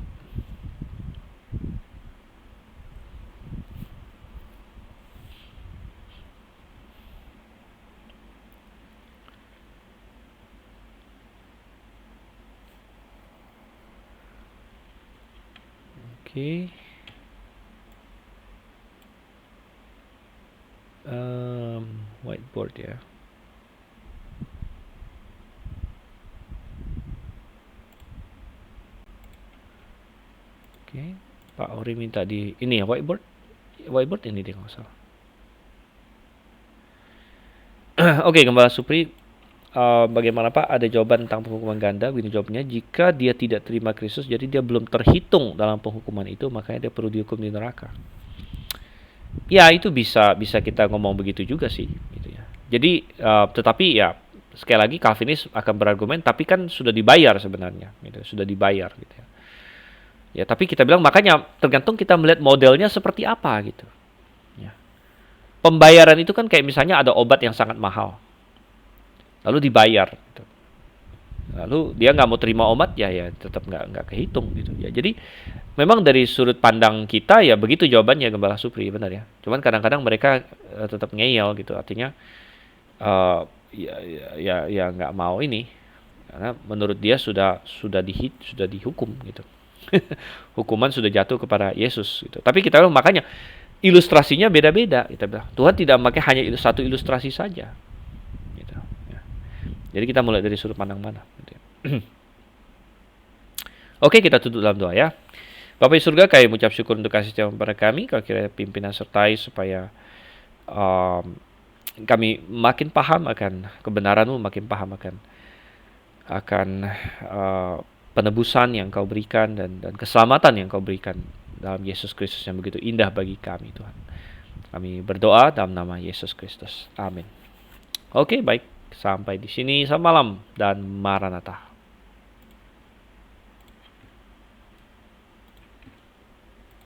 S1: Oke. Whiteboard ya. Oke, Pak Ori minta di ini ya, whiteboard ini dia nggak salah. Oke, Gembala Supri, bagaimana Pak? Ada jawaban tentang penghukuman ganda? Begini jawabnya, jika dia tidak terima Kristus, jadi dia belum terhitung dalam penghukuman itu, makanya dia perlu dihukum di neraka. Ya, itu bisa kita ngomong begitu juga sih, gitu ya. Jadi, tetapi ya sekali lagi Calvinis akan berargumen, tapi kan sudah dibayar sebenarnya, gitu, sudah dibayar, gitu ya. Ya, tapi kita bilang makanya tergantung kita melihat modelnya seperti apa, gitu. Ya. Pembayaran itu kan kayak misalnya ada obat yang sangat mahal, lalu dibayar, gitu. Lalu dia nggak mau terima obat, ya tetap nggak kehitung, gitu ya. Jadi memang dari sudut pandang kita ya begitu jawabannya, Gembala Supri, benar ya. Cuman kadang-kadang mereka tetap ngeyel gitu, artinya ya nggak mau ini, karena menurut dia sudah dihukum gitu. Hukuman sudah jatuh kepada Yesus gitu. Tapi kita bilang makanya ilustrasinya beda-beda. Kita bilang Tuhan tidak memakai hanya satu ilustrasi saja. Gitu, ya. Jadi kita mulai dari sudut pandang mana. Gitu ya. Oke, kita tutup dalam doa ya. Bapa di surga, kami mengucap syukur untuk kasih setiamu kepada kami. Kau kira pimpinan sertai supaya kami makin paham akan kebenaran-Mu, makin paham akan penebusan yang Kau berikan dan keselamatan yang Kau berikan dalam Yesus Kristus yang begitu indah bagi kami, Tuhan. Kami berdoa dalam nama Yesus Kristus. Amin. Oke, baik. Sampai di sini. Selamat malam dan Maranatha.